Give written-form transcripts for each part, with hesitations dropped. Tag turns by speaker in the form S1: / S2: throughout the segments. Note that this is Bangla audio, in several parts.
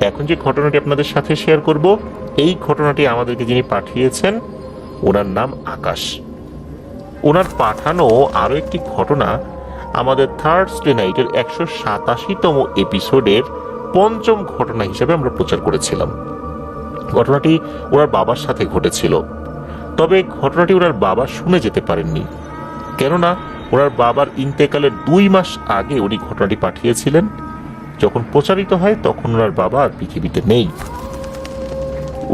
S1: এখন যে ঘটনাটি আপনাদের সাথে শেয়ার করব, এই ঘটনাটি আমাদেরকে যিনি পাঠিয়েছেন ওনার নাম আকাশ। ওনার পাঠানো আরো একটি ঘটনা আমাদের থার্সডে নাইটের 187তম এপিসোডের পঞ্চম ঘটনা হিসেবে আমরা প্রচার করেছিলাম। ঘটনাটি ওনার বাবার সাথে ঘটেছিল, তবে ঘটনাটি ওনার বাবা শুনে যেতে পারেননি, কেননা ওনার বাবার ইন্তেকালের 2 মাস আগে উনি ঘটনাটি পাঠিয়েছিলেন। যখন প্রচারিত হয় তখন ওনার বাবা আর পৃথিবীতে নেই,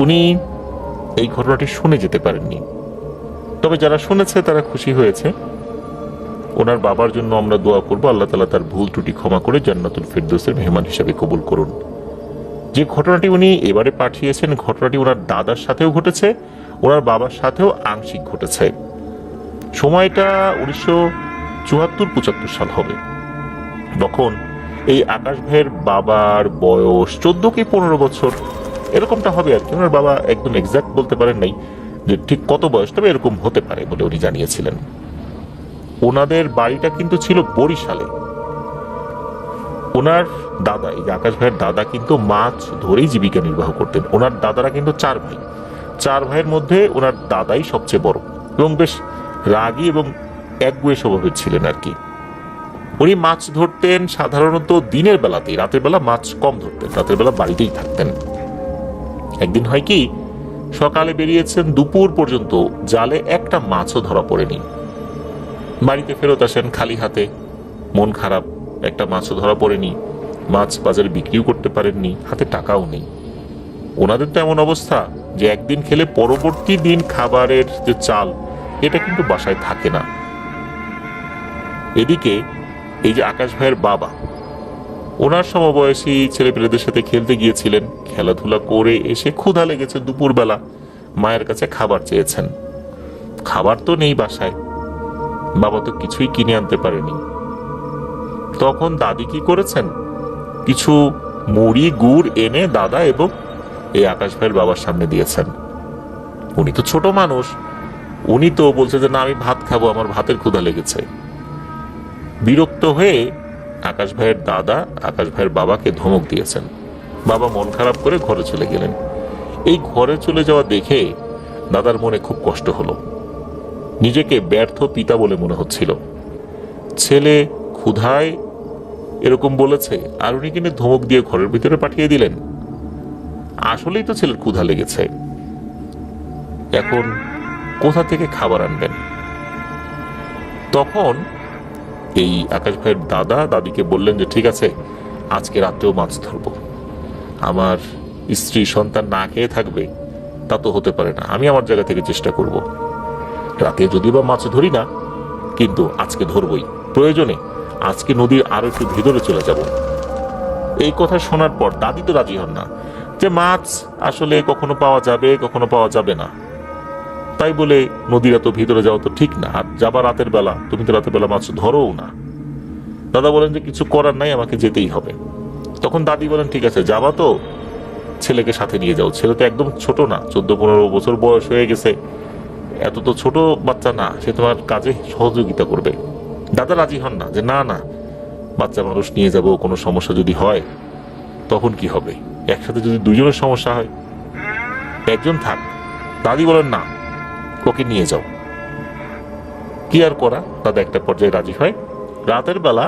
S1: উনি এই ঘটনাটি শুনে যেতে পারেননি। তবে যারা শুনেছে তারা খুশি হয়েছে। ওনার বাবার জন্য আমরা দোয়া করব, আল্লাহ তাআলা তার ভুল ত্রুটি ক্ষমা করে জান্নাতুল ফেরদৌসের মেহমান হিসেবে কবুল করুন। যে ঘটনাটি উনি এবারে পাঠিয়েছেন, ঘটনাটি ওনার দাদার সাথেও ঘটেছে, ওনার বাবার সাথেও আংশিক ঘটেছে। সময়টা 1974-75 সাল হবে। তখন এই আকাশ ভাইয়ের বাবার বয়স 14 কি 15 বছর এরকমটা হবে আর কি। ওনার বাবা একদম এক্সাক্ট বলতে পারেন নাই যে ঠিক কত বয়স, তবে এরকম হতে পারে বলে উনি জানিয়েছিলেন। ওনাদের বাড়িটা কিন্তু ছিল বরিশালে। ওনার দাদা, এই আকাশ ভাইয়ের দাদা কিন্তু মাছ ধরেই জীবিকা নির্বাহ করতেন। ওনার দাদারা কিন্তু 4 ভাই। 4 ভাইয়ের মধ্যে ওনার দাদাই সবচেয়ে বড় এবং বেশ রাগী এবং একগুঁয়ে স্বভাবের ছিলেন আর কি। উনি মাছ ধরতেন সাধারণত দিনের বেলাতেই, রাতের বেলা মাছ কম ধরতেন, রাতের বেলা বাড়িতেই থাকতেন। একদিন হয় কি, সকালে বেরিয়েছেন, দুপুর পর্যন্ত জালে একটা মাছও ধরা পড়েনি। বাড়িতে ফেরত আসেন খালি হাতে, মন খারাপ, একটা মাছও ধরা পড়েনি, মাছ বাজারে বিক্রিও করতে পারেননি, হাতে টাকাও নেই। ওনাদের তো এমন অবস্থা যে একদিন খেলে পরবর্তী দিন খাবারের যে চাল, এটা কিন্তু বাসায় থাকে না। এদিকে এই যে আকাশ ভাইয়ের বাবা, ওনার সমবয়সী ছেলেপেলেদের সাথে খেলতে গিয়েছিলেন, খেলাধুলা করে এসে ক্ষুধা লেগেছে, দুপুরবেলা মায়ের কাছে খাবার চেয়েছেন। খাবার তো নেই বাসায়, বাবা তো কিছুই কিনে আনতে পারেনি। তখন দাদি কি করেছেন, কিছু মুড়ি গুড় এনে দাদা এবং এই আকাশ ভাইয়ের বাবার সামনে দিয়েছেন। উনি তো ছোট মানুষ, উনি তো বলছে যে না, আমি ভাত খাবো, আমার ভাতের ক্ষুধা লেগেছে। বিরক্ত হয়ে আকাশ ভাইয়ের দাদা আকাশ ভাইয়ের বাবাকে ধমক দিয়েছেন। বাবা মন খারাপ করে ঘরে চলে গেলেন। এই ঘরে চলে যাওয়া দেখে দাদার মনে খুব কষ্ট হলো, নিজেকে ব্যর্থ পিতা বলে মনে হচ্ছিল। ছেলে ক্ষুধায় এরকম বলেছে আর উনি কিনে ধমক দিয়ে ঘরের ভিতরে পাঠিয়ে দিলেন। আসলেই তো ছেলের ক্ষুধা লেগেছে, এখন কোথা থেকে খাবার আনবেন? তখন এই আকাশ ভাইয়ের দাদা দাদিকে বললেন যে ঠিক আছে, আজকে রাতেও মাছ ধরবো। আমার স্ত্রী সন্তান না খেয়ে থাকবে তা তো হতে পারে না, আমি আমার জায়গা থেকে চেষ্টা করব। রাতে যদি বা মাছ ধরি না, কিন্তু আজকে ধরবই, প্রয়োজনে আজকে নদীর আরো একটু ভিতরে চলে যাব। এই কথা শোনার পর দাদি তো রাজি হন না, যে মাছ আসলে কখনো পাওয়া যাবে কখনো পাওয়া যাবে না, তাই বলে নদীর এত ভিতরে যাওয়া তো ঠিক না, আর যাবা রাতের বেলা, তুমি তো রাতের বেলা মাছ ধরোও না। দাদা বলেন যে কিছু করার নাই, আমাকে যেতেই হবে। তখন দাদি বলেন ঠিক আছে, যাবা তো ছেলেকে সাথে নিয়ে যাও, ছেলে তো একদম ছোট না, 14-15 বছর বয়স হয়ে গেছে, এত তো ছোট বাচ্চা না, সে তোমার কাজে সহযোগিতা করবে। দাদা রাজি হন না, যে না না, বাচ্চা মানুষ নিয়ে যাব, কোনো সমস্যা যদি হয় তখন কি হবে, একসাথে যদি দুজনের সমস্যা হয়, একজন থাক। দাদি বলেন না, ওকে নিয়ে যাও। কি আর করা, দাদা একটা পর্যায়ে রাজি হয়। রাতের বেলা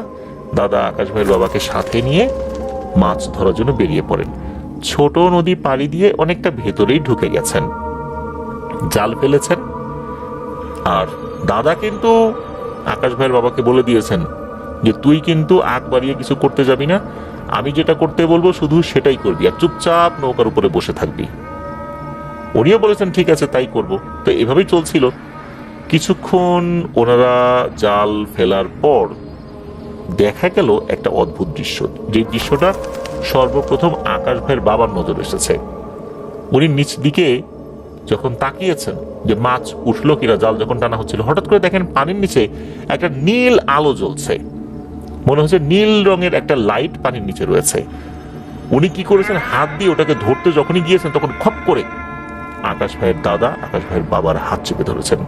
S1: দাদা আকাশ ভাইয়ের বাবাকে সাথে নিয়ে মাছ ধরার জন্য বেরিয়ে পড়েন। ছোট নদী পাড়ি দিয়ে অনেকটা ভেতরেই ঢুকে গেছেন, জাল ফেলেছেন। আর দাদা কিন্তু আকাশ ভাইয়ের বাবাকে বলে দিয়েছেন যে তুই কিন্তু আগ বাড়িয়ে কিছু করতে যাবি না, আমি যেটা করতে বলবো শুধু সেটাই করবি, আর চুপচাপ নৌকার উপরে বসে থাকবি। উনিও বলেছেন ঠিক আছে তাই করব। তো এভাবেই চলছিল। কিছুক্ষণ ওনারা জাল ফেলার পর দেখা গেল একটা অদ্ভুত দৃশ্য, যে দৃশ্যটা সর্বপ্রথম আকাশ ভাইয়ের বাবার নজর এসেছে। উনি নিচ দিকে যখন তাকিয়েছেন যে মাছ উঠলো কিনা, জাল যখন টানা হচ্ছিল, হঠাৎ করে দেখেন পানির নিচে একটা নীল আলো জ্বলছে, মনে হচ্ছে নীল রঙের একটা লাইট পানির নিচে রয়েছে। উনি কি করেছেন, হাত দিয়ে ওটাকে ধরতে যখনই গিয়েছেন তখন খপ করে আকাশ ভাইয়ের দাদা আকাশ ভাইয়ের বাবার হাত চেপে ধরেছেন,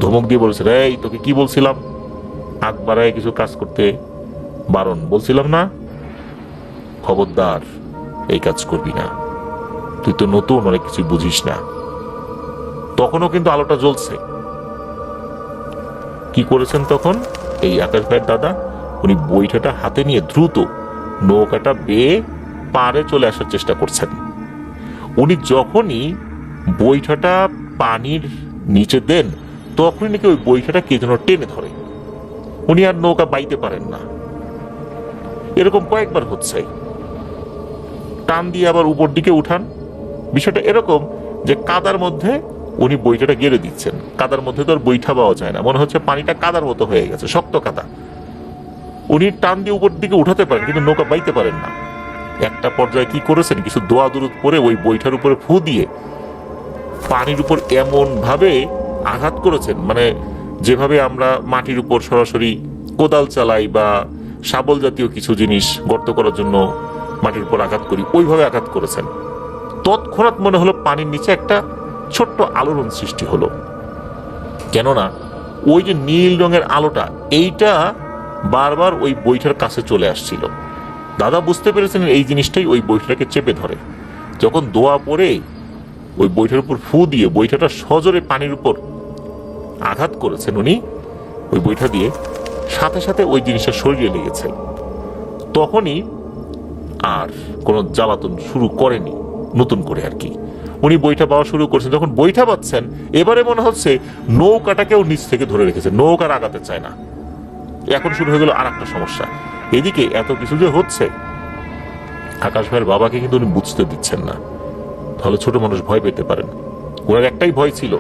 S1: ধমক দিয়ে বলেছেন, এই তোকে কি বলছিলাম, হাত বাড়ায় কিছু কাজ করতে বারণ বলছিলাম না, খবরদার এই কাজ করবি না, তুই তো নতুন, অনেক কিছু বুঝিস না। তখনও কিন্তু আলোটা জ্বলছে। কি করেছেন তখন এই আকাশ ভাইয়ের দাদা? উনি বৈঠাটা হাতে নিয়ে দ্রুত নৌকাটা বেয়ে পাড়ে চলে আসার চেষ্টা করছেন। উনি যখনই বৈঠাটা পানির নিচে দেন, তখনই নাকি ওই বৈঠাটা কে যেন টেনে ধরে। উনি আর নৌকা বাইতে পারেন না। এরকম কয়েকবার হচ্ছে। টান দিয়ে আবার উপর দিকে উঠান। বিষয়টা এরকম যে কাদার মধ্যে উনি বৈঠাটা গেড়ে দিচ্ছেন। কাদার মধ্যে তো আর বৈঠা পাওয়া যায় না, মনে হচ্ছে পানিটা কাদার মতো হয়ে গেছে, শক্ত কাদা। উনি টান দিয়ে উপর দিকে উঠাতে পারেন, কিন্তু নৌকা বাইতে পারেন না। একটা পর্যায়ে কি করেছেন, কিছু দোয়া দুরুদ পরে ওই বৈঠার উপরে ফু দিয়ে পানির উপর এমন ভাবে আঘাত করেছেন, মানে যেভাবে আমরা মাটির উপর সরাসরি কোদাল চালাই বা শাবল জাতীয় কিছু জিনিস গর্ত করার জন্য মাটির উপর আঘাত করি, ওইভাবে আঘাত করেছেন। তৎক্ষণাৎ মনে হলো পানির নিচে একটা ছোট্ট আলোড়ন সৃষ্টি হলো। কেননা ওই যে নীল রঙের আলোটা, এইটা বারবার ওই বৈঠার কাছে চলে আসছিল। দাদা বুঝতে পেরেছেন এই জিনিসটাই ওই বৈঠাটাকে চেপে ধরে। যখন দোয়া পরে ওই বৈঠার উপর ফু দিয়ে বৈঠাটা সজোরে পানির উপর আঘাত করেছেন উনি ওই বৈঠা দিয়ে, সাথে সাথে ওই জিনিসটা শরীরে লেগেছে। তখনই আর কোনো জ্বালাতন শুরু করেনি নতুন করে আর কি। উনি বৈঠা পাওয়া শুরু করছেন। যখন বৈঠা পাচ্ছেন, এবারে মনে হচ্ছে নৌকাটাকেও নিচ থেকে ধরে রেখেছে, নৌকার আগাতে চায় না। এখন শুরু হয়ে গেল আর একটা সমস্যা। এদিকে এত কিছু যে হচ্ছে, আকাশ ভাইয়ের বাবাকে কিন্তু উনি বুঝতে দিচ্ছেন না, তাহলে ছোট মানুষ ভয় পেতে পারেন। ওনার একটাই ভয় ছিল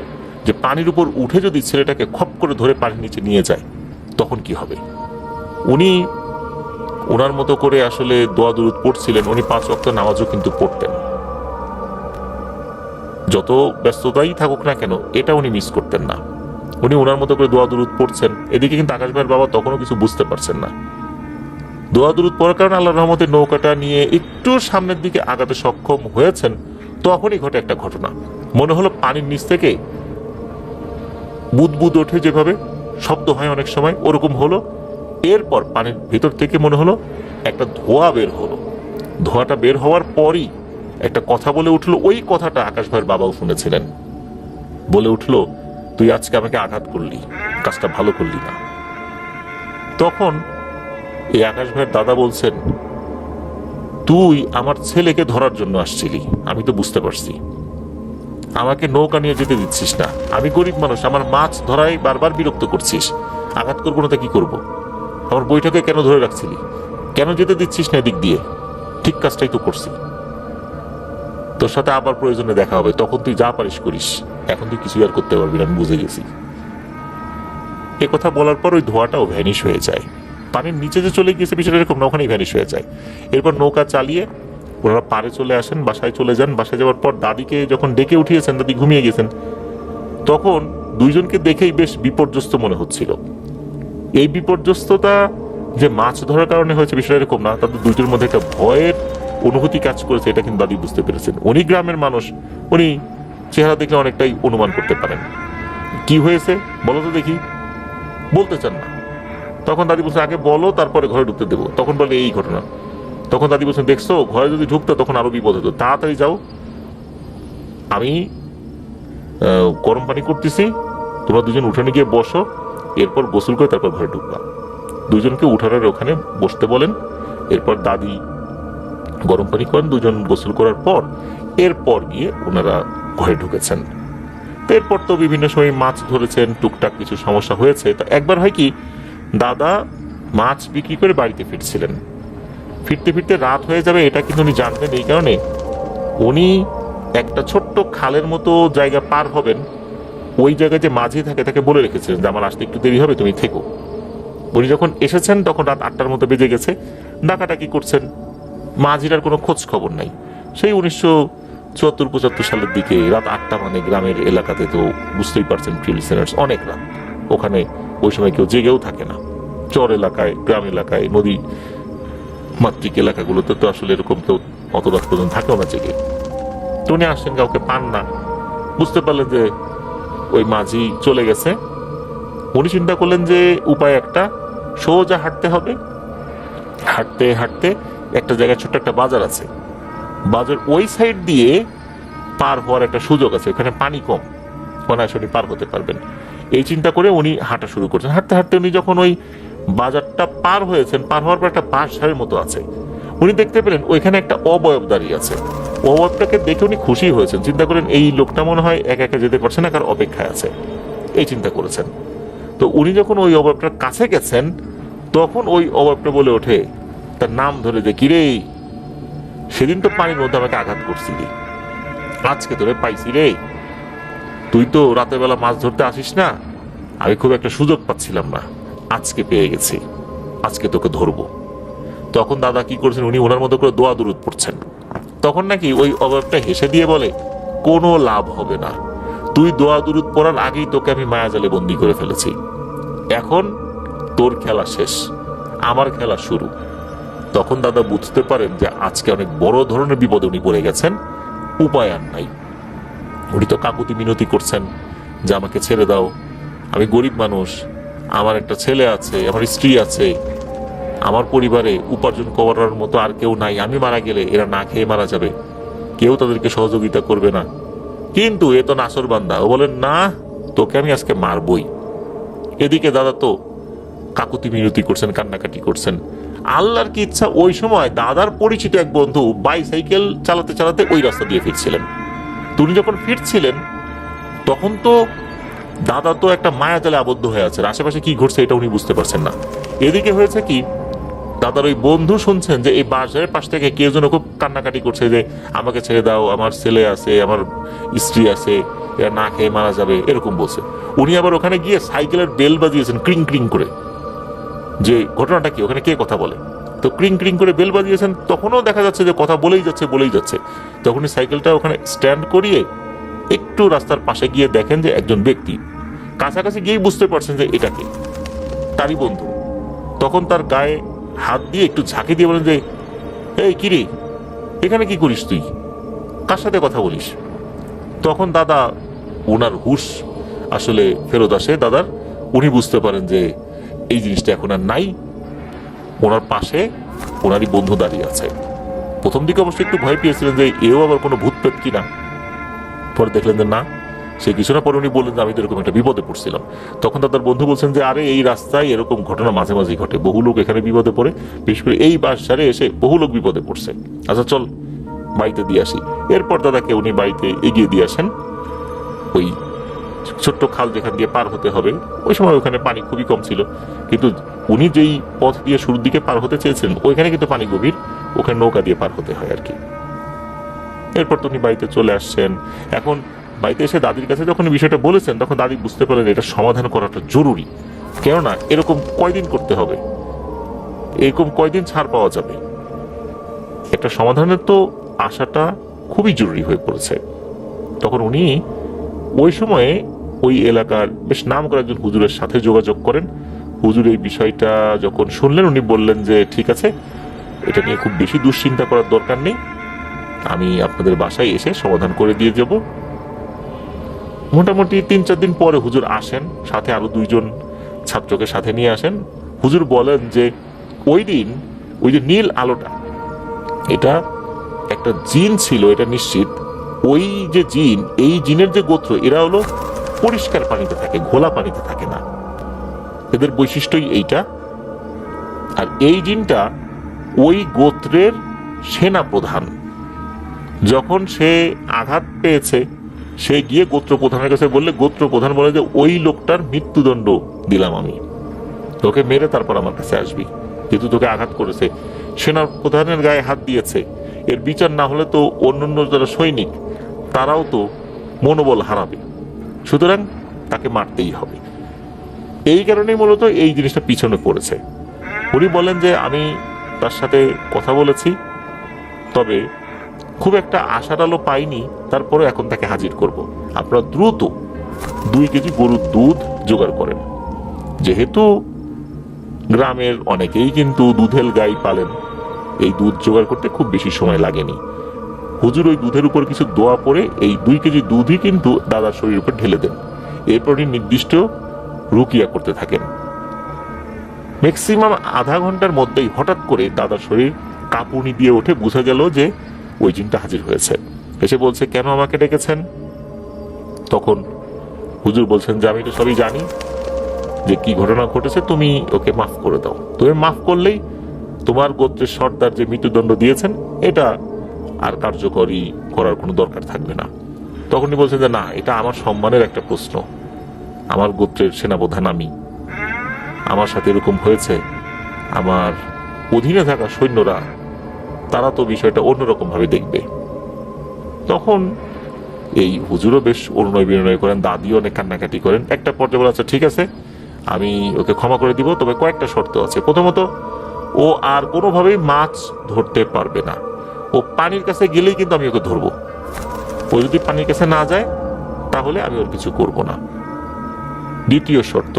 S1: যে পানির উপর উঠে যদি ছেলেটাকে খপ করে ধরে পানির নিচে নিয়ে যায় তখন কি হবে। উনি ওনার মতো করে আসলে দোয়া দুরুদ পড়ছিলেন। উনি 5 ওয়াক্ত নামাজও কিন্তু পড়তেন। যত ব্যস্ততাই থাকুক না কেন, এটা উনি মিস করতেন না। উনি ওনার মতো করে দোয়া দুরুদ পড়ছেন। এদিকে কিন্তু আকাশ ভাইয়ের বাবা তখনও কিছু বুঝতে পারছেন না। দোয়া দুরুদ পড়ার কারণে আল্লাহর রহমতে নৌকাটা নিয়ে একটু সামনের দিকে আগাতে সক্ষম হয়েছেন। তখনই ঘটে একটা ঘটনা। মনে হলো পানির নিচ থেকে বুদবুদ ওঠে, যেভাবে শব্দ হয় অনেক সময়, ওরকম হলো। এরপর পানির ভিতর থেকে মনে হলো একটা ধোঁয়া বের হলো। ধোঁয়াটা বের হওয়ার পরই একটা কথা বলে উঠলো। ওই কথাটা আকাশ ভাইয়ের বাবাও শুনেছিলেন। বলে উঠলো, তুই আজকে আমাকে আঘাত করলি, কাজটা ভালো করলি না। তখন এই আকাশ ভাইয়ের দাদা বলছেন, তুই আমার ছেলেকে ধরার জন্য আসছিলি, আমি তো বুঝতে পারছি। আমাকে নৌকা নিয়ে যেতে দিচ্ছিস না। আমি গরিব মানুষ, আমার মাছ ধরাই বারবার বিরক্ত করছিস। আঘাত করবো না তো কি করবো? আমার বইটাকে কেন ধরে রাখছিলি? কেন যেতে দিচ্ছিস না এদিক দিয়ে? ঠিক কাজটাই তো করছি। তোর সাথে আবার প্রয়োজনে দেখা হবে, তখন তুই যা পারিস করিস। এখন তুই কিছু আর করতে পারবি না, আমি বুঝে গেছি। এ কথা বলার পর ওই ধোঁয়াটাও ভ্যানিশ হয়ে যায়। পানির নিচে যে চলে গিয়েছে বিষয়টা এরকম না, ওখানেই ভ্যানিশ হয়ে যায়। এরপর নৌকা চালিয়ে ওনারা পাড়ে চলে আসেন, বাসায় চলে যান। বাসায় যাওয়ার পর দাদিকে যখন ডেকে উঠিয়েছেন, দাদি ঘুমিয়ে গেছেন। তখন দুইজনকে দেখেই বেশ বিপর্যস্ত মনে হচ্ছিল। এই বিপর্যস্ততা যে মাছ ধরার কারণে হয়েছে বিষয়টা এরকম না, তাদের দুইজনের মধ্যে একটা ভয়ের অনুভূতি কাজ করেছে, এটা কিন্তু দাদি বুঝতে পেরেছেন। উনি গ্রামের মানুষ, উনি চেহারা দেখলে অনেকটাই অনুমান করতে পারেন। কি হয়েছে বলো তো দেখি? বলতে চান না। তখন দাদি বলছে, আগে বলো, তারপরে ঘরে ঢুকতে দেবো। তখন বলে এই ঘটনা। তখন দাদি বলছেন, দেখছো, ঘরে যদি ঢুকতো তখন আরো বিপদ হতো, তাড়াতাড়ি যাও, আমি গরম পানি করতেছি, তোমরা দুজন উঠানে গিয়ে বসো, এরপর গোসল করে তারপর ঘরে ঢুকবা। দুজনকে উঠানের ওখানে বসতে বলেন। এরপর দাদি গরম পানি করেন, দুজন গোসল করার পর এরপর গিয়ে ওনারা ঘরে ঢুকেছেন। এরপর তো বিভিন্ন সময় মাছ ধরেছেন, টুকটাক কিছু সমস্যা হয়েছে। তা একবার হয় কি, দাদা মাছ বিক্রি করে বাড়িতে ফিরছিলেন। ফিরতে ফিরতে রাত হয়ে যাবে এটা কিন্তু উনি জানতেন। এই কারণে উনি একটা ছোট্ট খালের মতো জায়গা পার হবেন, ওই জায়গায় যে মাঝি থাকে তাকে বলে রেখেছিলেন যে আমার আসতে একটু দেরি হবে, তুমি থেকো। উনি যখন এসেছেন তখন রাত 8টার মতো বেজে গেছে। ডাকাডাকি করছেন, মাঝিরার কোনো খোঁজ খবর নাই। সেই 1974-75 সালের দিকে রাত 8টা মানে গ্রামের এলাকাতে তো বুঝতেই পারছেন প্রিয় লিসেনার্স, অনেক রাত। ওখানে ওই সময় কেউ জেগেও থাকে না। চর এলাকায়, গ্রাম এলাকায়, নদী মাতৃক এলাকাগুলোতে তো আসলে এরকম কেউ অত রাত পর্যন্ত থাকেও না জেগে। তো উনি আসছেন, কাউকে পান না। বুঝতে পারলেন যে ওই মাঝি চলে গেছে। উনি চিন্তা করলেন যে উপায় একটা, সোজা হাঁটতে হবে। হাঁটতে হাঁটতে একটা জায়গায় ছোট্ট একটা বাজার আছে, বাজার ওই সাইড দিয়ে পার হওয়ার একটা সুযোগ আছে, ওখানে পানি কম, অনায়াসে উনি পার হতে পারবেন। এই চিন্তা করে উনি হাঁটা শুরু করছেন। হাঁটতে হাঁটতে উনি যখন ওই বাজারটা পার হয়েছেন, পার হওয়ার পর একটা বাঁশঝাড়ের মতো আছে, উনি দেখতে পেলেন ওইখানে একটা অবয়ব দাঁড়িয়ে আছে। অবয়বটাকে দেখে উনি খুশি হয়েছেন, চিন্তা করেন এই লোকটা মনে হয় একা একা যেতে পারছে না, কার অপেক্ষায় আছে, এই চিন্তা করেছেন। তো উনি যখন ওই অবয়বটার কাছে গেছেন, তখন ওই অবয়বটা বলে ওঠে তার নাম ধরে, যে কিরে, সেদিন তো পানির মধ্যে আমাকে আঘাত করছিলি, আজকে তোরে পাইছি রে। তুই তো রাতের বেলা মাছ ধরতে আসিস না, আমি খুব একটা সুযোগ পাচ্ছিলাম না, আজকে পেয়ে গেছি, আজকে তোকে ধরবো। তখন দাদা কি করছেন, উনি ওনার মতো করে দোয়া দুরুদ পড়ছেন। তখন নাকি ওই অবয়বটা হেসে দিয়ে বলে, কোনো লাভ হবে না, তুই দোয়া দুরুদ পড়ার আগেই তোকে আমি মায়াজালে বন্দি করে ফেলেছি, এখন তোর খেলা শেষ, আমার খেলা শুরু। তখন দাদা বুঝতে পারেন যে আজকে অনেক বড় ধরনের বিপদে উনি পড়ে গেছেন, উপায় আর নাই। উনি তো কাকুতি মিনতি করছেন যে আমাকে ছেড়ে দাও, আমি গরিব মানুষ, আমার একটা ছেলে আছে, আমার স্ত্রী আছে, আমার পরিবারে উপার্জন করার মতো আর কেউ নাই, আমি মারা গেলে এরা না খেয়ে মারা যাবে, কেউ তাদেরকে সহযোগিতা করবে না। কিন্তু এ তো নাসর বান্দা, ও বলেন না, তোকে আমি আজকে মারবই। এদিকে দাদা তো কাকুতি মিনতি করছেন, কান্নাকাটি করছেন। আল্লাহর কি ইচ্ছা, ওই সময় দাদার পরিচিত এক বন্ধু বাইসাইকেল চালাতে চালাতে ওই রাস্তা দিয়ে ফিরছিলেন। তুমি যখন ফিরছিলেন তখন তো দাদা তো একটা মায়াজালে আবদ্ধ হয়ে আছে, আশেপাশে কি ঘটছে এটা উনি বুঝতে পারছেন না। এদিকে হয়েছে কি, দাদার ওই বন্ধু শুনছেন যে এই বাজারের পাশ থেকে কেউ যেন খুব কান্নাকাটি করছে যে আমাকে ছেড়ে দাও, আমার ছেলে আছে, আমার স্ত্রী আছে, এরা না খেয়ে মারা যাবে, এরকম বলছে। উনি আবার ওখানে গিয়ে সাইকেলের বেল বাজিয়েছেন ক্রিং ক্রিং করে, যে ঘটনাটা কি, ওখানে কে কথা বলে। তো ক্রিং ক্রিং করে বেল বাজিয়েছেন, তখনও দেখা যাচ্ছে যে কথা বলেই যাচ্ছে বলেই যাচ্ছে। তখনই সাইকেলটা ওখানে স্ট্যান্ড করিয়ে একটু রাস্তার পাশে গিয়ে দেখেন যে একজন ব্যক্তি, কাছাকাছি গিয়েই বুঝতে পারছেন যে এটাকে তারই বন্ধু। তখন তার গায়ে হাত দিয়ে একটু ঝাঁকি দিয়ে বলেন যে, এই কিরে, এখানে কি করিস তুই, কার সাথে কথা বলিস? তখন দাদা, ওনার হুশ আসলে ফেরত আসে দাদার, উনি বুঝতে পারেন যে এই জিনিসটা এখন আর নাই, ওনার পাশে ওনারই বন্ধু দাঁড়িয়ে আছে। প্রথম দিকে অবশ্যই একটু ভয় পেয়েছিলেন যে এও আবার কোনো ভূত প্রেত কিনা, পরে দেখলেন যে না, সে কিছু না। পরে উনি বললেন যে আমি তো এরকম একটা বিপদে পড়ছিলাম। তখন তার বন্ধু বলছেন যে আরে এই রাস্তায় এরকম ঘটনা মাঝে মাঝে ঘটে, বহু লোক এখানে বিপদে পড়ে, বিশেষ করে এই বাসঝাড়ে এসে বহু লোক বিপদে পড়ছে, আচ্ছা চল বাড়িতে দিয়ে আসি। এরপর দাদাকে উনি বাড়িতে এগিয়ে দিয়ে আসেন। ওই ছোট্ট খাল যেখান দিয়ে পার হতে হবে, ওই সময় ওখানে পানি খুবই কম ছিল, কিন্তু উনি যেই পথ দিয়ে শুরুর দিকে পার হতে চেয়েছেন ওইখানে কিন্তু পানি গভীর, ওখানে নৌকা দিয়ে পার হতে হয় আর কি। এরপর তো উনি বাড়িতে চলে আসছেন। এখন বাড়িতে এসে দাদির কাছে যখন বিষয়টা বলেছেন, তখন দাদি বুঝতে পারলেন এটা সমাধান করাটা জরুরি, কেননা এরকম কয়দিন করতে হবে, এরকম কয়দিন ছাড় পাওয়া যাবে, একটা সমাধানের তো আশাটা খুবই জরুরি হয়ে পড়েছে। তখন উনি ওই সময়ে ওই এলাকার বেশ নাম করা একজন হুজুরের সাথে যোগাযোগ করেন। হুজুর এই বিষয়টা যখন শুনলেন, উনি বললেন যে ঠিক আছে, এটা নিয়ে খুব বেশি দুশ্চিন্তা করার দরকার নেই, আমি আপনাদের বাসায় এসে সমাধান করে দিয়ে যাব। মোটামুটি 3-4 দিন পরে হুজুর আসেন, সাথে আরো 2জন ছাত্রকে সাথে নিয়ে আসেন। হুজুর বলেন যে ওই দিন ওই যে নীল আলোটা, এটা একটা জিন ছিল, এটা নিশ্চিত। ওই যে জিন, এই জিনের যে গোত্র, এরা হলো পরিষ্কার পানিতে থাকে, ঘোলা পানিতে থাকে না, এদের বৈশিষ্ট্যই এইটা। আর এই জিনটা ওই গোত্রের সেনা প্রধান, যখন সে আঘাত পেয়েছে, সে গিয়ে গোত্র প্রধানের কাছে বললে, গোত্র প্রধান বলে যে ওই লোকটার মৃত্যুদণ্ড দিলাম আমি, তোকে মেরে তারপর আমার কাছে আসবি, যেহেতু তোকে আঘাত করেছে, সেনা প্রধানের গায়ে হাত দিয়েছে, এর বিচার না হলে তো অন্যান্য যারা সৈনিক তারাও তো মনোবল হারাবে, সুতরাং তাকে মারতেই হবে। এই কারণেই মূলত এই জিনিসটা পিছনে পড়েছে। উনি বলেন যে আমি তার সাথে কথা বলেছি, তবে খুব একটা আশার আলো পাইনি, তারপরে এখন তাকে হাজির করব। আপনারা দ্রুত 2 কেজি গরুর দুধ জোগাড় করেন, যেহেতু গ্রামের অনেকেই কিন্তু দুধের গাই পালেন, এই দুধ জোগাড় করতে খুব বেশি সময় লাগেনি। হুজুর ওই দুধের উপর কিছু দোয়া পরে এই 2 কেজি দুধই কিন্তু দাদার শরীরের উপর ঢেলে দেন। এরপর নির্দিষ্ট রুকিয়া করতে থাকেন। ম্যাক্সিমাম আধা ঘন্টার মধ্যেই হঠাৎ করে দাদার শরীর কাঁপুনি দিয়ে ওঠে, বোঝা গেল যে ওই জিনটা হাজির হয়েছে, এসে বলছে কেন আমাকে ডেকেছেন? তখন হুজুর বলছেন যে আমি তো সবই জানি যে কি ঘটনা ঘটেছে, তুমি ওকে মাফ করে দাও। তুমি মাফ করলেই তোমার গোত্রের সর্দার যে মৃত্যুদণ্ড দিয়েছেন এটা আর কার্যকরী করার কোনো দরকার থাকবে না। তখনই বলছেন যে না, এটা আমার সম্মানের একটা প্রশ্ন, আমার গোত্রের সেনাপ্রধান আমি, আমার সাথে এরকম হয়েছে, আমার অধীনে থাকা সৈন্যরা তারা তো বিষয়টা অন্যরকম ভাবে দেখবে। তখন এই হুজুরও বেশ অনুনয় বিনয় করেন, দাদিও অনেক কান্নাকাটি করেন। একটা পর্যায়ে বলে আচ্ছা ঠিক আছে, আমি ওকে ক্ষমা করে দিব, তবে কয়েকটা শর্ত আছে। প্রথমত, ও আর কোনোভাবেই মাছ ধরতে পারবে না। ও পানির কাছে গেলেই কিন্তু আমি ওকে ধরবো। ও যদি পানির কাছে না যায় তাহলে আমি ওর কিছু করব না। দ্বিতীয় শর্ত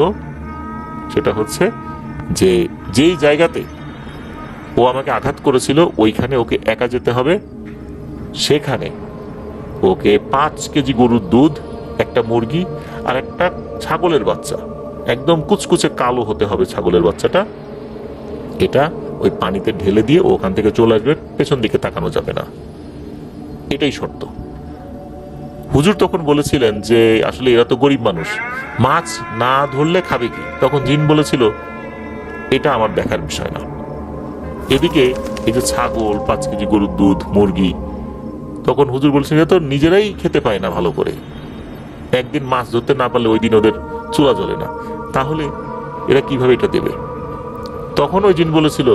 S1: সেটা হচ্ছে যে যেই জায়গাতে ও আমাকে আঘাত করেছিল ওইখানে ওকে একা যেতে হবে, সেখানে ওকে 5 কেজি গরুর দুধ, একটা মুরগি আর একটা ছাগলের বাচ্চা, একদম কুচকুচে কালো হতে হবে ছাগলের বাচ্চাটা, এটা ওই পানিতে ঢেলে দিয়ে ওখান থেকে চলে আসবে, পেছন দিকে তাকানো যাবে না। এটাই শর্ত। হুজুর তখন বলেছিলেন যে আসলে এরা তো গরিব মানুষ, মাছ না ধরলে খাবে কি? তখন জিন বলেছিল এটা আমার দেখার বিষয় না। এদিকে এই যে ছাগল, 5 কেজি গরুর দুধ, মুরগি, তখন হুজুর বলছেন এরা তো নিজেরাই খেতে পায় না ভালো করে, একদিন মাছ ধরতে না পারলে ওই দিন ওদের চুলা জ্বলে না, তাহলে এরা কিভাবে এটা দেবে? তখন ওই জিন বলেছিল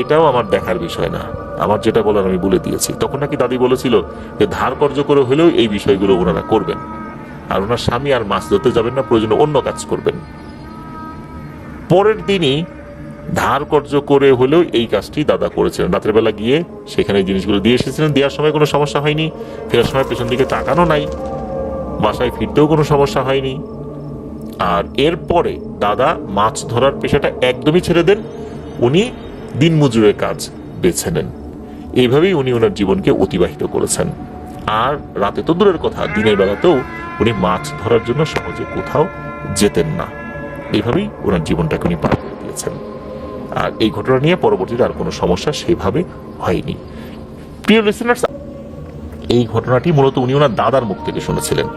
S1: এটাও আমার দেখার বিষয় না, আমার যেটা বলার আমি বলে দিয়েছি। তখন নাকি দাদি বলেছিল যে ধার কর্য করে হলেও এই বিষয়গুলো ওনারা করবেন, আর ওনার স্বামী আর মাছ ধরতে যাবেন না, প্রয়োজনে অন্য কাজ করবেন। পরের দিনই ধার কর্য করে হলেও এই কাজটি দাদা করেছিলেন। রাতের বেলা গিয়ে সেখানে জিনিসগুলো দিয়ে এসেছিলেন, দেওয়ার সময় কোনো সমস্যা হয়নি, ফেরার সময় পেছন দিকে তাকানো নাই, বাসায় ফিরতেও কোনো সমস্যা হয়নি। আর এরপরে দাদা মাছ ধরার পেশাটা একদমই ছেড়ে দেন, উনি দিনমজুরের কাজ বেছে নেন। এইভাবেই উনি ওনার জীবনকে অতিবাহিত করেছেন। আর রাতে তো দূরের কথা, দিনের বেলাতেও উনি মাছ ধরার জন্য সহজে কোথাও যেতেন না। এইভাবেই ওনার জীবনটাকে উনি পার করে দিয়েছেন। আর এই ঘটনা নিয়ে পরবর্তীতে আর কোনো সমস্যা সেভাবে হয়নি। প্রিয় লিসেনার্স, এই ঘটনাটি মূলত উনি ওনার দাদার মুখ থেকে শুনেছিলেন।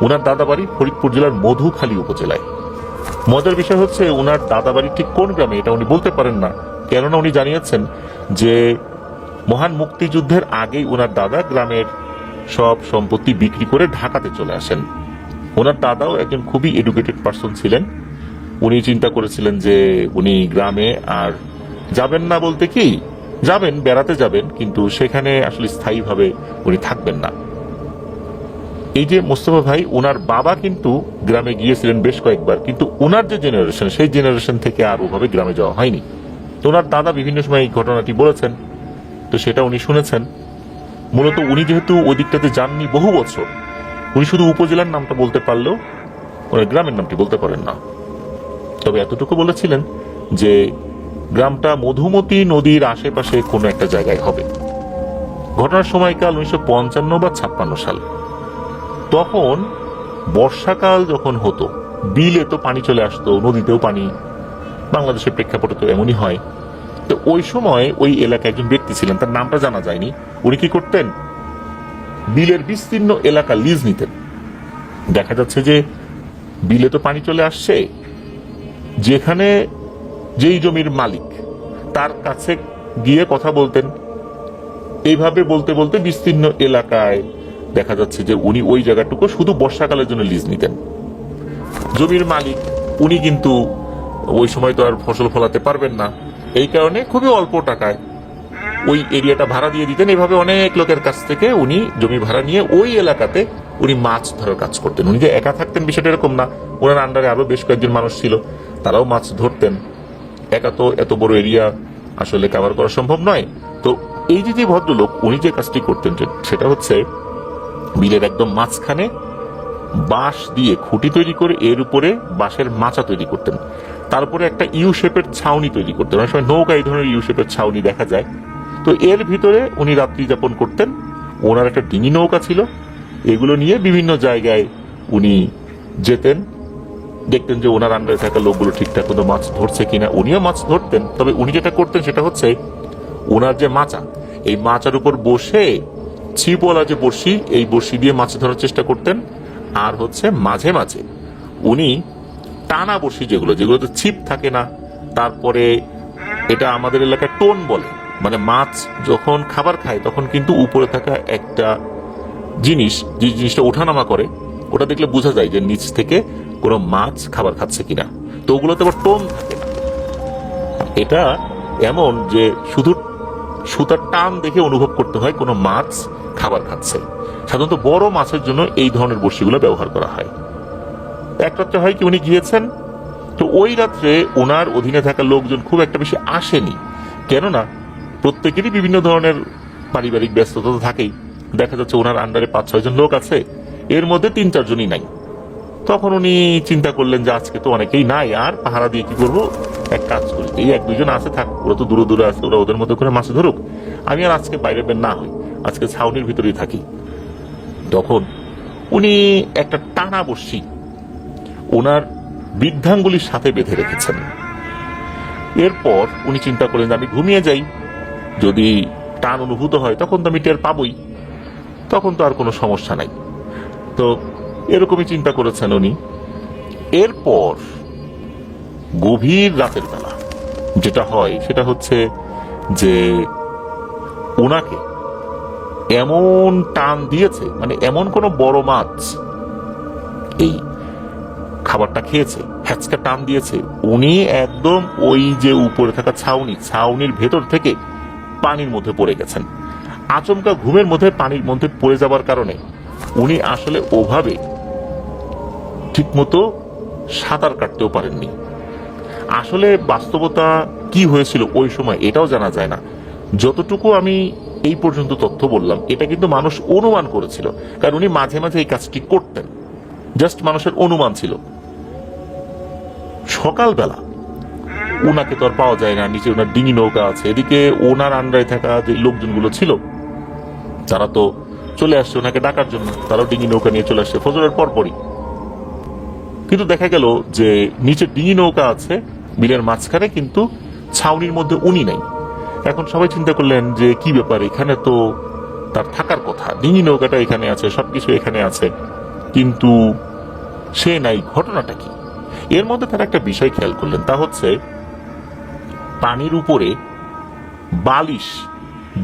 S1: ওনার দাদা বাড়ি ফরিদপুর জেলার মধুখালী উপজেলায়। মজার বিষয় হচ্ছে ওনার দাদা বাড়ি ঠিক কোন গ্রামে এটা উনি বলতে পারেন না, কেননা উনি জানিয়েছেন যে মহান মুক্তিযুদ্ধের আগেই ওনার দাদা গ্রামের সব সম্পত্তি বিক্রি করে ঢাকাতে চলে আসেন। ওনার দাদাও একজন খুবই এডুকেটেড পার্সন ছিলেন। উনি চিন্তা করেছিলেন যে উনি গ্রামে আর যাবেন না, বলতে কি যাবেন, বেড়াতে যাবেন, কিন্তু সেখানে আসলে স্থায়ীভাবে উনি থাকবেন না। এই যে মোস্তফা ভাই, ওনার বাবা কিন্তু গ্রামে গিয়েছিলেন বেশ কয়েকবার, কিন্তু ওনার যে জেনারেশন সেই জেনারেশন থেকে আর ওভাবে গ্রামে যাওয়া হয়নি। তো ওনার দাদা বিভিন্ন সময় এই ঘটনাটি বলেছেন, তো সেটা উনি শুনেছেন। মূলত উনি যেহেতু ওই দিকটাতে যাননি বহু বছর, উনি শুধু উপজেলার নামটা বলতে পারলেও ওনার গ্রামের নামটি বলতে পারেন না। তবে এতটুকু বলেছিলেন যে গ্রামটা মধুমতি নদীর আশেপাশে কোনো একটা জায়গায় হবে। ঘটনার সময়কাল 1955 বা 56 সাল। তখন বর্ষাকাল যখন হতো, বিলে তো পানি চলে আসতো, নদীতেও পানি, বাংলাদেশের প্রেক্ষাপটে তো এমনই হয়। তো ওই সময় ওই এলাকায় একজন ব্যক্তি ছিলেন, তার নামটা জানা যায়নি। উনি কি করতেন, বিলের বিস্তীর্ণ এলাকা লিজ নিতেন। দেখা যাচ্ছে যে বিলে তো পানি চলে আসছে, যেখানে যেই জমির মালিক তার কাছে গিয়ে কথা বলতেন। এইভাবে বলতে বলতে বিস্তীর্ণ এলাকায় দেখা যাচ্ছে যে উনি ওই জায়গাটুকু শুধু বর্ষাকালের জন্য লিজ নিতেন। জমির মালিক উনি কিন্তু ওই সময় তো আর ফসল ফলাতে পারবেন না, এই কারণে খুবই অল্প টাকায় ওই এরিয়াটা ভাড়া দিয়ে দিতেন। এইভাবে অনেক লোকের কাছ থেকে উনি জমি ভাড়া নিয়ে ওই এলাকাতে উনি মাছ ধরার কাজ করতেন। উনি যে একা থাকতেন বিষয়টা এরকম না, ওনার আন্ডারে আরো বেশ কয়েকজন মানুষ ছিল, তারাও মাছ ধরতেন। একা তো এত বড় এরিয়া আসলে কভার করা সম্ভব নয়। তো এই যে ভদ্রলোক উনি যে কাজটি করতেন সেটা হচ্ছে বিলের একদম মাঝখানে বাঁশ দিয়ে খুঁটি তৈরি করে এর উপরে বাঁশের মাচা তৈরি করতেন, তারপরে একটা ইউ শেপের ছাউনি তৈরি করতেন। অনেক সময় নৌকা এই ধরনের ইউ শেপের ছাউনি দেখা যায়। তো এর ভিতরে উনি রাত্রি যাপন করতেন। ওনার একটা ডিঙি নৌকা ছিল, এগুলো নিয়ে বিভিন্ন জায়গায় উনি যেতেন, দেখতেন যে ওনার আন্ডারে থাকা লোকগুলো ঠিকঠাক মতো মাছ ধরছে কিনা। উনিও মাছ ধরতেন, তবে উনি যেটা করতেন সেটা হচ্ছে ওনার যে মাচা, এই মাচার উপর বসে ছিপওয়ালা যে বড়শি, এই বড়শি দিয়ে মাছ ধরার চেষ্টা করতেন। আর হচ্ছে মাঝে মাঝে উনি টানা বড়শি, যেগুলোতে ছিপ থাকে না, তারপরে এটা আমাদের এলাকায় টোন বলে, মানে মাছ যখন খাবার খায় তখন কিন্তু উপরে থাকা একটা জিনিস, যে জিনিসটা ওঠানামা করে, ওটা দেখলে বোঝা যায় যে নিচ থেকে কোনো মাছ খাবার খাচ্ছে কিনা। তো ওগুলোতে আবার টোন থাকে না। এটা এমন যে শুধু সুতার টান দেখে অনুভব করতে হয় কোনো মাছ খাবার খাচ্ছে। সাধারণত বড় মাছের জন্য এই ধরনের বড়শিগুলো ব্যবহার করা হয়। এক রাত্রে হয় কি উনি গিয়েছেন, তো ওই রাত্রে ওনার অধীনে থাকা লোকজন খুব একটা বেশি আসেনি, কেননা প্রত্যেকেরই বিভিন্ন ধরনের পারিবারিক ব্যস্ততা তো থাকেই। দেখা যাচ্ছে ওনার আন্ডারে 5-6 জন লোক আছে, এর মধ্যে 3-4 জনই নাই। তখন উনি চিন্তা করলেন যে আজকে তো অনেকেই নাই, আর পাহারা দিয়ে কি করবো, এক কাজ করি, এই 1-2 জন আছে থাক, ওরা তো দূরে দূরে আছে, ওরা ওদের মতো করে মাছ ধরুক, আমি আর আজকে বাইরে বের না হই, আজকে ছাউনির ভিতরেই থাকি। তখন উনি একটা টানা বড়শি ওনার বৃদ্ধাঙ্গুলির সাথে বেঁধে রেখেছেন। এরপর উনি চিন্তা করলেন আমি ঘুমিয়ে যাই, যদি টান অনুভূত হয় তখন তো আমি টের পাবই, তখন তো আর কোনো সমস্যা নাই। তো এরকমই চিন্তা করেছেন উনি। এরপর গভীর রাতের বেলা যেটা হয় সেটা হচ্ছে যে ওনাকে এমন টান দিয়েছে, মানে এমন কোন বড় মাছ এই খাবারটা খেয়েছে, হ্যাচকা টান দিয়েছে, উনি একদম ওই যে উপরে থাকা ছাউনির ভেতর থেকে পানির মধ্যে পড়ে গেছেন। আচমকা ঘুমের মধ্যে পানির মধ্যে পড়ে যাবার কারণে উনি আসলে ওভাবে ঠিকমতো সাঁতার কাটতেও পারেননি। আসলে বাস্তবতা কি হয়েছিল ওই সময় এটাও জানা যায় না। যতটুকু আমি এই পর্যন্ত তথ্য বললাম, এটা কিন্তু মানুষ অনুমান করেছিল, কারণ উনি মাঝে মাঝে এই কাজটি করতেন, জাস্ট মানুষের অনুমান ছিল। সকালবেলা ওনাকে তো আর পাওয়া যায় না, নিচে ওনার ডিঙি নৌকা আছে, এদিকে ওনার আন্ডারে থাকা যে লোকজনগুলো ছিল তারা তো চলে আসছে ওনাকে ডাকার জন্য, তারাও ডিঙি নৌকা নিয়ে চলে আসছে ফজরের পরপরই। কিন্তু দেখা গেল যে নিচে ডিঙি নৌকা আছে বিলের মাঝখানে, কিন্তু ছাউনির মধ্যে উনি নাই। এখন সবাই চিন্তা করলেন যে কি ব্যাপার, এখানে তো তার থাকার কথা, ডিঙি নৌকাটা এখানে আছে, সবকিছু এখানে আছে, কিন্তু সে নাই, ঘটনাটা কি? এর মধ্যে তারা একটা বিষয় খেয়াল করলেন, তা হচ্ছে পানির উপরে বালিশ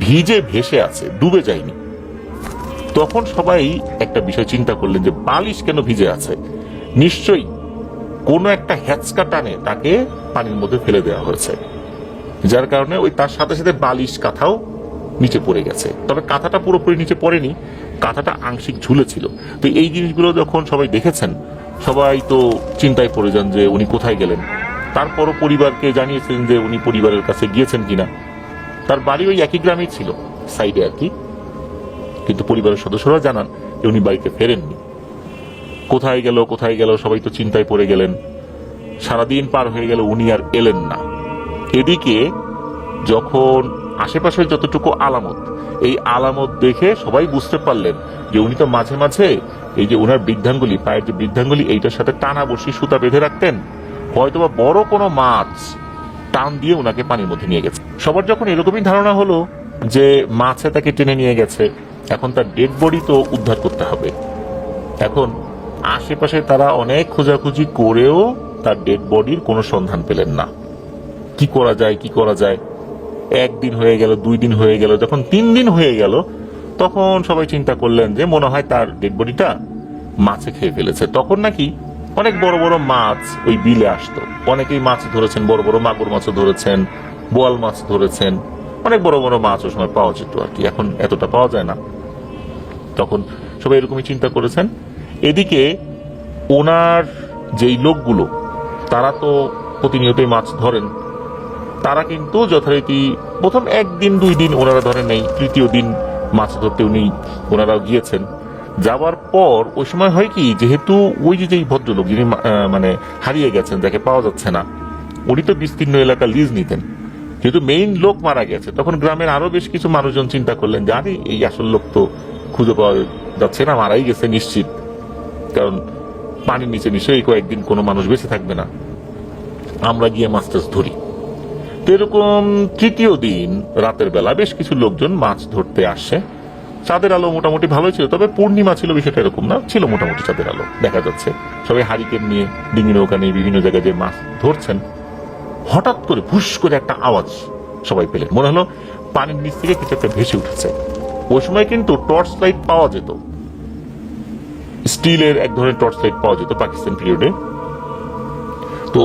S1: ভিজে ভেসে আছে, ডুবে যায়নি। তখন সবাই একটা বিষয় চিন্তা করলেন যে বালিশ কেন ভিজে আছে, নিশ্চয়ই কোনো একটা হ্যাচকা টানে তাকে পানির মধ্যে ফেলে দেওয়া হয়েছে, যার কারণে ওই তার সাথে সাথে বালিশ কাঁথাও নিচে পড়ে গেছে। তবে কাঁথাটা পুরোপুরি নিচে পড়েনি, কাঁথাটা আংশিক ঝুলেছিল। তো এই জিনিসগুলো যখন সবাই দেখেছেন, সবাই তো চিন্তায় পড়ে যান যে উনি কোথায় গেলেন। তারপরও পরিবারকে জানিয়েছেন যে উনি পরিবারের কাছে গিয়েছেন কিনা। তার বাড়ি ওই একই গ্রামেই ছিল, সাইডে আর কি, কিন্তু পরিবারের সদস্যরা জানান যে উনি বাড়িতে ফেরেননি। কোথায় গেল সবাই তো চিন্তায় পড়ে গেলেন। সারাদিন পার হয়ে গেল, উনি আর এলেন না। এদিকে যখন আশেপাশে যতটুকু আলামত, এই আলামত দেখে সবাই বুঝতে পারলেন যে উনি তো মাঝে মাঝে এই যে ওনার বৃদ্ধাঙ্গুলি, পায়ের যে বৃদ্ধাঙ্গুলি, এইটার সাথে টানা বড়শি সুতা বেঁধে রাখতেন, হয়তোবা বড় কোনো মাছ টান দিয়ে ওনাকে পানির মধ্যে নিয়ে গেছে। সবার যখন এরকমই ধারণা হলো যে মাছে তাকে টেনে নিয়ে গেছে, এখন তার ডেড বডি তো উদ্ধার করতে হবে। এখন আশেপাশে তারা অনেক খোঁজাখুঁজি করেও তার ডেড বডির কোনো সন্ধান পেলেন না। কি করা যায়, 1 দিন হয়ে গেল, 2 দিন হয়ে গেল, যখন 3 দিন হয়ে গেল তখন সবাই চিন্তা করলেন যে মনে হয় তার ডেড বডিটা মাছে খেয়ে ফেলেছে। তখন নাকি অনেক বড় বড় মাছ ওই বিলে আসতো, অনেকেই মাছ ধরেছেন, বড় বড় মাগুর মাছও ধরেছেন, বোয়াল মাছ ধরেছেন, অনেক বড় বড় মাছ ওই সময় পাওয়া যেত আর কি, এখন এতটা পাওয়া যায় না। তখন সবাই এরকমই চিন্তা করেছেন। এদিকে ওনার যেই লোকগুলো, তারা তো প্রতিনিয়তই মাছ ধরেন, তারা কিন্তু যথারীতি প্রথম 1 দিন 2 দিন ওনারা ধরেন নাই, তৃতীয় দিন মাছ ধরতে ওনারাও গিয়েছেন। যাবার পর ওই সময় হয় কি, যেহেতু ওই যেই ভদ্রলোক যিনি মানে হারিয়ে গেছেন, যাকে পাওয়া যাচ্ছে না, উনি তো বিস্তীর্ণ এলাকা লিজ নিতেন, যেহেতু মেইন লোক মারা গেছে, তখন গ্রামের আরো বেশ কিছু মানুষজন চিন্তা করলেন যে আরে এই আসল লোক তো খুঁজে পাওয়া যাচ্ছে না, মারাই গেছে নিশ্চিত, কারণ পানির নিচে নিশ্চয়ই কয়েকদিন কোনো মানুষ বেঁচে থাকবে না, আমরা গিয়ে মাছ টাছ ধরি। তো এরকম তৃতীয় দিন রাতের বেলা বেশ কিছু লোকজন মাছ ধরতে আসছে। চাঁদের আলো মোটামুটি ভালোই ছিল, তবে পূর্ণিমা ছিল বিষয়টা এরকম না, ছিল মোটামুটি চাঁদের আলো দেখা যাচ্ছে। সবাই হারিকেন নিয়ে ডিঙি নৌকা নিয়ে বিভিন্ন জায়গায় যে মাছ ধরছেন। হঠাৎ করে ভুস করে একটা আওয়াজ সবাই পেলেন, মনে হলো পানির নিচ থেকে কিছু একটা ভেসে উঠেছে। ওই সময় কিন্তু টর্চ লাইট পাওয়া যেত, স্টিলের এক ধরনের টর্চ লাইট পাওয়া যেত পাকিস্তান পিরিয়ডে। তো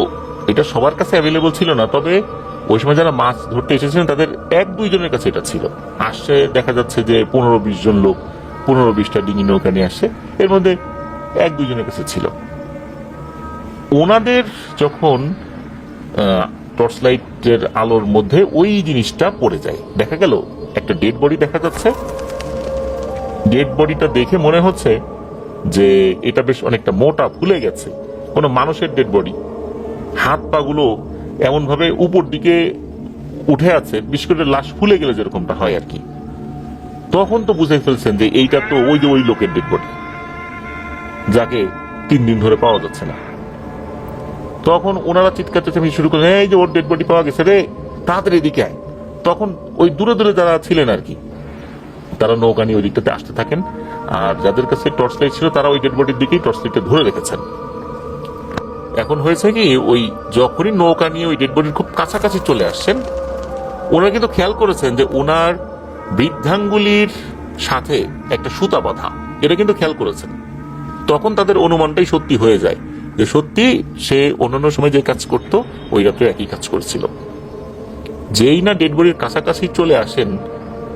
S1: এটা সবার কাছে অ্যাভেলেবল ছিল না, তবে ওই সময় যারা মাছ ধরতে এসেছিলেন তাদের 1-2 জনের কাছে এটা ছিল। আসছে দেখা যাচ্ছে যে 15-20 জন লোক 15-20টা ডিঙি নৌকা নিয়ে আসছে, এর মধ্যে 1-2 জনের কাছে ছিল। ওনাদের যখন টর্চ লাইটের আলোর মধ্যে ওই জিনিসটা পড়ে যায়, দেখা গেল একটা ডেড বডি দেখা যাচ্ছে। ডেড বডিটা দেখে মনে হচ্ছে যে এটা বেশ অনেকটা মোটা, ফুলে গেছে, কোনো মানুষের ডেড বডি। হাত পা গুলো এমন ভাবে উপর দিকে উঠে আছে, বিশেষ করে লাশ ফুলে গেলে যেরকমটা হয় আর কি। তখন তো বুঝে ফেলছেন যে এইটা তো ওই লোকের ডেড বডি, যাকে 3 দিন ধরে পাওয়া যাচ্ছে না। তখন ওনারা চিৎকার চেঁচামেচি শুরু করেন, এই যে ওর ডেড বডি পাওয়া গেছে রে, তাড়াতাড়ি এদিকে আয়। তখন ওই দূরে দূরে যারা ছিলেন আর কি, তারা নৌকা নিয়ে ওই দিকটাতে আসতে থাকেন, আর যাদের কাছে টর্চ লাইট ছিল তারা ওই ডেড বডির দিকেই টর্চ লাইটটা ধরে রেখেছেন। এখন হয়েছে কি, ওই যখনই নৌকা নিয়ে ওই ডেড বডির খুব কাছাকাছি চলে আসছেন, ওনারা কিন্তু খেয়াল করেছেন যে ওনার বৃদ্ধাঙ্গুলির সাথে একটা সুতা বাঁধা, এটা কিন্তু খেয়াল করেছেন। তখন তাদের অনুমানটাই সত্যি হয়ে যায় যে সত্যি সে অন্যান্য সময় যে কাজ করত ওই রাত্রে একই কাজ করেছিল। যেই না ডেড বডির কাছাকাছি চলে আসেন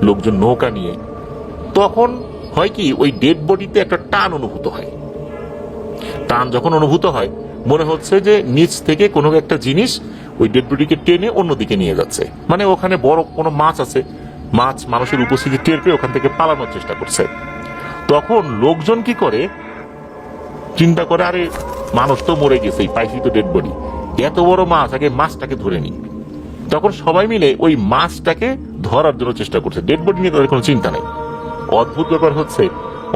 S1: লোকজন নৌকা নিয়ে, তখন হয় কি, ওই ডেড বডিতে একটা টান অনুভূত হয়। টান যখন অনুভূত হয়, মনে হচ্ছে যে নিচ থেকে কোনো একটা জিনিস ওই ডেড বডিকে টেনে অন্যদিকে নিয়ে যাচ্ছে। মানে ওখানে বড় কোনো মাছ আছে, মাছ মানুষের উপস্থিতি টের পেয়ে ওখান থেকে পালানোর চেষ্টা করছে। তখন লোকজন কি করে, চিন্তা করে, আরে মানুষ তো মরে গেছে, পাইছি তো ডেড বডি, এত বড় মাছ, আগে মাছটাকে ধরে নি। তখন সবাই মিলে ওই মাছটাকে ধরার জন্য চেষ্টা করছে, ডেড বডি নিয়ে তাদের কোনো চিন্তা নেই। অদ্ভুত ব্যাপার হচ্ছে,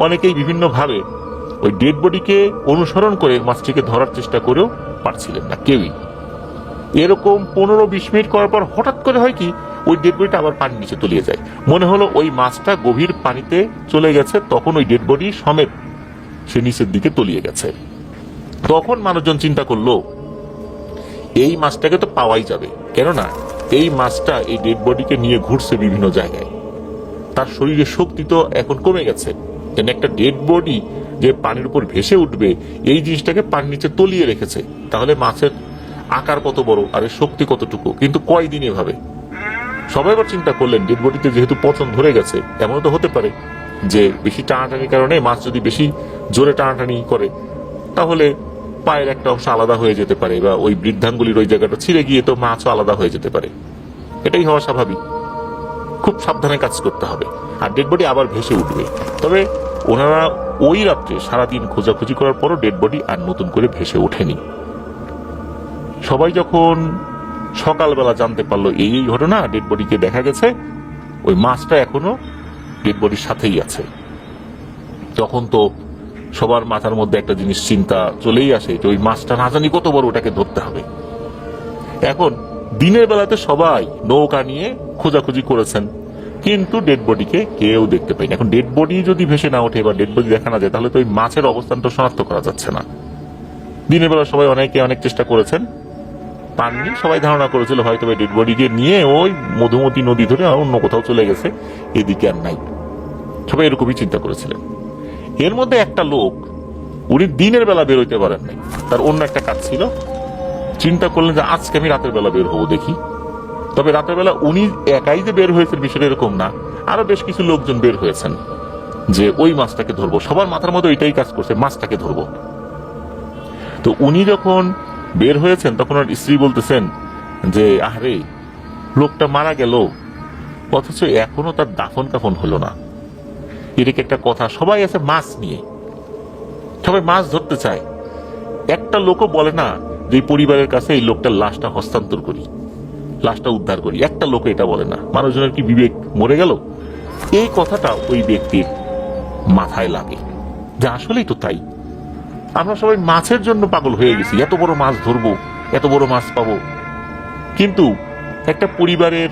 S1: অনেকেই বিভিন্ন ভাবে ওই ডেড বডিকে অনুসরণ করে মাছটিকে ধরার চেষ্টা করেও পারছিলেন না কেউই। এরকম 15-20 মিনিট করার পর হঠাৎ করে হয় কি, ওই ডেড বডিটা আবার পানির নিচে তলিয়ে যায়। মনে হলো ওই মাছটা গভীর পানিতে চলে গেছে, তখন ওই ডেড বডি সমেত সে নিচের দিকে তলিয়ে গেছে। তখন মানুষজন চিন্তা করলো এই মাছটাকে তো পাওয়াই যাবে, কেননা এই মাছটা এই ডেড বডিকে নিয়ে ঘুরছে বিভিন্ন জায়গায়, তার শরীরের শক্তি তো এখন কমে গেছে। একটা ডেড বডি যে পানির উপর ভেসে উঠবে, এই জিনিসটাকে পানির নিচে তলিয়ে রেখেছে, তাহলে মাছের আকার কত বড় আর এর শক্তি কতটুকু, কিন্তু কয়দিন এভাবে। সবাই আবার চিন্তা করলেন, ডেড বডিতে যেহেতু পচন ধরে গেছে, এমনও তো হতে পারে যে বেশি টানাটানির কারণে মাছ যদি বেশি জোরে টানাটানি করে, তাহলে পায়ের একটা অংশ আলাদা হয়ে যেতে পারে, বা ওই বৃদ্ধাঙ্গুলির ওই জায়গাটা ছিঁড়ে গিয়ে তো মাছও আলাদা হয়ে যেতে পারে। এটাই হওয়া স্বাভাবিক, খুব সাবধানে কাজ করতে হবে, আর ডেড বডি আবার ভেসে উঠবে। তবে ওনারা ওই রাত্রে সারাদিন খোঁজাখুঁজি করার পরও ডেড বডি আর নতুন করে ভেসে ওঠেনি। সবাই যখন সকালবেলা জানতে পারলো এই ঘটনা, ডেড বডিকে দেখা গেছে, ওই মাছটা এখনো ডেড বডির সাথেই আছে, তখন তো সবার মাথার মধ্যে একটা জিনিস চিন্তা চলেই আসে যে ওই মাছটা না জানি কত বড়, ওটাকে ধরতে হবে। এখন দিনের বেলাতে সবাই নৌকা নিয়ে খোঁজাখুঁজি করেছেন, কিন্তু ডেড বডিকে কেউ দেখতে পায়নি। এখন ডেড বডি যদি ভেসে না ওঠে বা ডেড বডি দেখা না যায়, তাহলে তো ওই মাছের অবস্থানটা শনাক্ত করা যাচ্ছে না। দিনের বেলা সবাই অনেকে অনেক চেষ্টা করেছেন, পাননি। সবাই ধারণা করেছিল হয়তো ডেড বডিকে নিয়ে ওই মধুমতি নদী ধরে অন্য কোথাও চলে গেছে, এদিকে আর নাই। সবাই এরকমই চিন্তা করেছিলেন। এর মধ্যে একটা লোক, উনি দিনের বেলা বের হইতে পারেন নাই, তার অন্য একটা কাজ ছিল। চিন্তা করলেন যে আজকে আমি রাতের বেলা বের হবো দেখি। তবে রাতের বেলা উনি একাই যে বের হয়েছেন বিষয়টা এরকম না, আরো বেশ কিছু লোকজন বের হয়েছেন যে ওই মাছটাকে ধরবো। সবার মাথার মধ্যে এটাই কাজ করছে, মাছটাকে ধরবো। তো উনি যখন বের হয়েছেন, তখন ওর স্ত্রী বলতেছেন যে আরে লোকটা মারা গেল, অথচ এখনো তার দাফন কাফন হলো না। এটা কি একটা কথা? সবাই আছে মাছ নিয়ে, সবাই মাছ ধরতে চায়। একটা লোকও বলে না যে পরিবারের কাছে এই লোকটার লাশটা হস্তান্তর করি, লাশটা উদ্ধার করি। একটা লোক এটা বলে না। মানুষজনের কি বিবেক মরে গেল? এই কথাটা ওই ব্যক্তির মাথায় লাগে যে আসলেই তো তাই, আমরা সবাই মাছের জন্য পাগল হয়ে গেছি, এত বড় মাছ ধরবো, এত বড় মাছ পাবো, কিন্তু একটা পরিবারের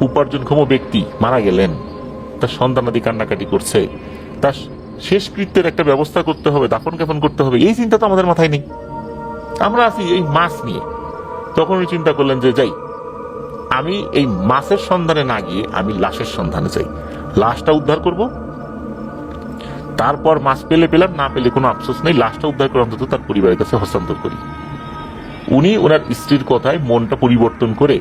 S1: উপার্জনক্ষম ব্যক্তি মারা গেলেন, তার সন্তানাদি কান্নাকাটি করছে, তার শেষকৃত্যের একটা ব্যবস্থা করতে হবে, দাফন কাফন করতে হবে, এই চিন্তা তো আমাদের মাথায় নেই। আমরা আছি এই মাছ নিয়ে। তখন উনি চিন্তা করলেন যে যাই, আমি এই মাছের সন্ধানে না গিয়ে আমি লাশের সন্ধানে যাই, লাশটা উদ্ধার করব, তারপর মাছ পেলে পেলাম, না পেলে কোনো আফসোস নেই, লাশটা উদ্ধার করে অন্তত তার পরিবারের কাছে হস্তান্তর করি। উনি ওনার স্ত্রীর কথায় মনটা পরিবর্তন করে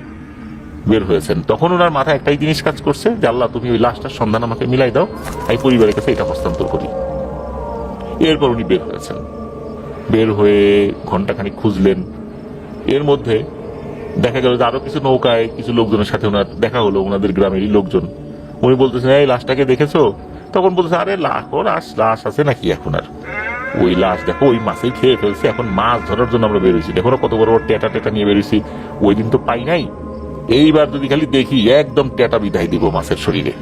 S1: বের হয়েছেন। তখন ওনার মাথায় একটাই জিনিস কাজ করছে যে আল্লাহ তুমি ওই লাশটার সন্ধান আমাকে মিলাই দাও, এই পরিবারের কাছে এটা হস্তান্তর করি। এরপর উনি বের হয়েছেন। বের হয়ে ঘন্টাখানিক খুঁজলেন। এর মধ্যে দেখা গেল যে আরো কিছু নৌকায় কিছু লোকজনের সাথে ওনার দেখা হলো, ওনাদের গ্রামেরই লোকজন। উনি বলতেছেন এই লাশটাকে দেখেছো? তখন বলতেছে আরে লাশ আছে নাকি এখন আর, ওই লাশ দেখো ওই মাছেই খেয়ে ফেলছে, এখন মাছ ধরার জন্য আমরা বেরোইছি, দেখো কত বড় বড় টেটা টেটা নিয়ে বেরোইছি, ওই দিন তো পাই নাই, এইবার যদি খালি দেখি একদম টেটা বিদায় দিব মাছের শরীরে।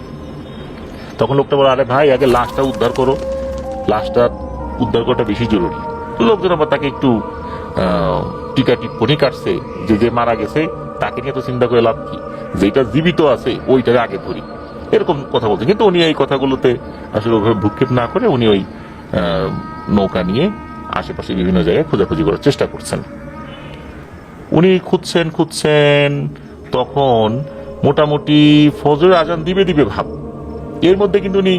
S1: তখন লোকটা বলে আরে ভাই আগে লাশটা উদ্ধার করো, লাশটা উদ্ধার করাটা বেশি জরুরি। লোকজন আবার তাকে একটু টিকা টিপ্পনি কাটছে যে যে মারা গেছে তাকে নিয়ে তো চিন্তা করে লাভ কি, যেটা জীবিত আছে ওইটাকে আগে ধরি, এরকম কথা বলছে। কিন্তু উনি এই কথাগুলোতে আসলে ওভাবে ভূক্ষেপ না করে উনি ওই নৌকা নিয়ে আশেপাশে বিভিন্ন জায়গায় খোঁজাখুঁজি করার চেষ্টা করছেন। উনি খুঁজছেন, তখন মোটামুটি ফজরের আজান দিবে দিবে ভাব। এর মধ্যে কিন্তু উনি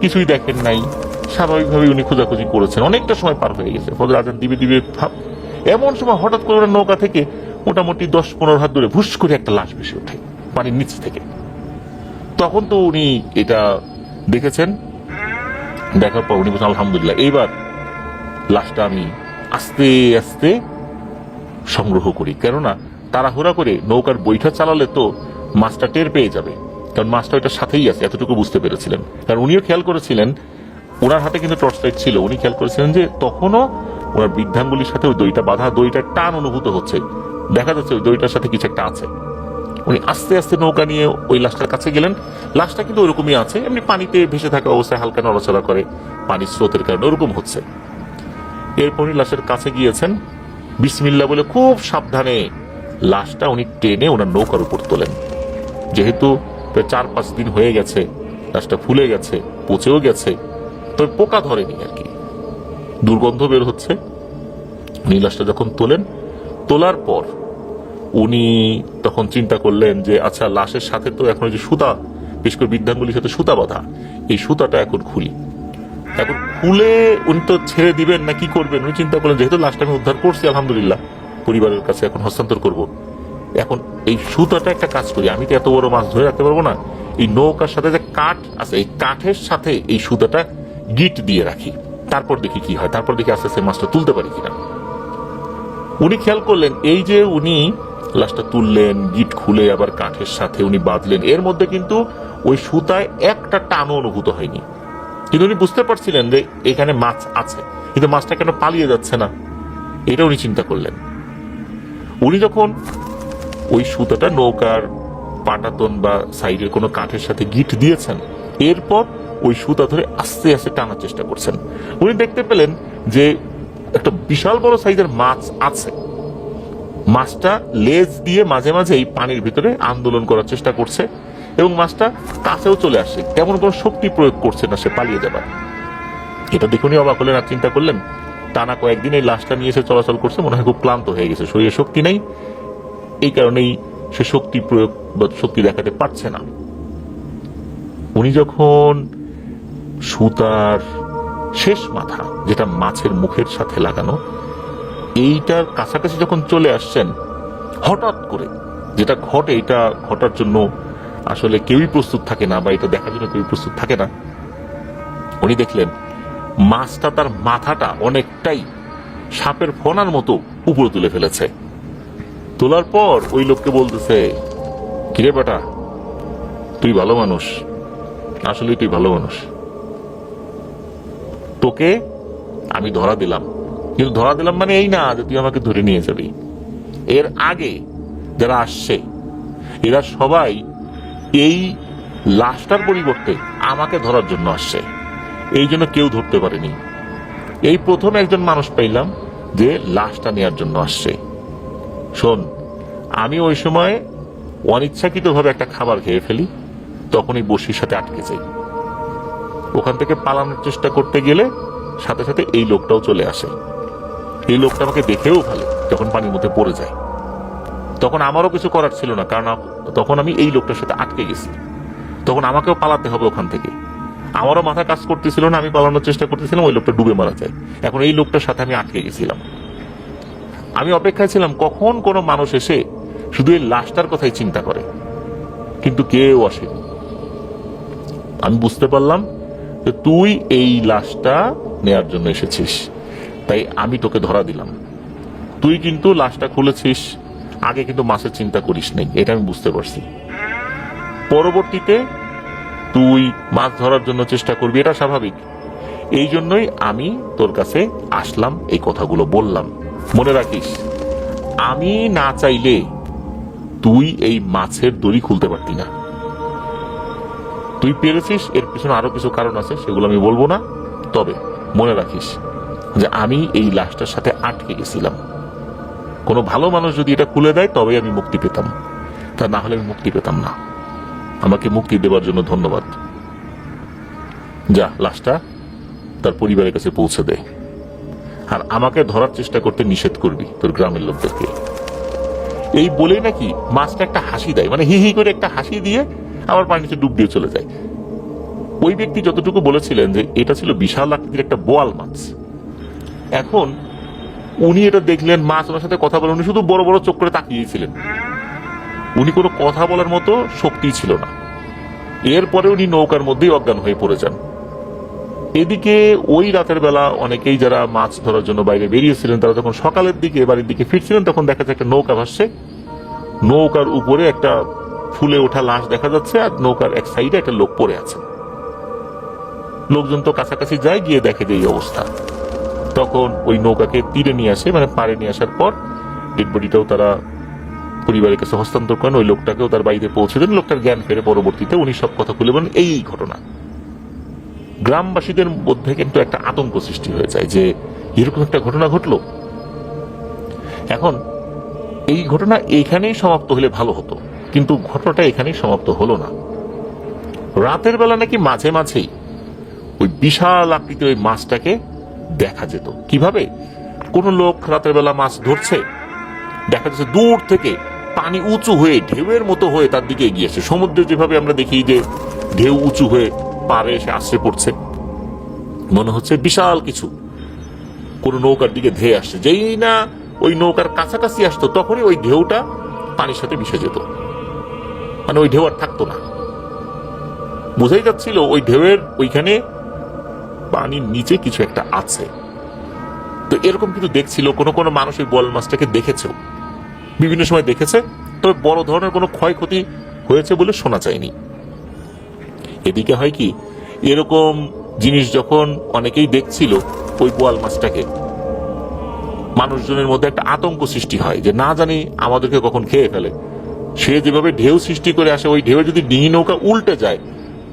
S1: কিছুই দেখেন নাই, স্বাভাবিকভাবে উনি খোঁজাখুঁজি করেছেন, অনেকটা সময় পার হয়ে গেছে, ফজরের আজান দিবে দিবে ভাব। এমন সময় হঠাৎ করে নৌকা থেকে মোটামুটি 10-15 হাত দূরে ভুস করে একটা লাশ ভেসে ওঠে পানির নিচ থেকে। তখন তো উনি এটা দেখেছেন, দেখার পর উনি বলছেন আলহামদুলিল্লাহ, এইবার লাশটা আমি আস্তে আস্তে সংগ্রহ করি, কেননা তাড়াহুড়া করে নৌকার বৈঠা চালালে তো মাছটা টের পেয়ে যাবে, কারণ মাছটা ওইটার সাথেই আছে, এতটুকু বুঝতে পেরেছিলেন। কারণ উনিও খেয়াল করেছিলেন, ওনার হাতে কিন্তু টর্চ লাইট ছিল, উনি খেয়াল করেছিলেন যে তখনও ওনার বৃদ্ধাঙ্গুলির সাথে ওই দইটা বাঁধা, দইটার টান অনুভূত হচ্ছে, দেখা যাচ্ছে ওই দইটার সাথে কিছু একটা আছে। উনি আস্তে আস্তে নৌকা নিয়ে ওই লাশটার কাছে গেলেন। লাশটা কিন্তু ওরকমই আছে, এমনি পানিতে ভেসে থাকা অবস্থায় হালকা নড়াচড়া করে, পানির স্রোতের কারণে ওরকম হচ্ছে। এরপর উনি লাশের কাছে গিয়েছেন, বিসমিল্লাহ বলে খুব সাবধানে লাশটা উনি টেনে ওনার নৌকার উপর তোলেন। যেহেতু প্রায় 4-5 দিন হয়ে গেছে, লাশটা ফুলে গেছে, পচেও গেছে, তবে পোকা ধরেনি আর কি, দুর্গন্ধ বের হচ্ছে। উনি লাশটা যখন তোলার পর উনি তখন চিন্তা করলেন যে আচ্ছা লাশের সাথে তো এখন যে সুতা, বিশেষ করে বৃদ্ধাঙ্গুলির সাথে সুতা বাঁধা, এই সুতাটা এখন খুলে উনি তো ছেড়ে দিবেন না কি করবেন। উনি চিন্তা করলেন যেহেতু লাশটা আমি উদ্ধার করছি আলহামদুলিল্লাহ, পরিবারের কাছে এখন হস্তান্তর করব, এখন এই সুতাটা একটা কাজ করি, আমি তো এত বড় মাছ ধরে রাখতে পারবো না, এই নৌকার সাথে যে কাঠ আছে এই কাঠের সাথে এই সুতাটা গিট দিয়ে রাখি, তারপর দেখি কি হয়, তারপর দেখি আস্তে আস্তে মাছটা তুলতে পারি কিনা। উনি খেয়াল করলেন এই যে উনি লাশটা তুললেন, গিট খুলে আবার কাঠের সাথে উনি বাঁধলেন, এর মধ্যে কিন্তু ওই সুতায় একটা টানও অনুভূত হয়নি। কিন্তু উনি বুঝতে পারছিলেন যে এখানে মাছ আছে, কিন্তু মাছটা কেন পালিয়ে যাচ্ছে না, এটা উনি চিন্তা করলেন। উনি যখন ওই সুতাটা নৌকার পাটাতন বা সাইডের কোনো কাঠের সাথে গিট দিয়েছেন, এরপর ওই সুতা ধরে আস্তে আস্তে টানার চেষ্টা করছেন। উনি দেখতে পেলেন যে একটা বিশাল বড় সাইজের মাছ আছে, মাছটা লেজ দিয়ে মাঝে মাঝে এই পানির ভিতরে আন্দোলন করার চেষ্টা করছে এবং মাছটা কাছেও চলে আসছে, তেমন কোনো শক্তি প্রয়োগ করছে না সে পালিয়ে যাবার। এটা দেখে উনি অবাক হলেন আর চিন্তা করলেন টানা কয়েকদিন এই লাশটা নিয়ে এসে চলাচল করছে, মনে হয় খুব ক্লান্ত হয়ে গেছে, শরীরে শক্তি নেই, এই কারণেই সে শক্তি প্রয়োগ বা শক্তি দেখাতে পারছে না। উনি যখন সুতার শেষ মাথা, যেটা মাছের মুখের সাথে লাগানো, এইটার কাছাকাছি যখন চলে আসছেন, হঠাৎ করে যেটা ঘটে, এটা ঘটার জন্য আসলে কেউই প্রস্তুত থাকে না বা এটা দেখার জন্য কেউই প্রস্তুত থাকে না। উনি দেখলেন মাছটা তার মাথাটা অনেকটাই সাপের ফনার মতো উপরে তুলে ফেলেছে। তোলার পর ওই লোককে বলতেছে, কিরে বেটা তুই ভালো মানুষ, আসলে তুই ভালো মানুষ, তোকে আমি ধরা দিলাম, কিন্তু ধরা দিলাম মানে এই না যে তুই আমাকে ধরে নিয়ে যাবি। এর আগে যারা আসছে এরা সবাই এই লাশটার পরিবর্তে আমাকে ধরার জন্য আসছে, এই জন্য কেউ ধরতে পারেনি। এই প্রথম একজন মানুষ পাইলাম যে লাশটা নেওয়ার জন্য আসছে। শোন, আমি ওই সময় অনিচ্ছাকৃতভাবে একটা খাবার খেয়ে ফেলি, তখন এই বড়শির সাথে আটকে যাই। ওখান থেকে পালানোর চেষ্টা করতে গেলে সাথে সাথে এই লোকটাও চলে আসে। এই লোকটা আমাকে দেখেও ফেলে যখন পানির মধ্যে পড়ে যায়। তখন আমারও কিছু করার ছিল না, কারণ তখন আমি এই লোকটার সাথে আটকে গেছি। তখন আমাকেও পালাতে হবে ওখান থেকে। আমারও মাথা কাজ করতেছিল না, আমি পালানোর চেষ্টা করতেছিলাম, ওই লোকটা ডুবে মারা যায়। এখন এই লোকটার সাথে আমি আটকে গেছিলাম। আমি অপেক্ষায় ছিলাম কখন কোনো মানুষ এসে শুধু এই লাশটার কথাই চিন্তা করে, কিন্তু কেউ আসেনি। আমি বুঝতে পারলাম যে তুই এই লাশটা নেয়ার জন্য এসেছিস, তাই আমি তোকে ধরা দিলাম। তুই কিন্তু লাশটা খুলেছিস, আগে কিন্তু মাছের চিন্তা করিস নাই, এটা আমি বুঝতে পারছি। পরবর্তীতে তুই মাছ ধরার জন্য চেষ্টা করবি, এটা স্বাভাবিক। এই জন্যই আমি তোর কাছে আসলাম, এই কথাগুলো বললাম। মনে রাখিস, আমি না চাইলে তুই এই মাছের দড়ি খুলতে পারতি না। তুই পেরেছিস, এর পিছনে আরো কিছু কারণ আছে, সেগুলো আমি বলবো না। তবে মনে রাখিস যে আমি এই লাশটার সাথে আটকে গেছিলাম। কোনো ভালো মানুষ যদি এটা খুলে দেয় তবে আমি মুক্তি পেতাম, তা না হলে আমি মুক্তি পেতাম না। আমাকে মুক্তি দেওয়ার জন্য ধন্যবাদ। যা, লাশটা তার পরিবারের কাছে পৌঁছে দে, আর আমাকে ধরার চেষ্টা করতে নিষেধ করবি তোর গ্রামের লোকদেরকে। এই বলেই নাকি মাছটা একটা হাসি দেয়, মানে হি হি করে একটা হাসি দিয়ে আবার পানির নিচে ডুব দিয়ে চলে যায়। ওই ব্যক্তি যতটুকু বলেছিলেন যে এটা ছিল বিশাল আকৃতির একটা বোয়াল মাছ। এখন উনি এটা দেখলেন, মাছ ওনার সাথে কথা বলেন, উনি শুধু বড় বড় চোখ করে তাকিয়েছিলেন। উনি কোনো কথা বলার মতো শক্তি ছিল না। এরপরে উনি নৌকার মধ্যেই অজ্ঞান হয়ে পড়ে যান। এদিকে ওই রাতের বেলা অনেকেই যারা মাছ ধরার জন্য বাইরে বেরিয়েছিলেন, তারা যখন সকালের দিকে বাড়ির দিকে ফিরছিলেন, তখন দেখা যাচ্ছে একটা নৌকা ভাসছে। নৌকার উপরে একটা ফুলে ওঠা লাশ দেখা যাচ্ছে, আর নৌকার এক সাইডে একটা লোক পড়ে আছে। লোকজন তো কাছাকাছি যায়, গিয়ে দেখে যে এই অবস্থা। তখন ওই নৌকাকে তীরে নিয়ে আসে, মানে পাড়ে নিয়ে আসার পর ডেড বডিটাও তারা পরিবারের কাছে হস্তান্তর করেন। ওই লোকটাকেও তার বাড়িতে পৌঁছে দেন। লোকটার জ্ঞান ফেরে পরবর্তীতে উনি সব কথা খুলে বলেন। এই ঘটনা গ্রামবাসীদের মধ্যে কিন্তু একটা আতঙ্ক সৃষ্টি হয়ে যায় যে এরকম একটা ঘটনা ঘটলো। এখন এই ঘটনা এখানেই সমাপ্ত হলে ভালো হতো, কিন্তু ঘটনাটা এখানেই সমাপ্ত হলো না। রাতের বেলা নাকি মাঝে মাঝেই ওই বিশাল আকৃতির ওই মাছটাকে দেখা যেত। কিভাবে? কোন লোক রাতের বেলা মাছ ধরছে, দেখা যাচ্ছে দূর থেকে পানি উঁচু হয়ে ঢেউয়ের মতো হয়ে তার দিকে এগিয়ে আসে। সমুদ্রে যেভাবে আমরা দেখি যে ঢেউ উঁচু হয়ে পাড়ে এসে আশ্রে পড়ছে, মনে হচ্ছে বিশাল কিছু কোন নৌকার দিকে ধেয়ে আসছে। যেই না ওই নৌকার কাছাকাছি আসতো, তখনই ওই ঢেউটা পানির সাথে মিশে যেত, মানে ওই ঢেউ আর থাকতো না। বোঝাই যাচ্ছিল ওই ঢেউয়ের ওইখানে পানির নিচে কিছু একটা আছে। তো এরকম কিন্তু দেখছিল। কোন কোন মানুষ ওই বোয়াল মাছটাকে দেখেছেও, বিভিন্ন সময় দেখেছে, তবে বড় ধরনের কোনো ক্ষয়ক্ষতি হয়েছে বলে শোনা যায়নি। এদিকে হয় কি, এরকম জিনিস যখন অনেকেই দেখছিল ওই বোয়াল মাছটাকে, মানুষজনের মধ্যে একটা আতঙ্ক সৃষ্টি হয় যে না জানি আমাদেরকে কখন খেয়ে ফেলে। সে যেভাবে ঢেউ সৃষ্টি করে আসে, ওই ঢেউ যদি ডিঙি নৌকা উল্টে যায়,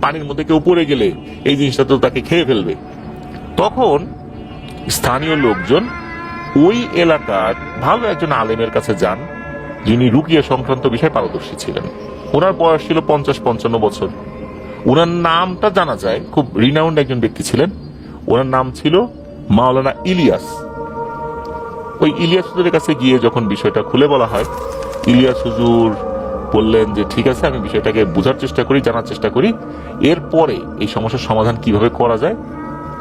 S1: পানির মধ্যে কেউ পড়ে গেলে এই জিনিসটা তো তাকে খেয়ে ফেলবে। তখন স্থানীয় লোকজন ওই এলাকার ভালো একজন আলেমের কাছে যান, যিনি রুকিয়া সংক্রান্ত বিষয়ে পারদর্শী ছিলেন। ওনার বয়স ছিল 50-55 বছর। ওনার নামটা জানা যায়, খুব রিনাউন্ড একজন ব্যক্তি ছিলেন। ওনার নাম ছিল মাওলানা ইলিয়াস। ওই ইলিয়াস হুজুরের কাছে গিয়ে যখন বিষয়টা খুলে বলা হয়, ইলিয়াস হুজুর বললেন যে ঠিক আছে, আমি বিষয়টাকে বোঝার চেষ্টা করি, জানার চেষ্টা করি, এরপরে এই সমস্যার সমাধান কিভাবে করা যায়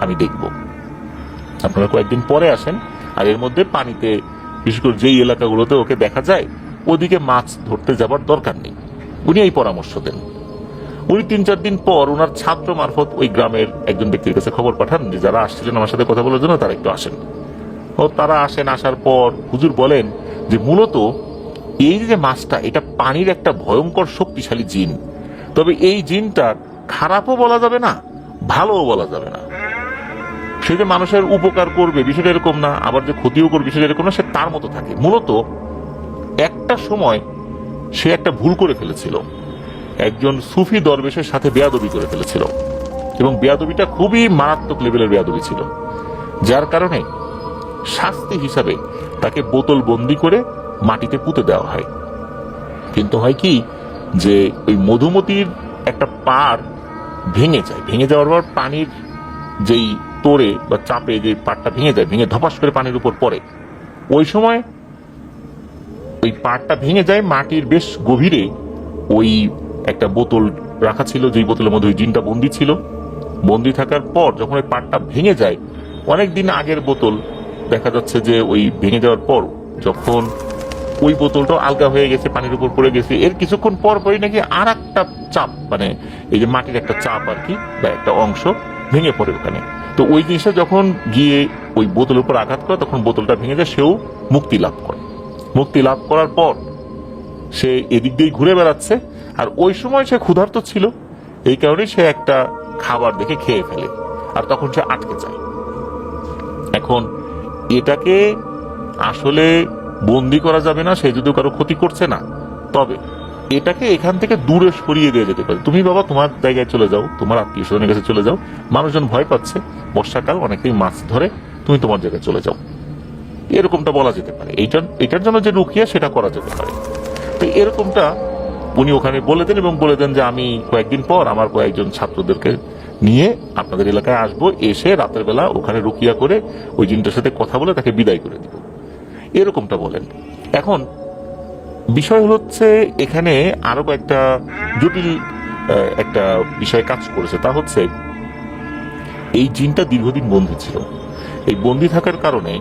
S1: আমি দেখব। আপনারা কয়েকদিন পরে আসেন, আর এর মধ্যে পানিতে, বিশেষ করে যেই এলাকাগুলোতে ওকে দেখা যায়, ওদিকে মাছ ধরতে যাবার দরকার নেই। উনি এই পরামর্শ দেন। উনি 3-4 দিন পর ওনার ছাত্র মারফত ওই গ্রামের একজন ব্যক্তির কাছে খবর পাঠান যে যারা আসছিলেন আমার সাথে কথা বলার জন্য তারা একটু আসেন। ও তারা আসেন। আসার পর হুজুর বলেন যে মূলত এই যে মাছটা, এটা পানির একটা ভয়ঙ্কর শক্তিশালী জিন। তবে এই জিনটা খারাপও বলা যাবে না, ভালোও বলা যাবে না। সে যে মানুষের উপকার করবে বিষয়টা এরকম না, আবার যে ক্ষতিও করবে বিষয়টা এরকম না, সে তার মতো থাকে। মূলত একটা সময় সে একটা ভুল করে ফেলেছিল, একজন সুফি দরবেশের সাথে বেয়াদবি করে ফেলেছিল, এবং বেয়াদবিটা খুবই মারাত্মক লেভেলের বেয়াদবি ছিল, যার কারণে শাস্তি হিসাবে তাকে বোতল বন্দি করে মাটিতে পুঁতে দেওয়া হয়। কিন্তু হয় কি, যে ওই মধুমতির একটা পাড় ভেঙে যায়, ভেঙে যাওয়ার পর পানির যেই তোড়ে বা চাপে যে পাড়টা ভেঙে যায়, ভেঙে ধপাস করে পানির উপর পড়ে, ওই সময় ওই পাড়টা ভেঙে যায় মাটির বেশ গভীরে। ওই একটা বোতল রাখা ছিল, যেই বোতলের মধ্যে ওই জিনটা বন্দি ছিল। বন্দি থাকার পর যখন ওই পাড়টা ভেঙে যায়, অনেক দিন আগের বোতল, দেখা যাচ্ছে যে ওই ভেঙে যাওয়ার পর যখন ওই বোতলটাও আলগা হয়ে গেছে, পানির উপর পড়ে গেছে, এর কিছুক্ষণ পর পরই নাকি আর একটা চাপ, মানে এই যে মাটির একটা চাপ আর কি, বা একটা অংশ ভেঙে পড়ে ওখানে। তো ওই জিনিসটা যখন গিয়ে ওই বোতলের উপর আঘাত করে, তখন বোতলটা ভেঙে যায়, সেও মুক্তি লাভ করে। মুক্তি লাভ করার পর সে এদিক দিয়ে ঘুরে বেড়াচ্ছে, আর ওই সময় সে ক্ষুধার্ত ছিল, এই কারণে সে একটা খাবার দেখে খেয়ে ফেলে, আর তখন সে আটকে যায়। এখন এটাকে আসলে বন্দি করা যাবে না, সে যদিও কারো ক্ষতি করছে না, তবে এটাকে এখান থেকে দূরে সরিয়ে দিয়ে যেতে পারে। তুমি বাবা তোমার জায়গায় চলে যাও, তোমার আত্মীয় স্বজনের কাছে চলে যাও, মানুষজন ভয় পাচ্ছে, বর্ষাকাল, অনেকেই মাছ ধরে, তুমি তোমার জায়গায় চলে যাও, এরকমটা বলা যেতে পারে। এটার জন্য যে রুকিয়া সেটা করা যেতে পারে। তো এরকমটা উনি ওখানে বলে দেন, এবং বলে দেন যে আমি কয়েকদিন পর আমার কয়েকজন ছাত্রদেরকে নিয়ে আপনাদের এলাকায় আসবো, এসে রাতের বেলা ওখানে রুকিয়া করে ওই জিনটার সাথে কথা বলে তাকে বিদায় করে দিব, এরকমটা বলেন। এখন বিষয় হচ্ছে এখানে আরো একটা জটিল একটা বিষয় কাজ করেছে, তা হচ্ছে এই জিনটা দীর্ঘদিন বন্দী ছিল। এই বন্দী থাকার কারণে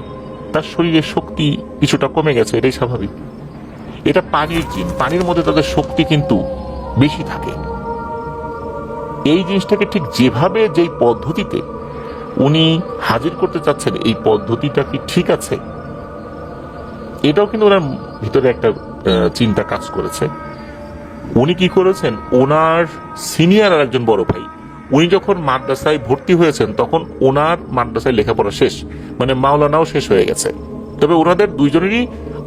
S1: তার শরীরের শক্তি কিছুটা কমে গেছে, এটাই স্বাভাবিক। এটা পানির জিন, পানির মধ্যে তাদের শক্তি কিন্তু বেশি থাকে। এই জিনিসটাকে ঠিক যেভাবে, যেই পদ্ধতিতে উনি হাজির করতে চাচ্ছেন, এই পদ্ধতিটা কি ঠিক আছে, এটাও কিন্তু ওনার ভিতরে একটা চিন্তা কাজ করেছে। উনি কি করেছেন, ওনার সিনিয়র আর একজন বড় ভাই, উনি যখন মাদ্রাসায় ভর্তি হয়েছেন তখন ওনার মাদ্রাসায় লেখাপড়া শেষ, মানে মাওলানাও শেষ হয়ে গেছে, তবে ওনাদের দুইজনেরই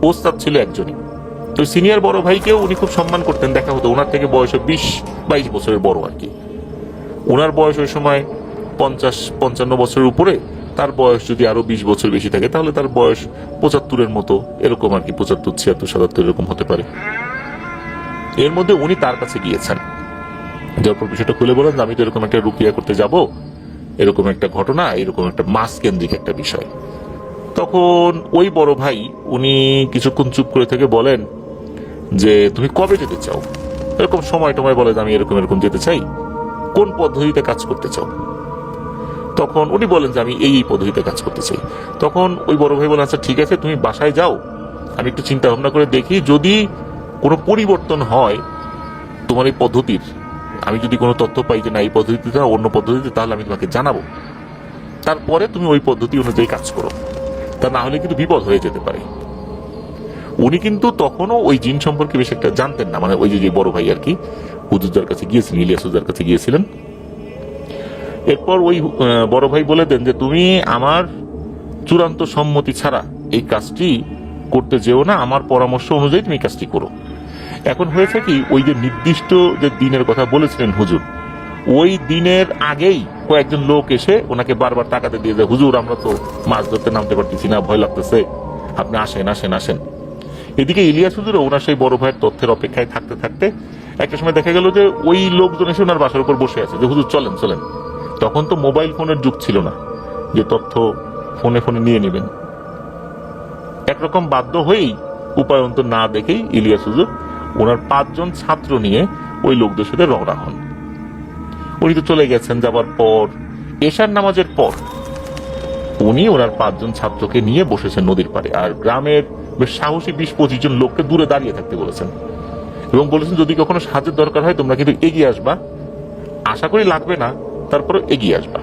S1: ওস্তাদ ছিল একজনই। তো সিনিয়র বড় ভাইকেও উনি খুব সম্মান করতেন, দেখা হতো, ওনার থেকে বয়সে 20-22 বছরের বড় আর কি। ওনার বয়স ওই সময় 50-55 বছরের উপরে, তার বয়স যদি আরো 20 বছর বেশি থাকে তাহলে তার বয়স 75-এর মতো, এরকম আর কি, 75, 76, 77 এরকম হতে পারে। এর মধ্যে উনি তার কাছে গিয়েছেন, যারপর বিষয়টা খুলে বলেন আমি তো এরকম একটা রুকিয়া করতে যাব, এরকম একটা ঘটনা, এরকম একটা মাস কেন্দ্রিক একটা বিষয়। তখন ওই বড় ভাই উনি কিছুক্ষণ চুপ করে থেকে বলেন যে তুমি কবে যেতে চাও, এরকম সময় টময় বলে আমি এরকম এরকম যেতে চাই, কোন পদ্ধতিতে কাজ করতে চাও? তখন উনি বলেন যে আমি এই পদ্ধতিতে কাজ করতে চাই। তখন ওই বড় ভাই বলেন আচ্ছা ঠিক আছে, তুমি বাসায় যাও, আমি একটু চিন্তা ভাবনা করে দেখি, যদি কোনো পরিবর্তন হয় তোমার এই পদ্ধতির, আমি যদি কোনো তথ্য পাই যে না এই পদ্ধতিতে না অন্য পদ্ধতিতে, তাহলে আমি তোমাকে জানাবো, তারপরে তুমি ওই পদ্ধতি অনুযায়ী কাজ করো, তা না হলে কিন্তু বিপদ হয়ে যেতে পারে। উনি কিন্তু তখনও ওই জিন সম্পর্কে বেশ একটা জানতেন না, মানে ওই যে বড় ভাই আর কি, হুজুরদার কাছে গিয়েছিলেন, ইলিয়াস হুজুর কাছে গিয়েছিলেন। এরপর ওই বড় ভাই বলে দেন যে তুমি আমার চূড়ান্ত সম্মতি ছাড়া এই কাজটি করতে যেও না, আমার পরামর্শ অনুযায়ী তুমি কাজটি করো। এখন হয়েছে কি, ওই যে নির্দিষ্ট যে দিনের কথা বলেছিলেন হুজুর, ওই দিনের আগেই কয়েকজন লোক এসে ওনাকে বারবার তাকাতে দিয়ে যায়, হুজুর আমরা তো মাছ ধরতে নামতে পারতেছি না, ভয় লাগতেছে, আপনি আসেন আসেন আসেন। এদিকে ইলিয়াস হুজুর ওনার সেই বড় ভাইয়ের তথ্যের অপেক্ষায় থাকতে থাকতে একটা সময় দেখা গেল যে ওই লোকজন এসে ওনার বাসার উপর বসে আছে, যে হুজুর চলেন চলেন। তখন তো মোবাইল ফোনের যুগ ছিল না যে তথ্য ফোনে ফোনে নিয়ে নেবেন। একরকম বাধ্য হয়েই, উপায়ন্ত না দেখেই ইলিয়াস হুজুর ওনার 5 জন ছাত্র নিয়ে ওই লোকদের সাথে রওনা হন। উনি তো চলে গেছেন, যাবার পর এশার নামাজের পর উনি ওনার 5 জন ছাত্রকে নিয়ে বসেছেন নদীর পাড়ে, আর গ্রামের বেশ সাহসী 20-25 জন লোককে দূরে দাঁড়িয়ে থাকতে বলেছেন, এবং বলেছেন যদি কখনো সাহায্যের দরকার হয় তোমরা কিন্তু এগিয়ে আসবা, আশা করি লাগবে না, তারপরে এগিয়ে আসবা।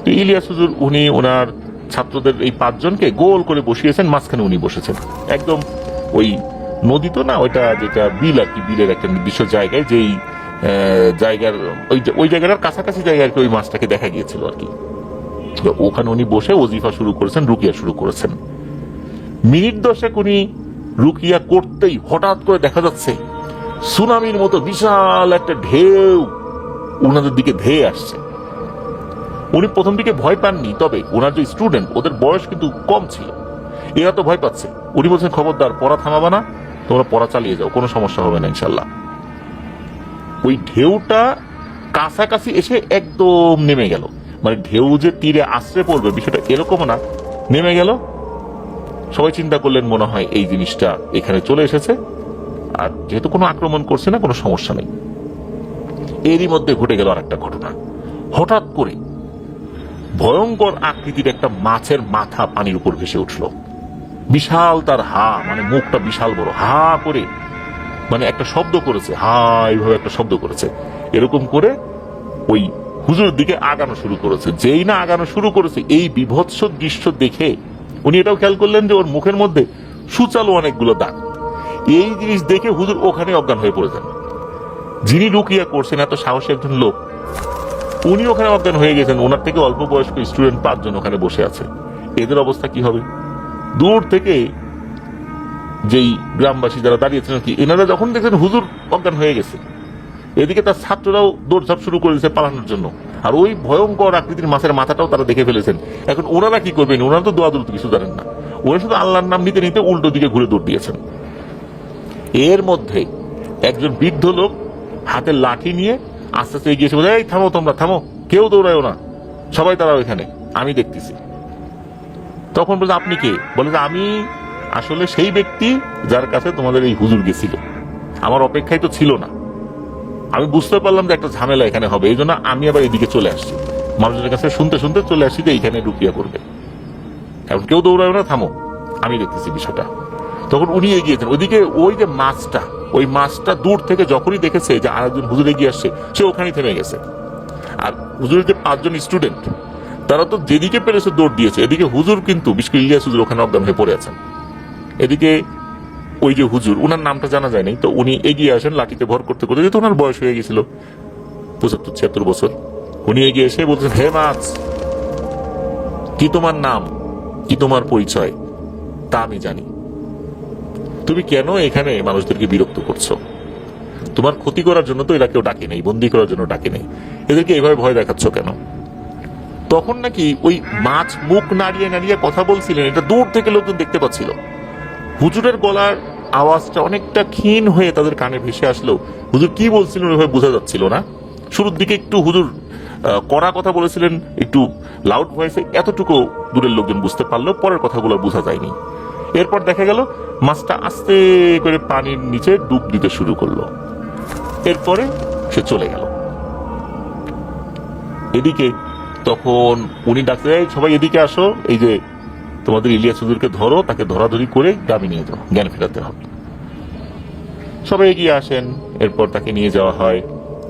S1: তো ইলিয়াস হুজুর উনি ওনার ছাত্রদের এই 5 জনকে গোল করে বসিয়েছেন, মাঝখানে উনি বসেছেন, একদম ওই নদী তো না, ওইটা যেটা বিল আর কি, বিলের একটা নির্দিষ্ট জায়গায়, যেই জায়গার ওই জায়গাটার কাছাকাছি জায়গায় আর কি ওই মাছটাকে দেখা গিয়েছিল আর কি। ওখানে উনি বসে ওজিফা শুরু করেছেন, রুকিয়া শুরু করেছেন। মিনিট 10 উনি রুকিয়া করতেই হঠাৎ করে দেখা যাচ্ছে সুনামির মতো বিশাল একটা ঢেউ ওনাদের দিকে ধেয়ে আসছে। উনি প্রথম দিকে ভয় পাননি, তবে ওনার যে স্টুডেন্ট ওদের বয়স কিন্তু কম ছিল, এরা তো ভয় পাচ্ছে। উনি বলছেন খবরদার পড়া থামাবা না, তোমরা পড়া চালিয়ে যাও, কোনো সমস্যা হবে না ইনশাল্লাহ। ওই ঢেউটা কাছাকাছি এসে একদম নেমে গেল, মানে ঢেউ যে তীরে আশ্রে পড়বে বিষয়টা এরকম না, নেমে গেল। সবাই চিন্তা করলেন মনে হয় এই জিনিসটা এখানে চলে এসেছে, আর যেহেতু কোনো আক্রমণ করছে না, কোনো সমস্যা নেই। এরই মধ্যে ঘটে গেল আর একটা ঘটনা। হঠাৎ করে ভয়ঙ্কর আকৃতির একটা মাছের মাথা পানির উপর ভেসে উঠল। বিশাল তার হা, মানে মুখটা বিশাল বড়, হা করে মানে একটা শব্দ করেছে, হা এইভাবে একটা শব্দ করেছে। এরকম করে ওই হুজুরের দিকে আগানো শুরু করেছে। যেই না আগানো শুরু করেছে, এই বিভৎস দৃশ্য দেখে উনি এটাও খেয়াল করলেন যে ওর মুখের মধ্যে সুচালো অনেকগুলো দাগ। এই জিনিস দেখে হুজুর ওখানে অজ্ঞান হয়ে পড়ে যান। যিনি রুকিয়া করছেন, এত সাহসী একজন লোক, উনি ওখানে অজ্ঞান হয়ে গেছেন। ওনার থেকে অল্প বয়স্ক স্টুডেন্ট 5 জন ওখানে বসে আছে। এদের অবস্থা কি হবে? দূর থেকে যেই গ্রামবাসী যারা দাঁড়িয়েছেন কি, এনারা যখন দেখছেন হুজুর অজ্ঞান হয়ে গেছে, এদিকে তার ছাত্ররাও দৌড়ঝাঁপ শুরু করেছে পালানোর জন্য, আর ওই ভয়ঙ্কর আকৃতির মাছের মাথাটাও তারা দেখে ফেলেছেন। এখন ওনারা কি করবেন? ওনারা তো দোয়া দূর কিছু জানেন না, ওরা শুধু আল্লাহর নাম নিতে নিতে উল্টো দিকে ঘুরে দৌড় দিয়েছেন। এর মধ্যে একজন বৃদ্ধ লোক হাতে লাঠি নিয়ে আস্তে আস্তে এগিয়ে এসে বলে, এই থামো, তোমরা থামো, কেউ দৌড়ায়ও না, সবাই তারা ওইখানে, আমি দেখতেছি। তখন বলে, আপনি কে? বলে যে আমি আসলে সেই ব্যক্তি যার কাছে তোমাদের এই হুজুর গেছিল। আমার অপেক্ষায় তো ছিল না, আমি বুঝতে পারলাম যে একটা ঝামেলা এখানে হবে, এই জন্য আমি আবার এদিকে চলে আসছি। মানুষের কাছে শুনতে শুনতে চলে আসছি যে এইখানে রুকিয়া করবে। এখন কেউ দৌড়ায় না, থামো, আমি দেখতেছি বিষয়টা। তখন উনি এগিয়েছেন ওইদিকে। ওই যে মাছটা, ওই মাছটা দূর থেকে যখনই দেখেছে যে আরেকজন হুজুর এগিয়ে আসছে, সে ওখানেই থেমে গেছে। আর হুজুরের যে 5 জন স্টুডেন্ট, তারা তো যেদিকে পেরেছে দৌড় দিয়েছে। এদিকে হুজুর কিন্তু, বিশেষ করে ইলিয়াস হুজুর, ওখানে অজ্ঞান হয়ে পড়ে আছেন। এদিকে ওই যে হুজুর, ওনার নামটা জানা যায় নাই, তো উনি এগিয়ে আসেন লাঠিতে ভর করতে করতে, যেহেতু ওনার বয়স হয়ে গেছিল 75-76 বছর। উনি এগিয়ে এসে বলছেন, হে মাছ, কি তোমার নাম, কি তোমার পরিচয়, তা আমি জানি। তুমি কেন এখানে মানুষদেরকে বিরক্ত করছো? তোমার ক্ষতি করার জন্য তো এরা কেউ ডাকে নেই, বন্দি করার জন্য ডাকে নেই, এদেরকে এভাবে ভয় দেখাচ্ছ কেন? তখন নাকি ওই মাছ মুখ নাড়িয়ে নাড়িয়ে কথা বলছিলেন, এটা দূর থেকে লোকজন দেখতে পাচ্ছিল। হুজুরের গলার আওয়াজটা অনেকটা ক্ষীণ হয়ে তাদের কানে ভেসে আসলো। হুজুর কি বলছিলেন ওইভাবে বোঝা যাচ্ছিল না। শুরুর দিকে একটু হুজুর কড়া কথা বলেছিলেন, একটু লাউড ভয়েসে, এতটুকু দূরের লোকজন বুঝতে পারলো, পরের কথাগুলো বোঝা যায়নি। এরপর দেখা গেল মাছটা আস্তে করে পানির নিচে ডুব দিতে শুরু করলো। এরপরে সে চলে গেল। এদিকে তখন উনি ডাকতে, সবাই এদিকে আসো, এই যে তোমাদের ইলিয়াস হুজুরকে ধরো, তাকে ধরাধরি করে গ্রামে নিয়ে যাও, জ্ঞান ফেরাতে হবে। সবাই এগিয়ে আসেন। এরপর তাকে নিয়ে যাওয়া হয়।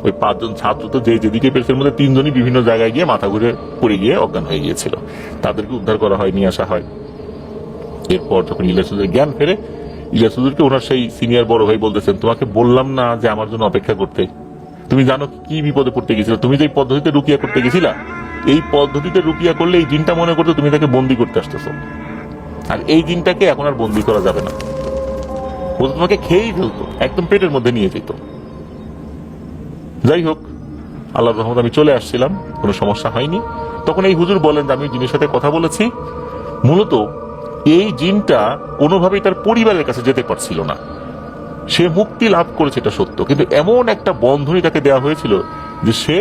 S1: ওই 5 জন ছাত্র তো যে যেদিকে পেরেছে, মধ্যে 3 জনই বিভিন্ন জায়গায় গিয়ে মাথা ঘুরে পড়ে গিয়ে অজ্ঞান হয়ে গিয়েছিল। তাদেরকে উদ্ধার করা হয়, নিয়ে আসা হয়। এরপর যখন ইলিয়াস হুজুর জ্ঞান ফেরে, ইলিয়াস হুজুরকে ওনার সেই সিনিয়র বড় ভাই বলতেছেন, তোমাকে বললাম না যে আমার জন্য অপেক্ষা করতে? তুমি জানো কি বিপদে পড়তে গেছিল? তুমি যে পদ্ধতিতে রুকিয়া করতে গেছিলা, এই পদ্ধতিতে রুকিয়া করলে এই জিনটা মনে করতো তুমি তাকে বন্দি করতে আসতেছো, আর এই জিনটাকে এখন আর বন্দি করা যাবে না। ও তোমাকে খেয়েই ফেলতো, একদম পেটের মধ্যে নিয়ে যেত। যাই হোক, আল্লাহর রহমত আমি চলে আসছিলাম, কোনো সমস্যা হয়নি। তখন এই হুজুর বলেন যে আমি জিনের সাথে কথা বলেছি, মূলত এই জিনটা কোনোভাবেই তার পরিবারের কাছে যেতে পারছিল না। সে মুক্তি লাভ করেছে, এটা সত্য, কিন্তু এমন একটা বন্ধনী তাকে দেওয়া হয়েছিল যে সে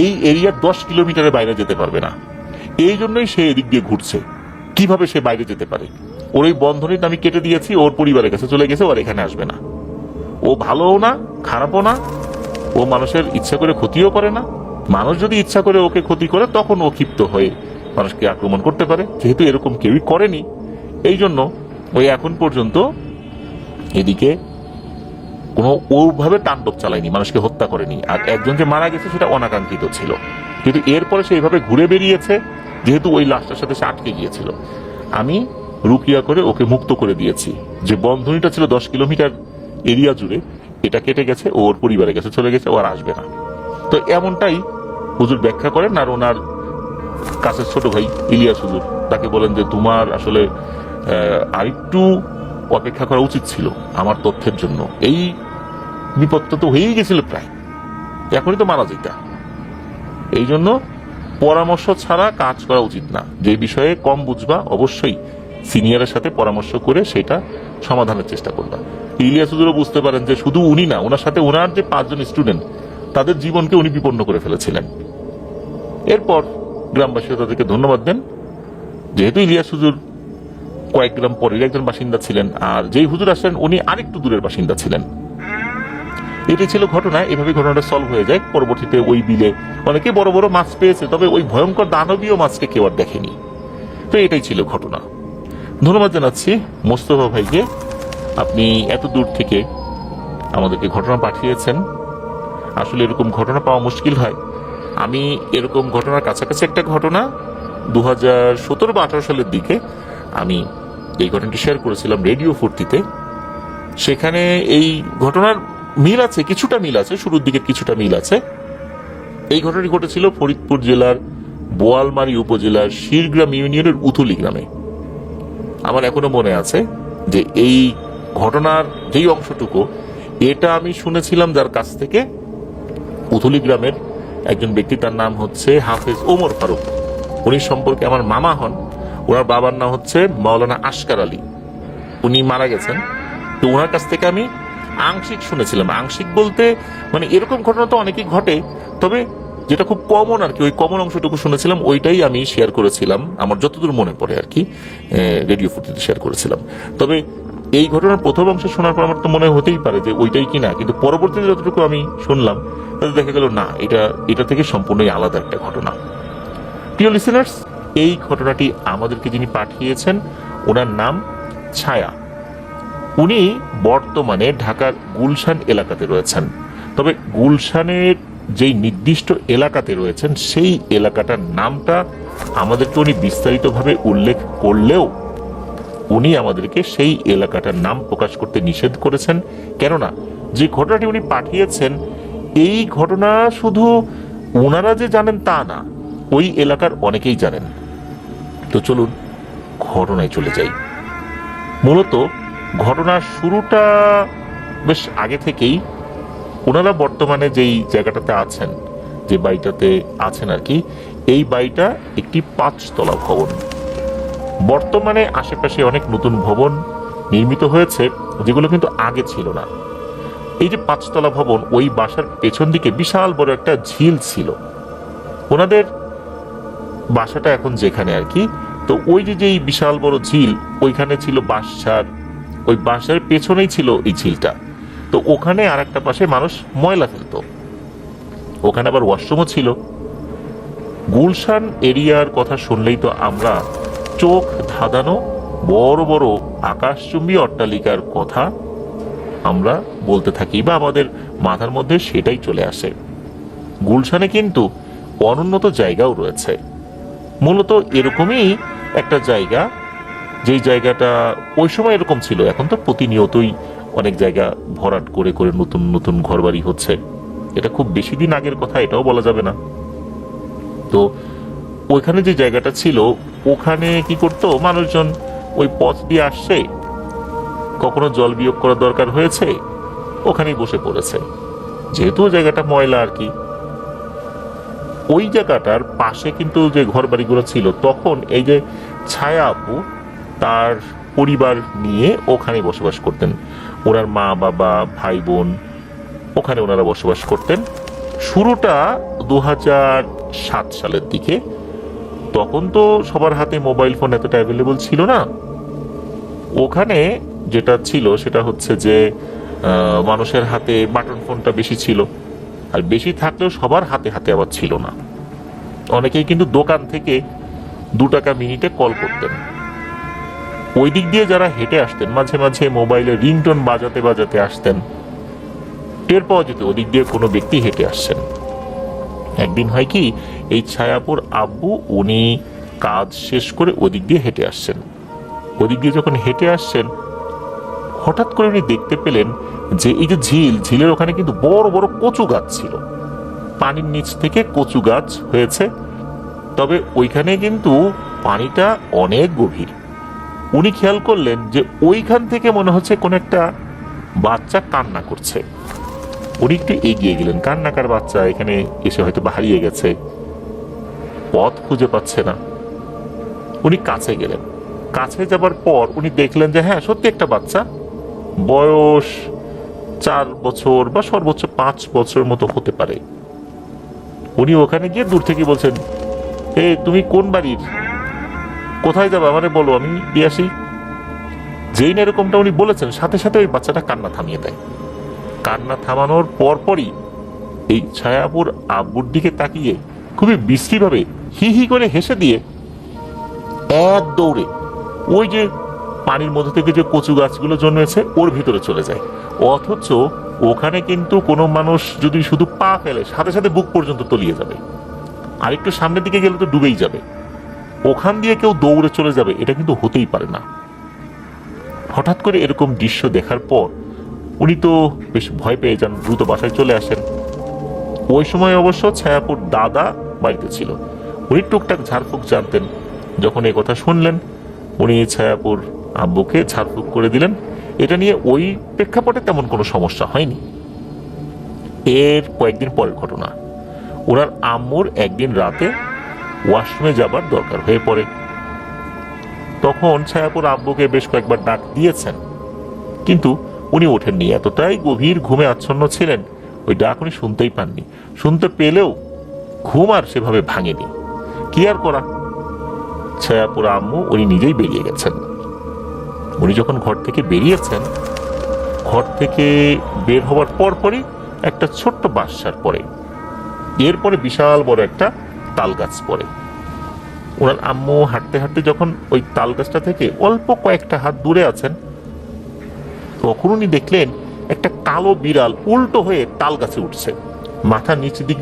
S1: এই এরিয়ার 10 কিলোমিটারের বাইরে যেতে পারবে না। এই জন্যই সে এদিক দিয়ে ঘুরছে। কিভাবে সে বাইরে যেতে পারে? ওর এই বন্ধনীটা আমি কেটে দিয়েছি, ওর পরিবারের কাছে চলে গেছে, ওর এখানে আসবে না। ও ভালোও না, খারাপও না, ও মানুষের ইচ্ছা করে ক্ষতিও করে না। মানুষ যদি ইচ্ছা করে ওকে ক্ষতি করে, তখন ও ক্ষিপ্ত হয়ে মানুষকে আক্রমণ করতে পারে। যেহেতু এরকম কেউই করেনি, এই জন্য ওই এখন পর্যন্ত এদিকে কোনো ওভাবে তাণ্ডব চালায়নি, মানুষকে হত্যা করেনি। আর একজন যে মারা গেছে সেটা অনাকাঙ্ক্ষিত ছিল, কিন্তু এরপরে সে এইভাবে ঘুরে বেরিয়েছে, যেহেতু ওই লাশটার সাথে সে আটকে গিয়েছিল। আমি রুকিয়া করে ওকে মুক্ত করে দিয়েছি। যে বন্ধনীটা ছিল 10 কিলোমিটার এরিয়া জুড়ে, এটা কেটে গেছে, ওর পরিবারের কাছে চলে গেছে, ও আর আসবে না। তো এমনটাই হুজুর ব্যাখ্যা করেন। আর ওনার কাছের ছোট ভাই ইলিয়াস হুজুর তাকে বলেন যে তোমার আসলে আরেকটু অপেক্ষা করা উচিত ছিল আমার তথ্যের জন্য। এই বিপদটা তো হয়েই গেছিল প্রায়, এখনই তো মারা যেতা। এই জন্য পরামর্শ ছাড়া কাজ করা উচিত না। যে বিষয়ে কম বুঝবা, অবশ্যই সিনিয়রের সাথে পরামর্শ করে সেটা সমাধানের চেষ্টা করবা। ইলিয়াস হুজুরও বুঝতে পারেন যে শুধু উনি না, ওনার সাথে ওনার যে 5 জন স্টুডেন্ট, তাদের জীবনকে উনি বিপন্ন করে ফেলেছিলেন। এরপর গ্রামবাসীরা তাদেরকে ধন্যবাদ দেন, যেহেতু ইলিয়াস হুজুর কয়েক গ্রাম পরের একজন বাসিন্দা ছিলেন, আর যেই হুজুর আসলেন উনি আরেকটু দূরের বাসিন্দা ছিলেন। এটাই ছিল ঘটনা। এভাবে ঘটনাটা সলভ হয়ে যায়। পরবর্তীতে ওই বিলে অনেকে বড় বড় মাছ পেয়েছে, তবে ওই ভয়ঙ্কর দানবীয় মাছকে কেউ আর দেখেনি। তো এটাই ছিল ঘটনা। ধন্যবাদ জানাচ্ছি মোস্তফা ভাইকে, আপনি এত দূর থেকে আমাদেরকে ঘটনা পাঠিয়েছেন। আসলে এরকম ঘটনা পাওয়া মুশকিল হয়। আমি এরকম ঘটনার কাছাকাছি একটা ঘটনা 2017 বা 2018 সালের দিকে আমি এই ঘটনাটি শেয়ার করেছিলাম রেডিও ফুর্তিতে। সেখানে এই ঘটনার মিল আছে, কিছুটা মিল আছে, শুরুর দিকে কিছুটা মিল আছে। এই ঘটনাটি ঘটেছিল ফরিদপুর জেলার বোয়ালমারী উপজেলার শিরগ্রাম ইউনিয়নের উথুলি গ্রামে। আমার এখনো মনে আছে যে এই ঘটনার যেই অংশটুকু, এটা আমি শুনেছিলাম যার কাছ থেকে, উথুলি গ্রামের একজন ব্যক্তি, তার নাম হচ্ছে হাফেজ ওমর ফারুক। উনি সম্পর্কে আমার মামা হন। ওনার বাবার নাম হচ্ছে মাওলানা আসকার আলী। উনি মারা গেছেন। তো ওনার কাছ থেকে আমি আংশিক শুনেছিলাম। আংশিক বলতে মানে এরকম ঘটনা তো অনেকেই ঘটে, তবে যেটা খুব কমন আর কি, ওই কমন অংশটুকু শুনেছিলাম, ওইটাই আমি শেয়ার করেছিলাম, আমার যতদূর মনে পড়ে আর কি, রেডিও ফুর্তিতে শেয়ার করেছিলাম। তবে এই ঘটনার প্রথম অংশ শোনার পর আমার তো মনে হতেই পারে যে ওইটাই কিনা, কিন্তু পরবর্তীতে যতটুকু আমি শুনলাম তাতে দেখা গেল না, এটা থেকে সম্পূর্ণই আলাদা একটা ঘটনা। প্রিয় লিসেনার্স, এই ঘটনাটি আমাদেরকে যিনি পাঠিয়েছেন ওনার নাম ছায়া। উনি বর্তমানে ঢাকার গুলশান এলাকাতে রয়েছেন। তবে গুলশানের যেই নির্দিষ্ট এলাকাতে রয়েছেন সেই এলাকাটার নামটা আমাদেরকে উনি বিস্তারিতভাবে উল্লেখ করলেও উনি আমাদেরকে সেই এলাকাটার নাম প্রকাশ করতে নিষেধ করেছেন। কেননা যে ঘটনাটি উনি পাঠিয়েছেন, এই ঘটনা শুধু ওনারা যে জানেন তা না, ওই এলাকার অনেকেই জানেন। তো চলুন ঘটনায় চলে যাই। মূলত ঘটনার শুরুটা বেশ আগে থেকেই। ওনারা বর্তমানে যেই জায়গাটাতে আছেন, যে বাড়িটাতে আছেন আর কি, এই বাড়িটা একটি 5 তলা ভবন। বর্তমানে আশেপাশে অনেক নতুন ভবন নির্মিত হয়েছে, যেগুলো কিন্তু আগে ছিল না। এই যে 5 তলা ভবন, ওই বাসার পেছন দিকে বিশাল বড় একটা ঝিল ছিল। ওনাদের বাসাটা এখন যেখানে আর কি, তো ওই যে যেই বিশাল বড় ঝিল, ওইখানে ছিল বাঁশঝাড়, ওই বাঁশের পেছনেই ছিল এই ঝিলটা। তো ওখানে আর একটা পাশে মানুষ ময়লা ফেলতো, ওখানে আবার ওয়াশরুমও ছিল। গুলশান এরিয়ার কথা শুনলেই তো আমরা চোখ ধাঁধানো বড় বড় আকাশচুম্বী অট্টালিকার কথা আমরা বলতে থাকি, বা আমাদের মাথার মধ্যে সেটাই চলে আসে। গুলশানে কিন্তু অনুন্নত জায়গাও রয়েছে। মূলত এরকমই একটা জায়গা, যেই জায়গাটা ওই সময় এরকম ছিল। এখন তো প্রতিনিয়তই অনেক জায়গা ভরাট করে করে নতুন নতুন ঘরবাড়ি হচ্ছে। এটা খুব বেশি দিন আগের কথা এটাও বলা যাবে না। তো ওইখানে যে জায়গাটা ছিল, ওখানে কি করতো মানুষজন, ওই পথ দিয়ে আসছে, কখনো জল বিয়োগ করার দরকার হয়েছে, ওখানেই বসে পড়েছে। যেহেতু জায়গাটা ময়লা আর কি, ওই জায়গাটার পাশে কিন্তু যে ঘর বাড়িগুলো ছিল, তখন এই যে ছায়া আপু তার পরিবার নিয়ে ওখানে বসবাস করতেন। ওনার মা বাবা ভাই বোন ওখানে ওনারা বসবাস করতেন। শুরুটা 2007 সালের দিকে। তখন তো সবার হাতে মোবাইল ফোন এতটা অ্যাভেলেবল ছিল না। ওখানে যেটা ছিল সেটা হচ্ছে যে মানুষের হাতে বাটন ফোনটা বেশি ছিল, আর বেশি থাকলেও সবার হাতে হাতে আবার ছিল না। অনেকেই কিন্তু দোকান থেকে 2 টাকা মিনিটে কল করতেন। ওই দিক দিয়ে যারা হেঁটে আসতেন, মাঝে মাঝে মোবাইলে রিংটোন বাজাতে বাজাতে আসতেন, টের পাওয়া যেত ওদিক দিয়ে কোনো ব্যক্তি হেঁটে আসছেন। একদিন হয় কি, এই ছায়াপুর আব্বু উনি কাজ শেষ করে ওদিক দিয়ে হেঁটে আসছেন। ওদিক দিয়ে যখন হেঁটে আসছেন, হঠাৎ করে উনি দেখতে পেলেন যে এই যে ঝিলের ওখানে কিন্তু বড় বড় কচু গাছ ছিল। পানির নিচ থেকে কচু গাছ হয়েছে, তবে ওইখানে কিন্তু পানিটা অনেক গভীর। উনি খেয়াল করলেন যে ওইখান থেকে মনে হচ্ছে কোন একটা বাচ্চা কান্না করছে। উনি একটু এগিয়ে গেলেন, কান্নাকার বাচ্চা এখানে এসে হয়তো হারিয়ে গেছে, পথ খুঁজে পাচ্ছে না। উনি কাছে গেলেন। কাছে যাবার পর উনি দেখলেন যে হ্যাঁ, সত্যি একটা বাচ্চা, বয়স 4 বছর বা সর্বোচ্চ 5 বছর মতো হতে পারে। উনি ওখানে গিয়ে দূর থেকে বলছেন, এ তুমি কোন বাড়ির, কোথায় যাবে আমারে বলো, আমি দিয়ে আসি। যেই না এরকমটা উনি বলেছেন, সাথে সাথে ওই বাচ্চাটা কান্না থামিয়ে দেয়। কান্না থামানোর পরপরই এই ছায়াপুর আব্বুর দিকে তাকিয়ে খুবই বিশ্রীভাবে হি হি করে হেসে দিয়ে এক দৌড়ে ওই যে পানির মধ্যে থেকে যে কচু গাছগুলো জন্মেছে ওর ভিতরে চলে যায়। অথচ ওখানে কিন্তু কোনো মানুষ যদি শুধু পা ফেলে সাথে সাথে বুক পর্যন্ত তলিয়ে যাবে, আর একটু সামনের দিকে গেলে তো ডুবেই যাবে। ওখান দিয়ে কেউ দৌড়ে চলে যাবে এটা কিন্তু হতেই পারে না। হঠাৎ করে এরকম দৃশ্য দেখার পর উনি তো বেশ ভয় পেয়ে যান, দ্রুত বাসায় চলে আসেন। ওই সময় অবশ্য ছায়াপুর দাদা বাড়িতে ছিল, উনি টুকটাক ঝাড়ফুঁক জানতেন। যখন এই কথা শুনলেন, উনি ছায়াপুর আব্বুকে ঝাড়ফুঁক করে দিলেন। এটা নিয়ে ওই প্রেক্ষাপটে তেমন কোনো সমস্যা হয়নি। এর কয়েকদিন পরের ঘটনা, ওনার আম্মুর একদিন রাতে ওয়াশরুমে যাবার দরকার হয়ে পড়ে। তখন ছায়াপুর আব্বুকে বেশ কয়েকবার ডাক দিয়েছেন, কিন্তু উনি ওঠেননি। এতটাই গভীর ঘুমে আচ্ছন্ন ছিলেন, ওই ডাক উনি শুনতেই পাননি। শুনতে পেলেও ঘুম আর সেভাবে ভাঙেনি। কি আর করা, ছায়াপুর আম্মু উনি নিজেই বেরিয়ে গেছেন। উনি যখন ঘর থেকে বেরিয়েছেন, ঘর থেকে বের হওয়ার পরপরই একটা ছোট্ট বাসার পরে, এরপরে বিশাল বড় একটা তাল গাছ পড়ে। ওনার আম্মু হাঁটতে হাঁটতে যখন ওই তাল গাছটা থেকে অল্প কয়েকটা হাত দূরে আছেন, তখন উনি দেখলেন একটা কালো বিড়াল উল্টো হয়ে তাল গাছে উঠছে, মাথা নিচে দিক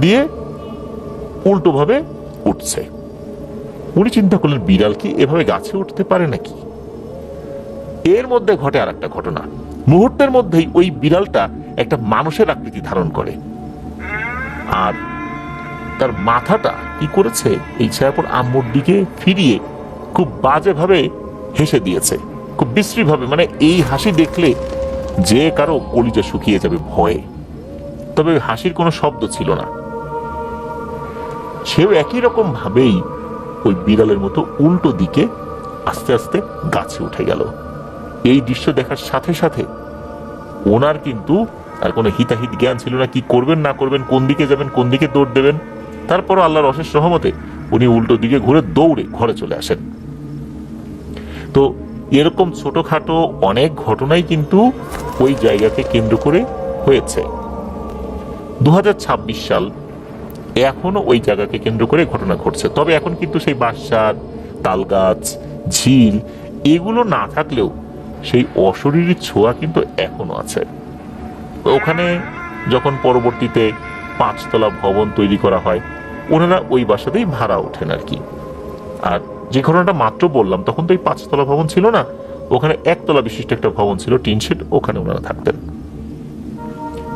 S1: দিয়ে উল্টো ভাবে উঠছে। উনি চিন্তা করলেন, বিড়াল কি এভাবে গাছে উঠতে পারে নাকি? এর মধ্যে ঘটে আর একটা ঘটনা। মুহূর্তের মধ্যেই ওই বিড়ালটা একটা মানুষের আকৃতি ধারণ করে, আর তার মাথাটা কি করেছে, এই ছায়াপুর আম্মুর দিকে ফিরিয়ে খুব বাজেভাবে হেসে দিয়েছে, খুব বিশ্রীভাবে। মানে এই হাসি দেখলে যে কারো কলিজা শুকিয়ে যাবে ভয়ে। তবে হাসির কোনো শব্দ ছিল না। সেও একই রকম ভাবেই ওই বিড়ালের মতো উল্টো দিকে আস্তে আস্তে গাছে উঠে গেল। এই দৃশ্য দেখার সাথে সাথে ওনার কিন্তু আর কোনো হিতাহিত জ্ঞান ছিল না, কি করবেন না করবেন, কোন দিকে যাবেন, কোন দিকে দৌড় দেবেন। তারপরও আল্লাহর অশেষ রহমতে উনি উল্টো দিকে ঘুরে দৌড়ে ঘরে চলে আসেন। তো এরকম ছোটখাটো অনেক ঘটনাই কিন্তু ওই জায়গাকে কেন্দ্র করে হয়েছে। 2026 সাল, এখনো ওই জায়গাকে কেন্দ্র করে ঘটনা ঘটছে। তবে এখন কিন্তু সেই বাঁশঝাড়, তালগাছ, ঝিল এগুলো না থাকলেও সেই অশরীরী ছোঁয়া কিন্তু এখনো আছে। ওখানে যখন পরবর্তীতে 5 তলা ভবন তৈরি করা হয়, ওনারা ওই বাসাতেই ভাড়া ওঠেন আর কি। আর যে ঘটনাটা মাত্র বললাম, তখন তো এই 5 তলা ভবন ছিল না, ওখানে 1 তলা বিশিষ্ট একটা ভবন ছিল, টিন শেড, ওখানে ওনারা থাকতেন।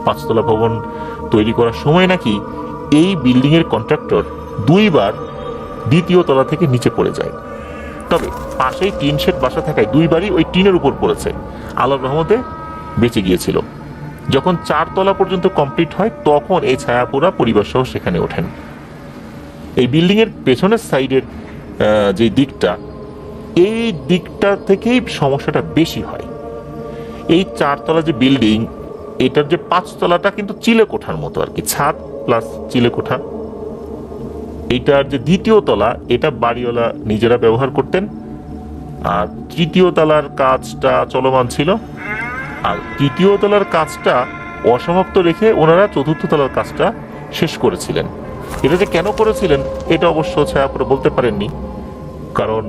S1: 5 তলা ভবন তৈরি করার সময় নাকি এই বিল্ডিং এর কন্ট্রাক্টর 2 বার 2য় তলা থেকে নিচে পড়ে যায়। তবে পাশেই টিন শেড বাসা থাকায় 2 বারই ওই টিনের উপর পড়েছে, আল্লাহর রহমতে বেঁচে গিয়েছিল। যখন 4 তলা পর্যন্ত কমপ্লিট হয়, তখন এই ছায়াপুরা পরিবার সহ সেখানে ওঠেন। এই বিল্ডিং এর পেছনের সাইডের যে দিকটা, এই দিকটা থেকেই সমস্যাটা বেশি হয়। এই 4 তলা যে বিল্ডিং, এটার যে 5 তলাটা কিন্তু চিলে কোঠার মতো আর কি, ছাদ প্লাস চিলে কোঠা। এটার যে 2য় তলা, এটা বাড়িওয়ালা নিজেরা ব্যবহার করতেন, আর 3য় তলার কাজটা চলমান ছিল, আর 3য় তলার কাজটা অসমাপ্ত রেখে ওনারা 4র্থ তলার কাজটা শেষ করেছিলেন। এটা যে কেন করেছিলেন এটা অবশ্য ছায়াপুরা বলতে পারেননি, কারণ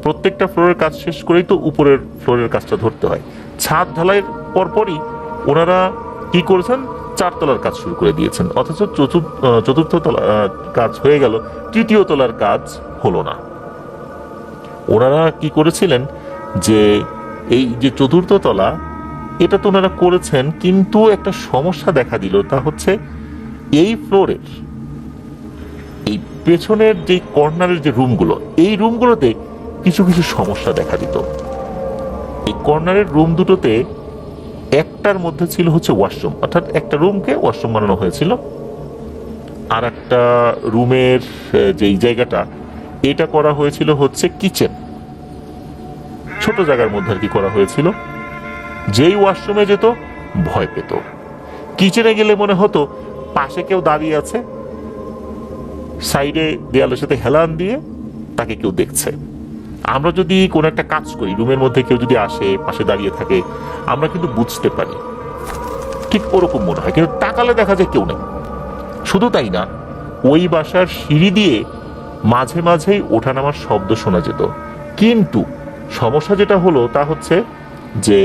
S1: প্রত্যেকটা ফ্লোরের কাজ শেষ করেই তো উপরের ফ্লোরের কাজটা ধরতে হয়। ছাদ ঢালাইয়ের পরপরই ওনারা কি করেছেন, 4 তলার কাজ শুরু করে দিয়েছেন, অথচ 4র্থ তলা কাজ হয়ে গেল, 3য় তলার কাজ হলো না। ওনারা কি করেছিলেন যে এই যে 4র্থ তলা, এটা তো ওনারা করেছেন, কিন্তু একটা সমস্যা দেখা দিল, তা হচ্ছে এই ফ্লোরের এই পেছনের যে কর্নারের যে রুমগুলো, এই রুমগুলোতে কিছু কিছু সমস্যা দেখা দিত। এই কর্নারের রুম দুটোতে একটার মধ্যে ছিল হচ্ছে ওয়াশরুম, অর্থাৎ একটা রুমকে ওয়াশরুম বানানো হয়েছিল, আর একটা রুমের যেই জায়গাটা, এটা করা হয়েছিল হচ্ছে কিচেন, ছোট জায়গার মধ্যে আর কি করা হয়েছিল। যেই ওয়াশরুমে যেত ভয় পেত। কিচেনে গেলে মনে হতো পাশে কেউ দাঁড়িয়ে আছে, সাইডে দেয়ালের সাথে হেলান দিয়ে তাকে কেউ দেখছে। আমরা যদি কোনো একটা কাজ করি, রুমের মধ্যে কেউ যদি আসে পাশে দাঁড়িয়ে থাকে, আমরা কিন্তু বুঝতে পারি, ঠিক ওরকম মনে হয়, কিন্তু তাকালে দেখা যায় কেউ নেই। শুধু তাই না, ওই বাসার সিঁড়ি দিয়ে মাঝে মাঝেই ওঠানামার শব্দ শোনা যেত। কিন্তু সমস্যা যেটা হলো তা হচ্ছে যে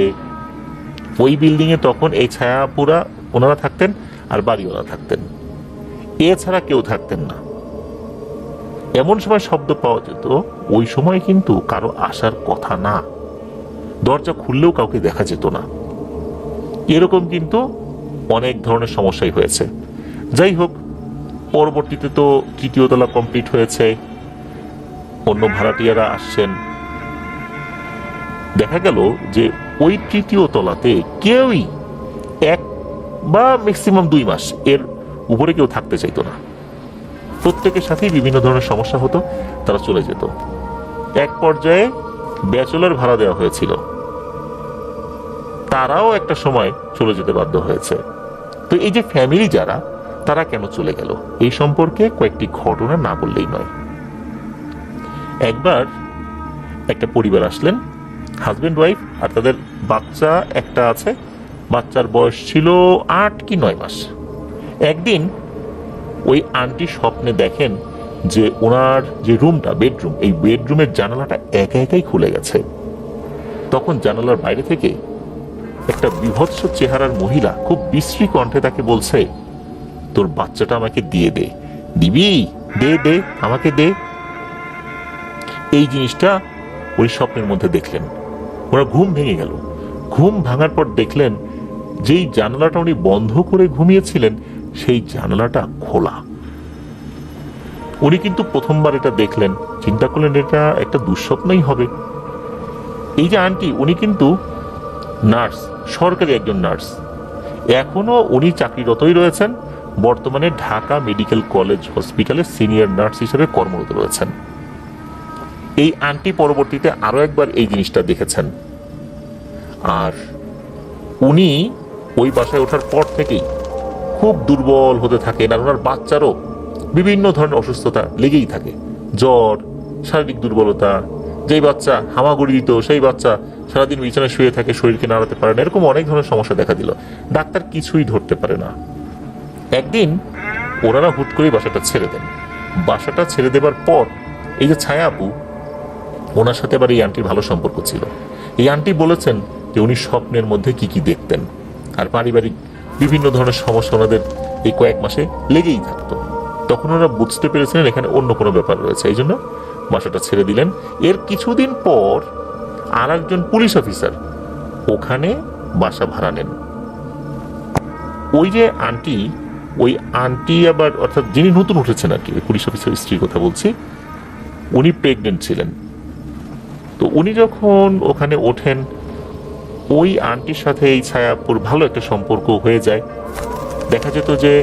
S1: ওই বিল্ডিং এ তখন এই ছায়াপুরা ওনারা থাকতেন আর বাড়িওয়ালা থাকতেন, এছাড়া কেউ থাকতেন না। এমন সময় শব্দ পাওয়া যেত, ওই সময় কিন্তু কারো আসার কথা না, দরজা খুললেও কাউকে দেখা যেত না। এরকম কিন্তু অনেক ধরনের সমস্যাই হয়েছে। যাই হোক, পরবর্তীতে তো তৃতীয় তলা কমপ্লিট হয়েছে, অন্য ভাড়াটিয়ারা আসছেন। দেখা গেল যে ওই তৃতীয় তলাতে কেউই 1 বা ম্যাক্সিমাম 2 মাস এর উপরে কেউ থাকতে চাইতো না। প্রত্যেকের সাথেই বিভিন্ন ধরনের সমস্যা হতো, তারা চলে যেত। এক পর্যায়ে ব্যাচেলর ভাড়া দেওয়া হয়েছিল, তারাও একটা সময় চলে যেতে বাধ্য হয়েছে। তো এই যে ফ্যামিলি যারা, তারা কেন চলে গেল, এই সম্পর্কে কয়েকটি ঘটনা না বললেই নয়। একবার একটা পরিবার আসলেন, হাজবেন্ড ওয়াইফ, আর তাদের বাচ্চা একটা আছে। বাচ্চার বয়স ছিল 8 কি 9 মাস। একদিন ওই আন্টি স্বপ্নে দেখেন যে ওনার যে রুমটা, বেডরুম, এই বেডরুমের জানালাটা একা একাই খুলে গেছে। তখন জানালার বাইরে থেকে একটা বিভৎস চেহারার মহিলা খুব বিশ্রী কণ্ঠে তাকে বলছে, তোর বাচ্চাটা আমাকে দিয়ে দে। দিবি? দে দে, আমাকে দে। এই জিনিসটা ওই স্বপ্নের মধ্যে দেখলেন। ওনার ঘুম ভেঙে গেল। ঘুম ভাঙার পর দেখলেন যেই জানালাটা উনি বন্ধ করে ঘুমিয়েছিলেন, সেই জানালাটা খোলা। উনি কিন্তু প্রথমবার এটা দেখলেন, চিন্তা করলেন এটা একটা দুঃস্বপ্নই হবে। এই যে আন্টি, উনি কিন্তু নার্স, সরকারি একজন নার্স, এখনো উনি চাকরিরতই রয়েছেন। বর্তমানে ঢাকা মেডিকেল কলেজ হসপিটালে সিনিয়র নার্স হিসেবে কর্মরত রয়েছেন। এই আন্টি পরবর্তীতে আরো একবার এই জিনিসটা দেখেছেন, আর উনি ওই বাসায় ওঠার পর থেকেই খুব দুর্বল হতে থাকেন। আর ওনার বাচ্চারও বিভিন্ন ধরনের অসুস্থতা লেগেই থাকে, জ্বর, শারীরিক দুর্বলতা। যেই বাচ্চা হামাগুড়ি দিত, সেই বাচ্চা সারাদিন বিছানায় শুয়ে থাকে, শরীরকে নাড়াতে পারে না। এরকম অনেক ধরনের সমস্যা দেখা দিল, ডাক্তার কিছুই ধরতে পারে না। একদিন ওনারা হুট করে বাসাটা ছেড়ে দেন। বাসাটা ছেড়ে দেবার পর এই যে ছায়া আপু, ওনার সাথে আবার এই আন্টির ভালো সম্পর্ক ছিল। এই আন্টি বলেছেন যে উনি স্বপ্নের মধ্যে কি কি দেখতেন, আর পারিবারিক বিভিন্ন ধরনের সমস্যা ওনাদের এই কয়েক মাসে লেগেই থাকতো। তখন ওরা বুঝতে পেরেছিলেন এখানে অন্য কোনো ব্যাপার রয়েছে, এই জন্য বাসাটা ছেড়ে দিলেন। এর কিছুদিন পর আর একজন পুলিশ অফিসার ওখানে বাসা ভাড়া নেন। ওই যে আন্টি, ওই আন্টি আবার, অর্থাৎ যিনি নতুন উঠেছেন আর কি, পুলিশ অফিসার স্ত্রীর কথা বলছি, উনি প্রেগনেন্ট ছিলেন। তো উনি যখন ওখানে ওঠেন, ওই আন্টির সাথে এই ছায়াপুর ভালো একটা সম্পর্ক হয়ে যায়। দেখা যেত যে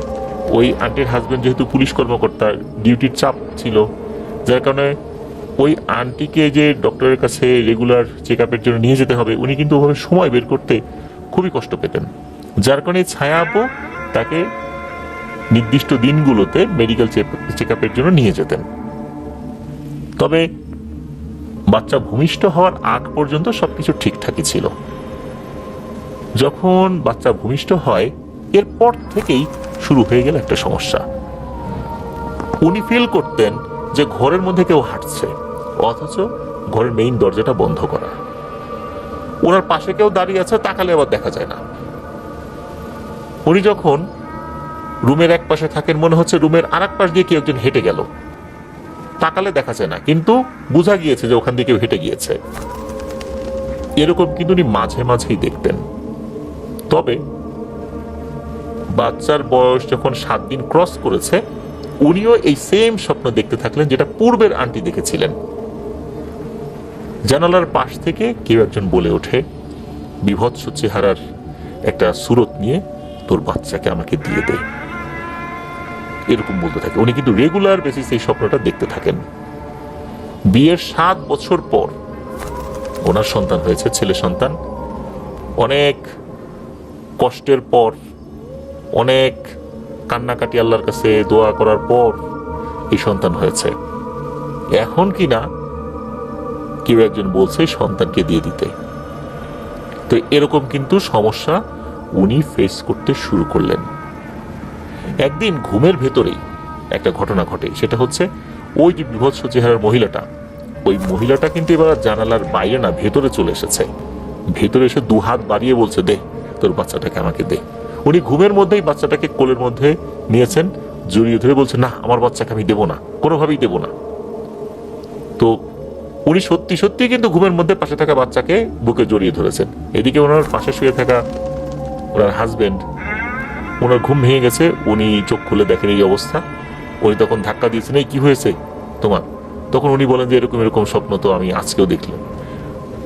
S1: ওই আন্টির হাজবেন্ড যেহেতু পুলিশ কর্মকর্তা, ডিউটির চাপ ছিল, যার কারণে ওই আন্টিকে যে ডক্টরের কাছে রেগুলার চেক আপের জন্য নিয়ে যেতে হবে, উনি কিন্তু ওভাবে সময় বের করতে খুবই কষ্ট পেতেন। যার কারণে ছায়া আপু তাকে নির্দিষ্ট দিনগুলোতে মেডিকেল চেক আপের জন্য নিয়ে যেতেন। তবে বাচ্চা ভূমিষ্ঠ হওয়ার আগ পর্যন্ত সবকিছু ঠিকঠাকই ছিল। যখন বাচ্চা ভূমিষ্ঠ হয়, এরপর থেকেই শুরু হয়ে গেল একটা সমস্যা। উনি ফিল করতেন যে ঘরের মধ্যে কেউ হাঁটছে, অথচ ঘরের মেইন দরজাটা বন্ধ করা। ওনার পাশে কেউ দাঁড়িয়ে আছে, তাকালে আবার দেখা যায় না। উনি যখন রুমের এক পাশে থাকেন, মনে হচ্ছে রুমের আর এক পাশ দিয়ে কেউ একজন হেঁটে গেল, তাকালে দেখা যায় না, কিন্তু বোঝা গিয়েছে যে ওখান দিয়ে কেউ হেঁটে গিয়েছে। এরকম কিন্তু উনি মাঝে মাঝেই দেখতেন। তবে বাচ্চার বয়স যখন 7 দিন ক্রস করেছে, উনিও এই সেম স্বপ্ন দেখতে থাকলেন যেটা পূর্বের আন্টি দেখেছিলেন। জানালার পাশ থেকে কেউ একজন বলে ওঠে, বিভৎস চেহারার একটা সুরত নিয়ে, তোর বাচ্চাকে আমাকে দিয়ে দে। এরকম বলতে থাকে। উনি কিন্তু রেগুলার বেসিসে এই স্বপ্নটা দেখতে থাকেন। বিয়ের 7 বছর পর ওনার সন্তান হয়েছে, ছেলে সন্তান। অনেক কষ্টের পর, অনেক কান্নাকাটি আল্লাহর কাছে দোয়া করার পর এই সন্তান হয়েছে। এখন কি না কেউ একজন বলছে সন্তানকে দিয়ে দিতে। তো এরকম কিন্তু সমস্যা উনি ফেস করতে শুরু করলেন। একদিন ঘুমের ভেতরেই একটা ঘটনা ঘটে, সেটা হচ্ছে ওই যে বিভৎস চেহারার মহিলাটা, ওই মহিলাটা কিন্তু এবার জানালার বাইরে না, ভেতরে চলে এসেছে। ভেতরে এসে দুহাত বাড়িয়ে বলছে, দে তোর বাচ্চাটাকে আমাকে দে। উনি ঘুমের মধ্যেই বাচ্চাটাকে কোলের মধ্যে নিয়েছেন, জড়িয়ে ধরে বলছে, না আমার বাচ্চাকে আমি দেবো না, কোনোভাবেই দেবো না। তো উনি সত্যি সত্যি কিন্তু ঘুমের মধ্যে পাশে থাকা বাচ্চাকে বুকে জড়িয়ে ধরেছেন। এদিকে ওনার পাশে শুয়ে থাকা ওনার হাজবেন্ড, ওনার ঘুম ভেঙে গেছে, উনি চোখ খুলে দেখেন এই অবস্থা। উনি তখন ধাক্কা দিয়েছেন, এই কি হয়েছে তোমার? তখন উনি বলেন যে এরকম এরকম স্বপ্ন তো আমি আজকেও দেখলাম।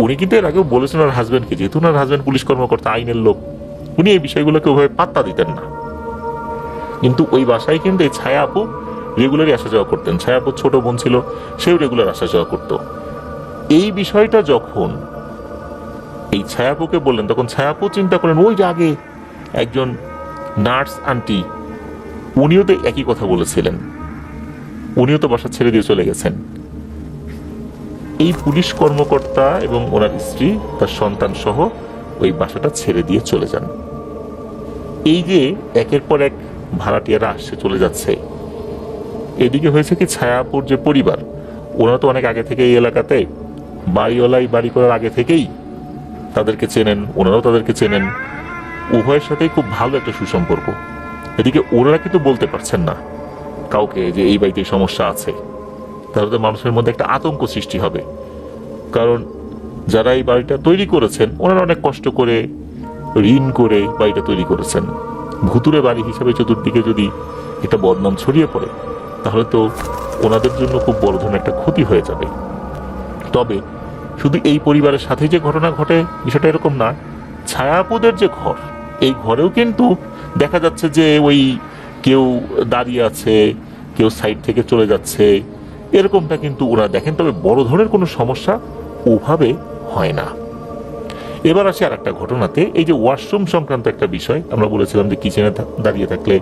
S1: উনি কিন্তু এর আগেও বলেছেন ওনার হাজবেন্ডকে, যেহেতু ওনার হাজবেন্ড পুলিশ কর্মকর্তা, আইনের লোক, উনি এই বিষয়গুলোকে ওইভাবে পাত্তা দিতেন না। কিন্তু ওই বাসায় কিন্তু এই ছায়া আপু রেগুলারই আসা যাওয়া করতেন। ছায়া আপুর ছোট বোন ছিল, সেও রেগুলার আসা যাওয়া করতো। এই বিষয়টা যখন এই ছায়াপুকে বললেন, তখন ছায়াপু চিন্তা করেন, ওই যে আগে একজন নার্স আন্টি, উনিও তো একই কথা বলেছিলেন, উনিও তো বাসা ছেড়ে দিয়ে চলে গেছেন। এই পুলিশ কর্মকর্তা এবং ওনার স্ত্রী তার সন্তান সহ ওই বাসাটা ছেড়ে দিয়ে চলে যান। এই যে একের পর এক ভাড়াটিয়ারা আসছে চলে যাচ্ছে, এদিকে হয়েছে কি, ছায়াপুর যে পরিবার, ওনারা তো অনেক আগে থেকে এই এলাকাতে বাড়িওয়ালাই বাড়ি করার আগে থেকেই তাদেরকে চেনেন, ওনারাও তাদেরকে চেনেন, উভয়ের সাথেই খুব ভালো একটা সুসম্পর্ক। এদিকে ওনারা কিন্তু বলতে পারছেন না কাউকে যে এই বাড়িতে সমস্যা আছে, তাহলে মানুষের মধ্যে একটা আতঙ্ক সৃষ্টি হবে। কারণ যারা এই বাড়িটা তৈরি করেছেন, ওনারা অনেক কষ্ট করে ঋণ করে বাড়িটা তৈরি করেছেন। ভুতুরে বাড়ি হিসাবে চতুর্দিকে যদি একটা বদনাম ছড়িয়ে পড়ে, তাহলে তো ওনাদের জন্য খুব বড় ধরনের একটা ক্ষতি হয়ে যাবে। তবে শুধু এই পরিবারের সাথে যে ঘটনা ঘটে বিষয়টা এরকম না, ছায়াপুদের যে ঘর, এই ঘরেও কিন্তু দেখা যাচ্ছে যে ওই কেউ দাঁড়িয়ে আছে, কেউ সাইড থেকে চলে যাচ্ছে, এরকমটা কিন্তু ওরা দেখেন। তবে বড় ধরনের কোনো সমস্যা ওভাবে হয় না। এবার আসে আর একটা ঘটনাতে, এই যে ওয়াশরুম সংক্রান্ত একটা বিষয়, আমরা বলেছিলাম যে কিচেনে দাঁড়িয়ে থাকলে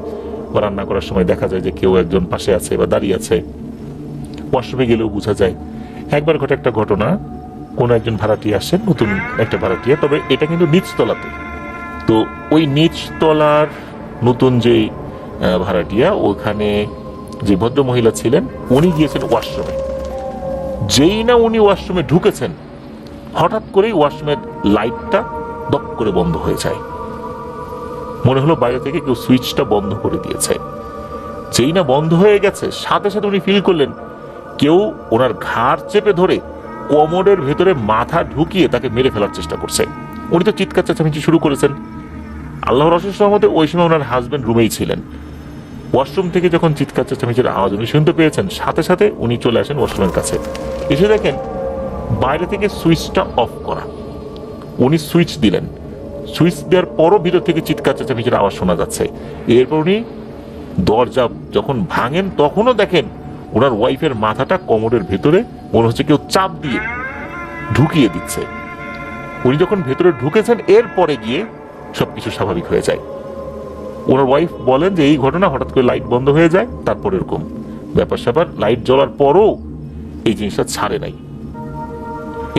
S1: বা রান্না করার সময় দেখা যায় যে কেউ একজন পাশে আছে বা দাঁড়িয়ে আছে, ওয়াশরুমে গেলেও বোঝা যায়। একবার ঘটে একটা ঘটনা, কোনো একজন ভাড়াটিয়া আসেন, নতুন একটা ভাড়াটিয়া, তবে এটা কিন্তু নিচতলাতে। তো ওই নিচতলার নতুন যে ভাড়াটিয়া, ওখানে যে ভদ্র মহিলা ছিলেন, উনি গিয়েছেন ওয়াশরুমে। যেই না উনি ওয়াশরুমে ঢুকেছেন, হঠাৎ করেই ওয়াশরুমের লাইটটা দপ করে বন্ধ হয়ে যায়। মনে হলো বাইরে থেকে কেউ সুইচটা বন্ধ করে দিয়েছে। যেই না বন্ধ হয়ে গেছে, সাথে সাথে উনি ফিল করলেন কেউ ওনার ঘাড় চেপে ধরে কোমরের ভেতরে মাথা ঢুকিয়ে তাকে মেরে ফেলার চেষ্টা করছে। উনি তো চিৎকার চেঁচামেচি শুরু করেছেন। আল্লাহর অশেষ রহমতে ওই সময় ওনার হাজবেন্ড রুমেই ছিলেন। ওয়াশরুম থেকে যখন চিৎকার চেঁচামেচির আওয়াজ উনি শুনতে পেয়েছেন, সাথে সাথে উনি চলে আসেন ওয়াশরুমের কাছে। এসে দেখেন বাইরে থেকে সুইচটা অফ করা। উনি সুইচ দিলেন, সুইচ দেওয়ার পরও ভিতর থেকে চিৎকার চেঁচামেচির আওয়াজ শোনা যাচ্ছে। এরপর উনি দরজা যখন ভাঙেন, তখনও দেখেন ওনার ওয়াইফের মাথাটা কোমরের ভেতরে মনে হচ্ছে কেউ চাপ দিয়ে ঢুকিয়ে দিচ্ছে। উনি যখন ভেতরে ঢুকেছেন, এরপরে গিয়ে সবকিছু স্বাভাবিক হয়ে যায়। ওনার ওয়াইফ বলেন যে এই ঘটনা, হঠাৎ করে লাইট বন্ধ হয়ে যায়, তারপর এরকম ব্যাপার স্যাপার, লাইট জ্বলার পরও এই জিনিসটা ছাড়ে নাই।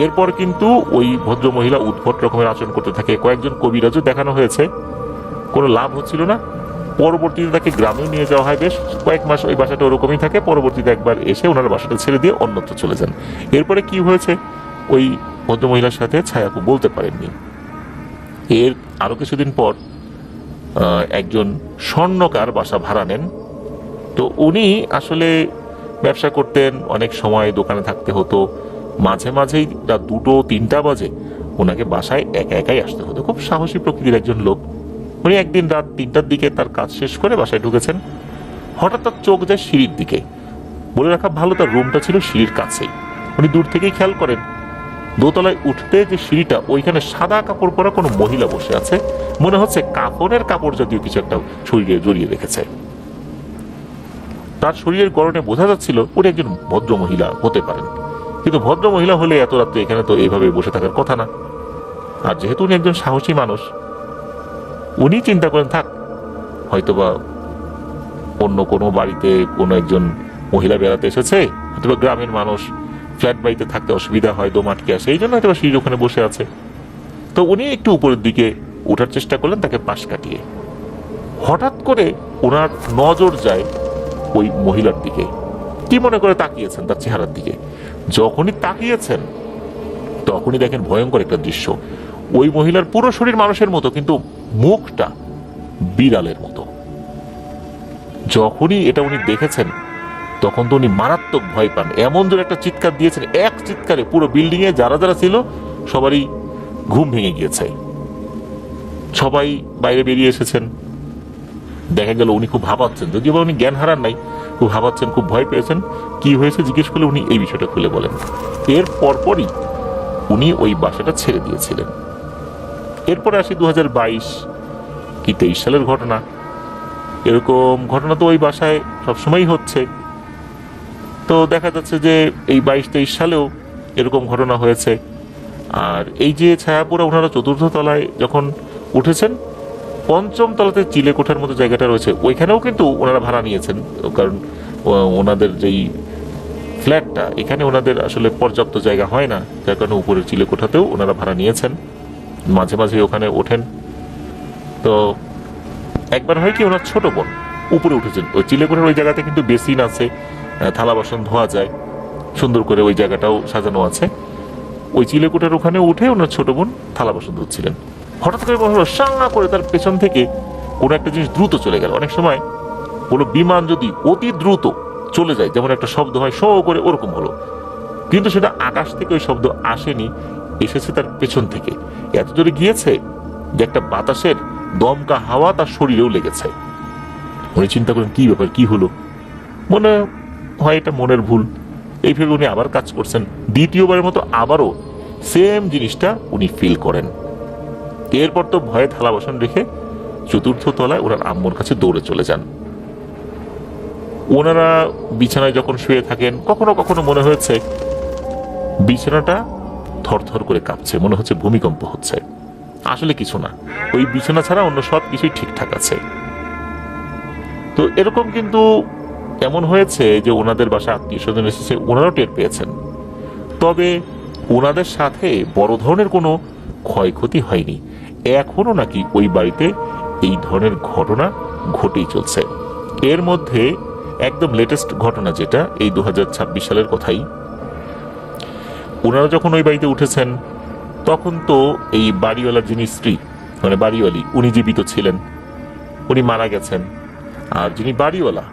S1: এরপর কিন্তু ওই ভদ্র মহিলা উদ্ভট রকমের আচরণ করতে থাকে। কয়েকজন কবিরাজও দেখানো হয়েছে, কোনো লাভ হচ্ছিল না। পরবর্তীতে তাকে গ্রামেও নিয়ে যাওয়া হয়, বেশ কয়েক মাস ওই বাসাটা ওরকমই থাকে। পরবর্তীতে একবার এসে ওনার বাসাটা ছেড়ে দিয়ে অন্যত্র চলে যান। এরপরে কি হয়েছে ওই ভদ্রমহিলার সাথে ছায়াপু বলতে পারেননি। এর আরো কিছুদিন পর একজন স্বর্ণকার বাসা ভাড়া নেন। তো উনি আসলে ব্যবসা করতেন, অনেক সময় দোকানে থাকতে হতো, মাঝে মাঝেই রাত 2-3টা বাজে ওনাকে বাসায় একা একাই আসতে হতো। খুব সাহসী প্রকৃতির একজন লোক। উনি একদিন রাত 3টার দিকে তার কাজ শেষ করে বাসায় ঢুকেছেন। হঠাৎ তার চোখ যায় সিঁড়ির দিকে। বলে রাখা ভালো, তার রুমটা ছিল সিঁড়ির কাছেই। উনি দূর থেকেই খেয়াল করেন দোতলায় উঠতে যে সিঁড়িটা, ওইখানে সাদা কাপড় পরা কোনো মহিলা বসে আছে। মনে হচ্ছে কাপড়ের কাপড় জাতীয় কিছু একটা শরীরে জড়িয়ে রেখেছে। তার শরীরের গড়নে বোঝা যাচ্ছিল উনি একজন ভদ্র মহিলা হতে পারেন, কিন্তু ভদ্র মহিলা হলে এত রাত্রে এখানে তো এইভাবে বসে থাকার কথা না। আর যেহেতু উনি একজন সাহসী মানুষ, উনি চিন্তা করেন থাক, হয়তোবা অন্য কোনো বাড়িতে কোনো একজন মহিলা বেড়াতে এসেছে, হয়তোবা গ্রামের মানুষ ফ্ল্যাট বাড়িতে থাকতে অসুবিধা হয়, দম আটকে আসে, এই জন্য হয়তো সিঁড়ির ওখানে বসে আছে। তো উনি একটু উপরের দিকে ওঠার চেষ্টা করলেন তাকে পাশ কাটিয়ে। হঠাৎ করে ওনার নজর যায় ওই মহিলার দিকে। কি মনে করে তাকিয়েছেন তার চেহারার দিকে। যখনই তাকিয়েছেন তখনই দেখেন ভয়ঙ্কর একটা দৃশ্য। ওই মহিলার পুরো শরীর মানুষের মতো, কিন্তু মুখটা বিড়ালের মতো। যখনই এটা উনি দেখেছেন তখন তো উনি মারাত্মক ভয় পান, এমন জোরে একটা চিৎকার দিয়েছেন, এক চিৎকারে পুরো বিল্ডিং এ যারা যারা ছিল সবারই ঘুম ভেঙে গিয়েছে। সবাই বাইরে বেরিয়ে এসেছেন। দেখা গেল উনি খুব ভাবাচ্ছেন, যদিও বা উনি জ্ঞান হারান নাই, খুব ভাবাচ্ছেন, খুব ভয় পেয়েছেন। কি হয়েছে জিজ্ঞেস করলে উনি এই বিষয়টা খুলে বলেন। এর পরপরই উনি ওই বাসাটা ছেড়ে দিয়েছিলেন। এরপরে আসি 2022 কি 23 সালের ঘটনা। এরকম ঘটনা তো ওই বাসায় সবসময়ই হচ্ছে। তো দেখা যাচ্ছে যে এই 22-23 সালেও এরকম ঘটনা হয়েছে। আর এই যে ছায়াপুরা ওনারা চতুর্থ তলায় যখন উঠেছেন, পঞ্চম তলাতে চিলে কোঠার মতো জায়গাটা রয়েছে, ওইখানেও কিন্তু ওনারা ভাড়া নিয়েছেন। কারণ ওনাদের যেই ফ্ল্যাটটা, এখানে ওনাদের আসলে পর্যাপ্ত জায়গা হয় না, যার কারণে উপরের চিলে কোঠাতেও ওনারা ভাড়া নিয়েছেন, মাঝে মাঝে ওখানে ওঠেন। তো একবার হয় কি, ওনার ছোট বোন উপরে উঠেছেন ওই চিলে কোঠার ওই জায়গাতে, কিন্তু বেসিন আছে, থালা বাসন ধোয়া যায়, সুন্দর করে ওই জায়গাটাও সাজানো আছে। ওই চিলে কোঠার ওখানে উঠে ওনার ছোট বোন থালা বাসন ধুচ্ছিলেন। হঠাৎ করে মনে হলো সাঙ্গা করে তার পেছন থেকে কোনো একটা জিনিস দ্রুত চলে গেল। অনেক সময় কোনো বিমান যদি অতি দ্রুত চলে যায়, যেমন একটা শব্দ হয় শো করে, ওরকম হলো। কিন্তু সেটা আকাশ থেকে ওই শব্দ আসেনি, এসেছে তার পেছন থেকে। এত জোরে গিয়েছে যে একটা বাতাসের দমকা হাওয়া তার শরীরেও লেগেছে। উনি চিন্তা করেন কি ব্যাপার, কি হলো। মনে হয় এটা মনের ভুল, এই ভেবে উনি আবার কাজ করছেন। দ্বিতীয়বারের মতো আবারও সেম জিনিসটা উনি ফিল করেন। এরপর তো ভয়ে থালা বাসন রেখে চতুর্থ তলায় ওনার আম্মুর কাছে দৌড়ে চলে যান। ওনারা বিছানায় যখন শুয়ে থাকেন, কখনো কখনো মনে হয়েছে বিছানাটা থরথর করে কাঁপছে, মনে হচ্ছে ভূমিকম্প হচ্ছে। আসলে কিছু না, ওই বিছানা ছাড়া অন্য সব কিছুই ঠিকঠাক আছে। তো এরকম কিন্তু এমন হয়েছে যে ওনাদের বাসা আত্মীয় স্বজন এসেছে, ওনারাও টের পেয়েছেন। তবে ওনাদের সাথে বড় ধরনের কোনো ক্ষয়ক্ষতি হয়নি। এখনো নাকি ওই বাড়িতে এই ধরনের ঘটনা ঘটেই চলছে। এর মধ্যে একদম লেটেস্ট ঘটনা যেটা, এই 2026 সালের কথাই। ওনারা যখন ওই বাড়িতে উঠেছেন তখন তো এই বাড়িওয়ালার যিনি স্ত্রী, মানে বাড়িওয়ালি, উনি জীবিত ছিলেন, উনি মারা গেছেন। আর যিনি বাড়িওয়ালা,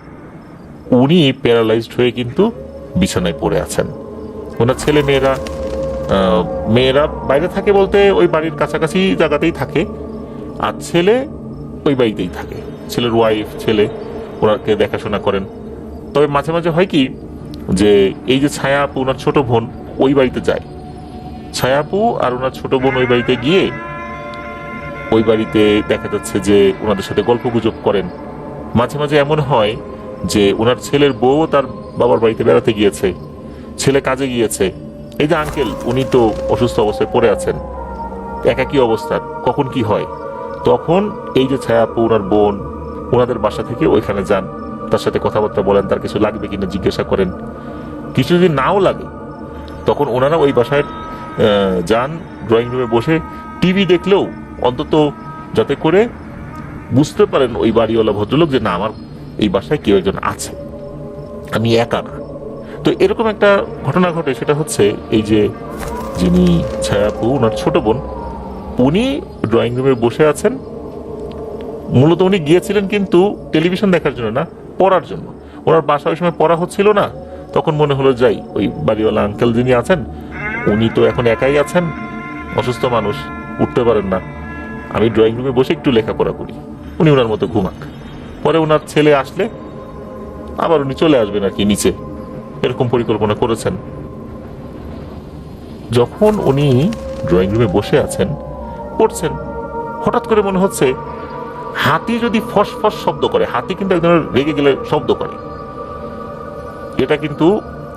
S1: উনি প্যারালাইজড হয়ে কিন্তু বিছানায় পড়ে আছেন। ওনার ছেলে মেয়েরা মেয়েরা বাইরে থাকে বলতে ওই বাড়ির কাছাকাছি জায়গাতেই থাকে, আর ছেলে ওই বাড়িতেই থাকে। ছেলের ওয়াইফ, ছেলে ওনাকে দেখাশোনা করেন। তবে মাঝে মাঝে হয় কি, যে এই যে ছায়া আপু, ওনার ছোট বোন ওই বাড়িতে যায়। ছায়া আপু আর ওনার ছোট বোন ওই বাড়িতে গিয়ে ওই বাড়িতে দেখা যাচ্ছে যে ওনাদের সাথে গল্প গুজব করেন। মাঝে মাঝে এমন হয় যে ওনার ছেলের বউ তার বাবার বাড়িতে বেড়াতে গিয়েছে, ছেলে কাজে গিয়েছে। এই যে আঙ্কেল, উনি তো অসুস্থ অবস্থায় পড়ে আছেন, একাকী অবস্থা, কখন কি হয়। তখন এই যে ছায়া আপু, ওনার বোন ওনাদের বাসা থেকে ওইখানে যান, তার সাথে কথাবার্তা বলেন, তার কিছু লাগবে কিনা জিজ্ঞাসা করেন। কিছু যদি নাও লাগে তখন ওনারা ওই বাসায় যান, ড্রয়িং রুমে বসে টিভি দেখলেও অন্তত যাতে করে বুঝতে পারেন ওই বাড়িওয়ালা ভদ্রলোক যে না, আমার এই বাসায় কেউ একজন আছে, আমি একা না। তো এরকম একটা ঘটনা ঘটে। সেটা হচ্ছে এই যে যিনি ছায়াপু, ওনার ছোট বোন, উনি ড্রয়িং রুমে বসে আছেন। মূলত উনি গিয়েছিলেন কিন্তু টেলিভিশন দেখার জন্য না, পড়ার জন্য। ওনার বাসা ওই সময় পড়া হচ্ছিল না, তখন মনে হলো যাই, ওই বাড়িওয়ালা আঙ্কেল যিনি আছেন উনি তো এখন একাই আছেন, অসুস্থ মানুষ, উঠতে পারেন না, আমি ড্রয়িং রুমে বসে একটু লেখাপড়া করি, উনি ওনার মতো ঘুমাক। পরে ওনার ছেলে আসলে আবার উনি চলে আসবেন আর কি নিচে, এরকম পরিকল্পনা করেছেন। যখন উনি ড্রয়িং রুমে বসে আছেন, পড়ছেন, হঠাৎ করে মনে হচ্ছে হাতি যদি ফস ফস শব্দ করে, হাতি কিন্তু এক ধরনের রেগে গেলে শব্দ করে, এটা কিন্তু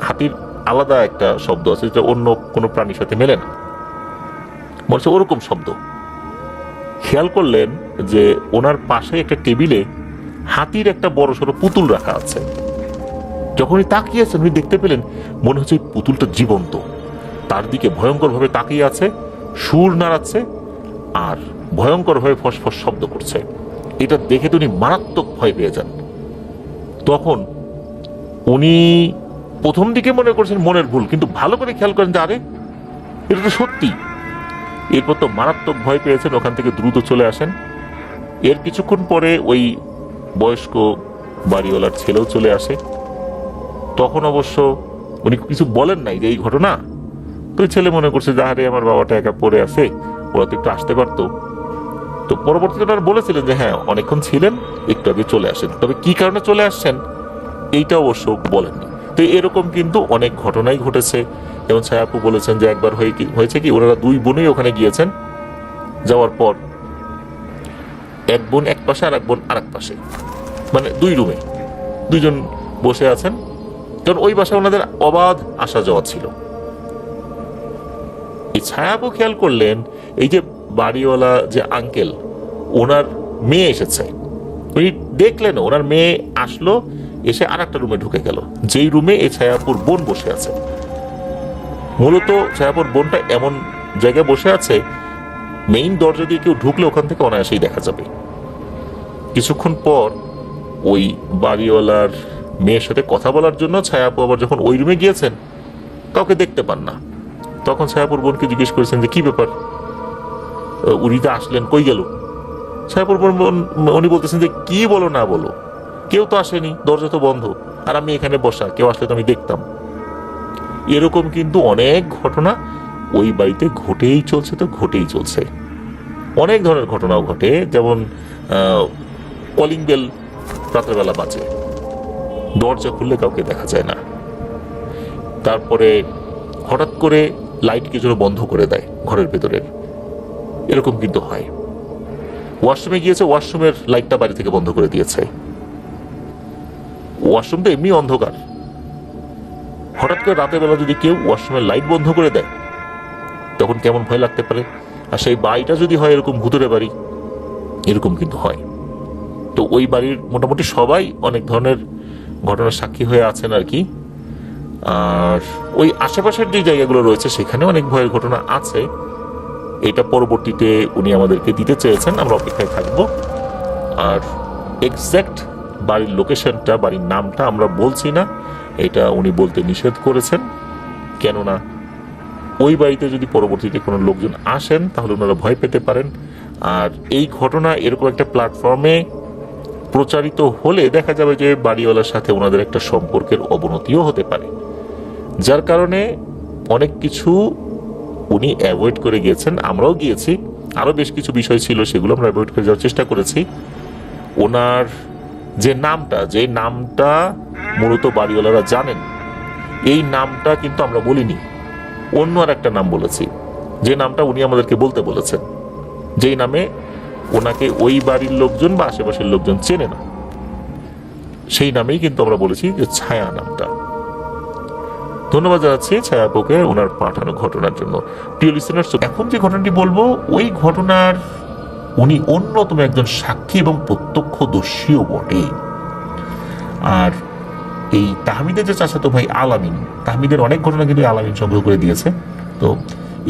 S1: হাতির আলাদা একটা শব্দ আছে যেটা অন্য কোনো প্রাণীর সাথে মেলে না, মনে হচ্ছে ওরকম শব্দ। খেয়াল করলেন যে ওনার পাশে একটা টেবিলে হাতির একটা বড় সড়ো পুতুল রাখা আছে। যখনই তাকিয়েছেন উনি দেখতে পেলেন মনে হচ্ছে এই পুতুলটা জীবন্ত, তার দিকে ভয়ঙ্করভাবে তাকিয়ে আছে, সুর নাড়াচ্ছে আর ভয়ঙ্করভাবে ফসফস শব্দ করছে। এটা দেখে তো উনি মারাত্মক ভয় পেয়ে যান। তখন উনি প্রথম দিকে মনে করছেন মনের ভুল, কিন্তু ভালো করে খেয়াল করেন যে আরে এটা তো সত্যি। এরপর তো মারাত্মক ভয় পেয়েছেন, ওখান থেকে দ্রুত চলে আসেন। এর কিছুক্ষণ পরে ওই বয়স্ক বাড়িওয়ালার ছেলেও চলে আসে। তখন অবশ্য উনি কিছু বলেন নাই যে এই ঘটনা, তো ছেলে মনে করছে যে আরে আমার বাবাটা একা পড়ে আছে, ওরা তো একটু আসতে পারতো। তো পরবর্তীতে ওনারা বলেছিলেন যে হ্যাঁ অনেকক্ষণ ছিলেন, একটু আগে চলে আসেন, তবে কি কারণে চলে আসছেন এইটা অবশ্য বলেননি। তো এরকম কিন্তু অনেক ঘটনাই ঘটেছে। যেমন ছায়াপু বলেছেন যে একবার হয়েছে কি ওনারা দুই বোনই ওখানে গিয়েছেন, যাওয়ার পর এক বোন এক পাশে আর এক বোন আর এক পাশে, মানে দুই রুমে দুইজন বসে আছেন, কারণ ওই বাসায় ওনাদের অবাধ আসা যাওয়া ছিল। এই ছায়াপু খেয়াল করলেন এই যে বাড়িওয়ালা যে আঙ্কেল, ওনার মেয়ে এসেছে। উনি দেখলেন ওনার মেয়ে আসলো, এসে আর একটা রুমে ঢুকে গেল, যেই রুমে এই ছায়াপুর বোন বসে আছে। মূলত ছায়াপুর বোনটা এমন জায়গায় বসে আছে, মেইন দরজা দিয়ে কেউ ঢুকলে ওখান থেকে অনায়াসেই দেখা যাবে। কিছুক্ষণ পর ওই বাড়িওয়ালার মেয়ের সাথে কথা বলার জন্য ছায়াপু আবার যখন ওই রুমে গিয়েছেন, কাউকে দেখতে পান না। তখন ছায়াপুর বোনকে জিজ্ঞেস করেছেন যে কি ব্যাপার, উনি তো আসলেন, কই গেল? ছায়াপুর বোন উনি বলতেছেন যে কি বলো না বলো, কেউ তো আসেনি, দরজা তো বন্ধ, আর আমি এখানে বসা, কেউ আসলে তো আমি দেখতাম। এরকম কিন্তু অনেক ঘটনা ওই বাড়িতে ঘটেই চলছে, তো ঘটেই চলছে। অনেক ধরনের ঘটনাও ঘটে, যেমন কলিং বেল রাতের বেলা বাজে, দরজা খুললে কাউকে দেখা যায় না। তারপরে হঠাৎ করে লাইট কে যেন বন্ধ করে দেয় ঘরের ভেতরের, এরকম কিন্তু হয়। ওয়াশরুমে গিয়েছে, ওয়াশরুমের লাইটটা বাড়ি থেকে বন্ধ করে দিয়েছে। ওয়াশরুম তো এমনি অন্ধকার, হঠাৎ করে রাতের বেলা যদি কেউ ওয়াশরুমের লাইট বন্ধ করে দেয় তখন কেমন ভয় লাগতে পারে। আর সেই বাড়িটা যদি হয় এরকম ভূতুরে বাড়ি, এরকম কিন্তু হয়। তো ওই বাড়ির মোটামুটি সবাই অনেক ধরনের ঘটনার সাক্ষী হয়ে আছেন আর কি। আর ওই আশেপাশের যে জায়গাগুলো রয়েছে সেখানে অনেক ভয়ের ঘটনা আছে। এটা পরবর্তীতে উনি আমাদেরকে দিতে চেয়েছেন, আমরা অপেক্ষায় থাকব। আর এক্সাক্ট বাড়ির লোকেশনটা, বাড়ির নামটা আমরা বলছি না, এটা উনি বলতে নিষেধ করেছেন। কেননা ওই বাড়িতে যদি পরবর্তীতে কোনো লোকজন আসেন তাহলে ওনারা ভয় পেতে পারেন। আর এই ঘটনা এরকম একটা প্ল্যাটফর্মে প্রচারিত হলে দেখা যাবে যে বাড়িওয়ালার সাথে ওনাদের একটা সম্পর্কের অবনতিও হতে পারে, যার কারণে অনেক কিছু উনি অ্যাভয়েড করে গিয়েছেন। আমরাও গিয়েছি, আরও বেশ কিছু বিষয় ছিল সেগুলো আমরা অ্যাভয়েড করে যাওয়ার চেষ্টা করেছি। ওনার যে নামটা মূলত বাড়িওয়ালারা জানেন, এই নামটা কিন্তু আমরা বলিনি, অন্য আর একটা নাম বলেছি, যে নামটা উনি আমাদেরকে বলতে বলেছেন, যেই নামে ওনাকে ওই বাড়ির লোকজন বা আশেপাশের লোকজন চেনে না, সেই নামেই কিন্তু আমরা বলেছি যে ছায়া নামটা। ধন্যবাদ জানাচ্ছি ছায়াপুকে ওনার পাঠানো ঘটনার জন্য। প্রিয় লিসেনার্স, এখন যে ঘটনাটি বলবো ওই ঘটনার উনি অন্যতম একজন সাক্ষী এবং প্রত্যক্ষদর্শীও বটে। আর এই তাহমিদের যে চাচাতো ভাই আলামিন, তাহমিদের অনেক ঘটনা কিন্তু আলামিন সংগ্রহ করে দিয়েছে। তো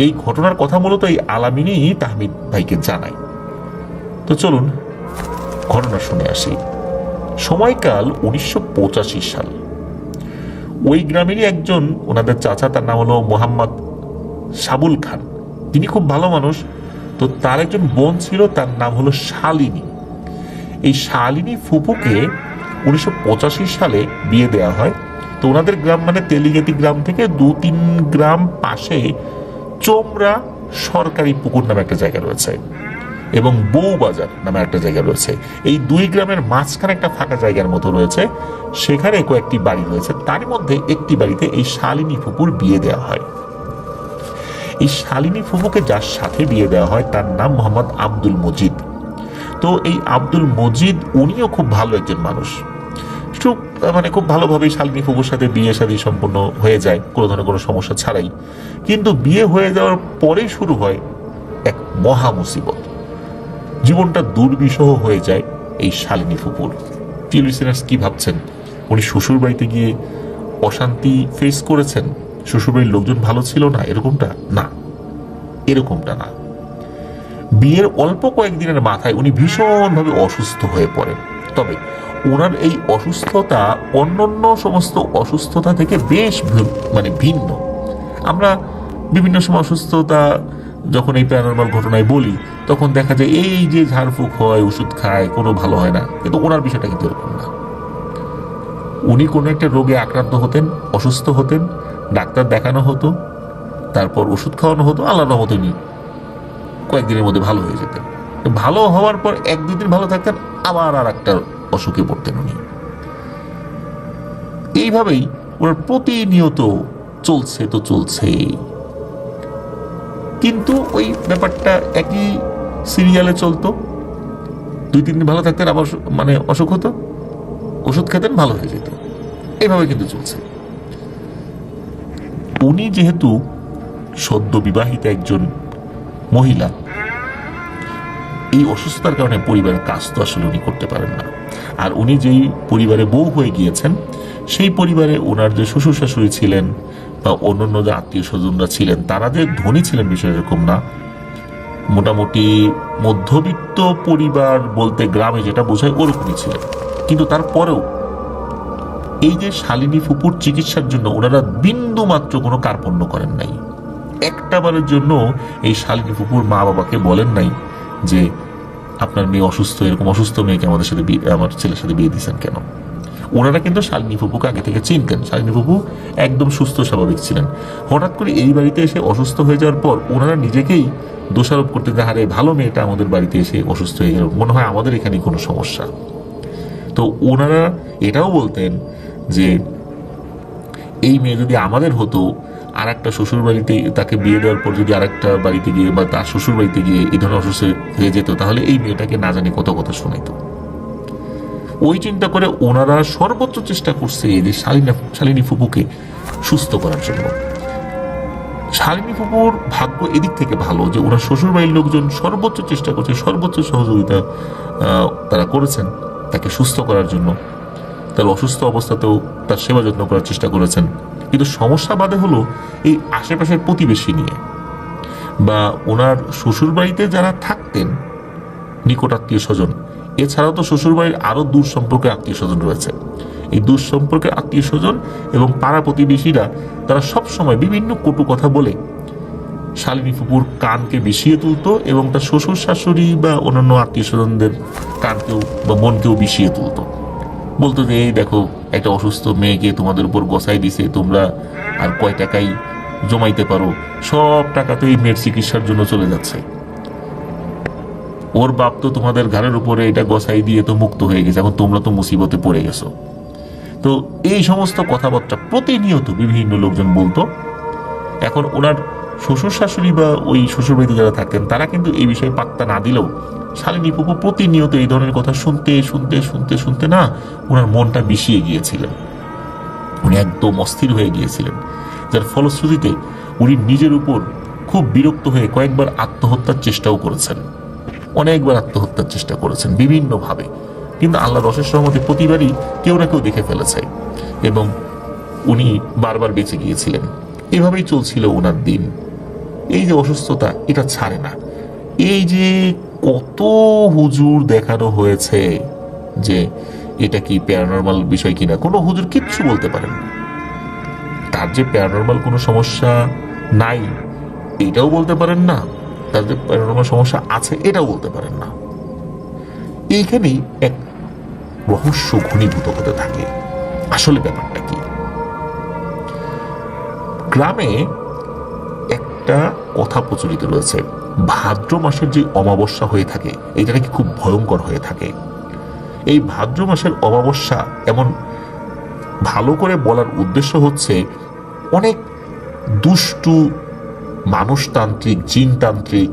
S1: এই ঘটনার কথা মূলত এই আলামিনই তাহমিদ ভাইকে জানায়। তো চলুন ঘটনা শুনে আসি। সময়কাল 1985 সাল। ওই গ্রামেরই একজন ওনাদের চাচা, তার নাম হলো মোহাম্মদ সাবুল খান। তিনি খুব ভালো মানুষ। তো তার একজন বোন ছিল, তার নাম হলো শালিনী। এই শালিনী ফুপুকে 1985 সালে বিয়ে দেওয়া হয়। তো ওনাদের গ্রাম মানে তেলিগেতি গ্রাম থেকে 2-3 গ্রাম পাশে চোমরা সরকারি পুকুর নামে একটা জায়গা রয়েছে এবং বউবাজার নামে একটা জায়গা রয়েছে। এই দুই গ্রামের মাঝখানে একটা ফাঁকা জায়গার মতো রয়েছে, সেখানে কয়েকটি বাড়ি রয়েছে। তার মধ্যে একটি বাড়িতে এই শালিনী ফুপুর বিয়ে দেওয়া হয়। এই শালিনী ফুপুকে যার সাথে বিয়ে দেওয়া হয় তার নাম মোহাম্মদ আব্দুল মজিদ। তো এই আব্দুল মজিদ উনিও খুব ভালো একজন মানুষ, মানে খুব ভালোভাবে শালিনী ফুপুর সাথে বিয়ে শাদী সম্পন্ন হয়ে যায় কোনো ধরনের কোনো সমস্যা ছাড়াই। কিন্তু বিয়ে হয়ে যাওয়ার পরেই শুরু হয় এক মহা মুসিবত। জীবনটা দুর্বিষহ হয়ে যায় এই শালিনী ফুপুর। প্রিয় লিসেনার্স, কি ভাবছেন? উনি শ্বশুর বাড়িতে গিয়ে অশান্তি ফেস করেছেন, শ্বশুরবাড়ির লোকজন ভালো ছিল না, এরকমটা না, এরকমটা না। বিয়ের অল্প কয়েকদিনের মাথায় উনি ভীষণভাবে অসুস্থ হয়ে পড়েন। তবে ওনার এই অসুস্থতা অন্যান্য সমস্ত অসুস্থতা থেকে বেশ ভিন্ন। আমরা বিভিন্ন সময় অসুস্থতা যখন এই প্যারানরমাল ঘটনায় বলি, তখন দেখা যায় এই যে ঝাড়ফুঁক হয়, ওষুধ খায়, কোনো ভালো হয় না, কিন্তু ওনার বিষয়টা কিন্তু এরকম না। উনি কোনো একটা রোগে আক্রান্ত হতেন, অসুস্থ হতেন, ডাক্তার দেখানো হতো, তারপর ওষুধ খাওয়ানো হতো, আল্লাহর রহমতে উনি কয়েকদিনের মধ্যে ভালো হয়ে যেতেন। ভালো হওয়ার পর 1-2 দিন ভালো থাকতেন, আবার আর একটা অসুখে পড়তেন উনি। এইভাবেই ওনার প্রতিনিয়ত চলছে তো চলছে। কিন্তু ওই ব্যাপারটা একই সিরিয়ালে চলতো। 2-3 দিন ভালো থাকতেন, আবার অসুখ হতো, ওষুধ খেতেন, ভালো হয়ে যেত। এইভাবে কিন্তু চলছে। উনি যেহেতু সদ্য বিবাহিত একজন মহিলা, এই অসুস্থতার কারণে পরিবারের কাজ তো আসলে উনি করতে পারেন না। আর উনি যেই পরিবারে বউ হয়ে গিয়েছেন, সেই পরিবারে ওনার যে শ্বশুর শাশুড়ি ছিলেন বা অন্যান্য যে আত্মীয় স্বজনরা ছিলেন, তারা যে ধনী ছিলেন বিষয় এরকম না। মোটামুটি মধ্যবিত্ত পরিবার বলতে গ্রামে যেটা বোঝায় ওরকমই ছিলেন। কিন্তু তারপরেও এই যে শালিনী ফুপুর চিকিৎসার জন্য ওনারা বিন্দু মাত্র কোনো কার্পণ্য করেন নাই। একটাবারের জন্য এই শালিনী ফুপুর মা বাবাকে বলেন নাই যে আপনার মেয়ে অসুস্থ, এরকম অসুস্থ মেয়েকে আমার ছেলের সাথে বিয়ে দিয়েছেন কেন। ওনারা কিন্তু শালিনী ফুপুকে আগে থেকে চিনতেন। শালিনী ফুপু একদম সুস্থ স্বাভাবিক ছিলেন। হঠাৎ করে এই বাড়িতে এসে অসুস্থ হয়ে যাওয়ার পর ওনারা নিজেকেই দোষারোপ করতে, হারে ভালো মেয়েটা আমাদের বাড়িতে এসে অসুস্থ হয়ে গেল, মনে হয় আমাদের এখানে কোনো সমস্যা। তো ওনারা এটাও বলতেন যে এই মেয়ে যদি আমাদের হতো, আর একটা শ্বশুর বাড়িতে তাকে বিয়ে দেওয়ার পর যদি আর একটা বাড়িতে গিয়ে বা তার শ্বশুর বাড়িতে গিয়ে এই ধরনের অসুস্থ হয়ে যেত, তাহলে এই মেয়েটাকে না জানি কত কথা শোনাইত। ওই চিন্তা করে ওনারা সর্বোচ্চ চেষ্টা করছে যে শালিনী ফুপুকে সুস্থ করার জন্য। শালিনী ফুপুর ভাগ্য এদিক থেকে ভালো যে ওনার শ্বশুর বাড়ির লোকজন সর্বোচ্চ চেষ্টা করছে, সর্বোচ্চ সহযোগিতা তারা করেছেন তাকে সুস্থ করার জন্য। তার অসুস্থ অবস্থাতেও তার সেবা যত্ন করার চেষ্টা করেছেন। কিন্তু সমস্যা বাদে হলো এই আশেপাশের প্রতিবেশী নিয়ে, বা ওনার শ্বশুর বাড়িতে যারা থাকতেন নিকট আত্মীয় স্বজন, এছাড়াও তো শ্বশুরবাড়ির আরো দূর সম্পর্কের আত্মীয় স্বজন রয়েছে। এই দূর সম্পর্কের আত্মীয় স্বজন এবং পাড়া প্রতিবেশীরা তারা সব সময় বিভিন্ন কটু কথা বলে শালিনী ফুপুর কানকে বিষিয়ে তুলতো এবং তার শ্বশুর শাশুড়ি বা অন্যান্য আত্মীয় স্বজনদের কানকেও বা মনকেও বিষিয়ে তুলতো। বলতো যে এই দেখো, একটা অসুস্থ মেয়েকে তোমাদের উপর গসাই দিছে, তোমরা আর কয় টাকাই জমাইতে পারো, সব টাকা তো এই মেয়ের চিকিৎসার জন্য চলে যাচ্ছে। ওর বাপ তো তোমাদের ঘরের উপরে এটা গসাই দিয়ে তো মুক্ত হয়ে গেছে, এখন তোমরা তো মুসিবতে পড়ে গেছো। তো এই সমস্ত কথাবার্তা প্রতিনিয়ত বিভিন্ন লোকজন বলতো। এখন ওনার শ্বশুর শাশুড়ি বা ওই শ্বশুর বাড়িতে যারা থাকতেন তারা কিন্তু এই বিষয়ে পাত্তা না দিলেও শালিনী ফুপু প্রতিনিয়ত এই ধরনের কথা শুনতে শুনতে শুনতে শুনতে না ওনার মনটা বিষিয়ে গিয়েছিলেন। উনি একদম অস্থির হয়ে গিয়েছিলেন, যার ফলশ্রুতিতে উনি নিজের উপর খুব বিরক্ত হয়ে কয়েকবার আত্মহত্যার চেষ্টাও করেছেন। অনেকবার আত্মহত্যার চেষ্টা করেছেন বিভিন্নভাবে, কিন্তু আল্লাহর অশেষ রহমতে প্রতিবারই কেউ না কেউ দেখে ফেলেছে এবং উনি বারবার বেঁচে গিয়েছিলেন। এভাবেই চলছিল ওনার দিন। এই যে অসুস্থতা, এটা ছাড়ে না। এই যে কত হুজুর দেখানো হয়েছে যে এটা কি প্যারানরমাল বিষয় কিনা, কোনো হুজুর কিচ্ছু বলতে পারেন না। তার যে প্যারানরমাল কোনো সমস্যা নাই এটাও বলতে পারেন না, তার যে প্যারানরমাল সমস্যা আছে এটাও বলতে পারেন না। এইখানেই এক রহস্য ঘনীভূত হতে থাকে। আসলে ব্যাপারটা কি? গ্রামে একটা কথা প্রচলিত রয়েছে, ভাদ্র মাসের যে অমাবস্যা হয়ে থাকে এটা নাকি খুব ভয়ঙ্কর হয়ে থাকে। এই ভাদ্র মাসের অমাবস্যা এমন ভালো করে বলার উদ্দেশ্য হচ্ছে অনেক দুষ্টু মানুষতান্ত্রিক, জিনতান্ত্রিক,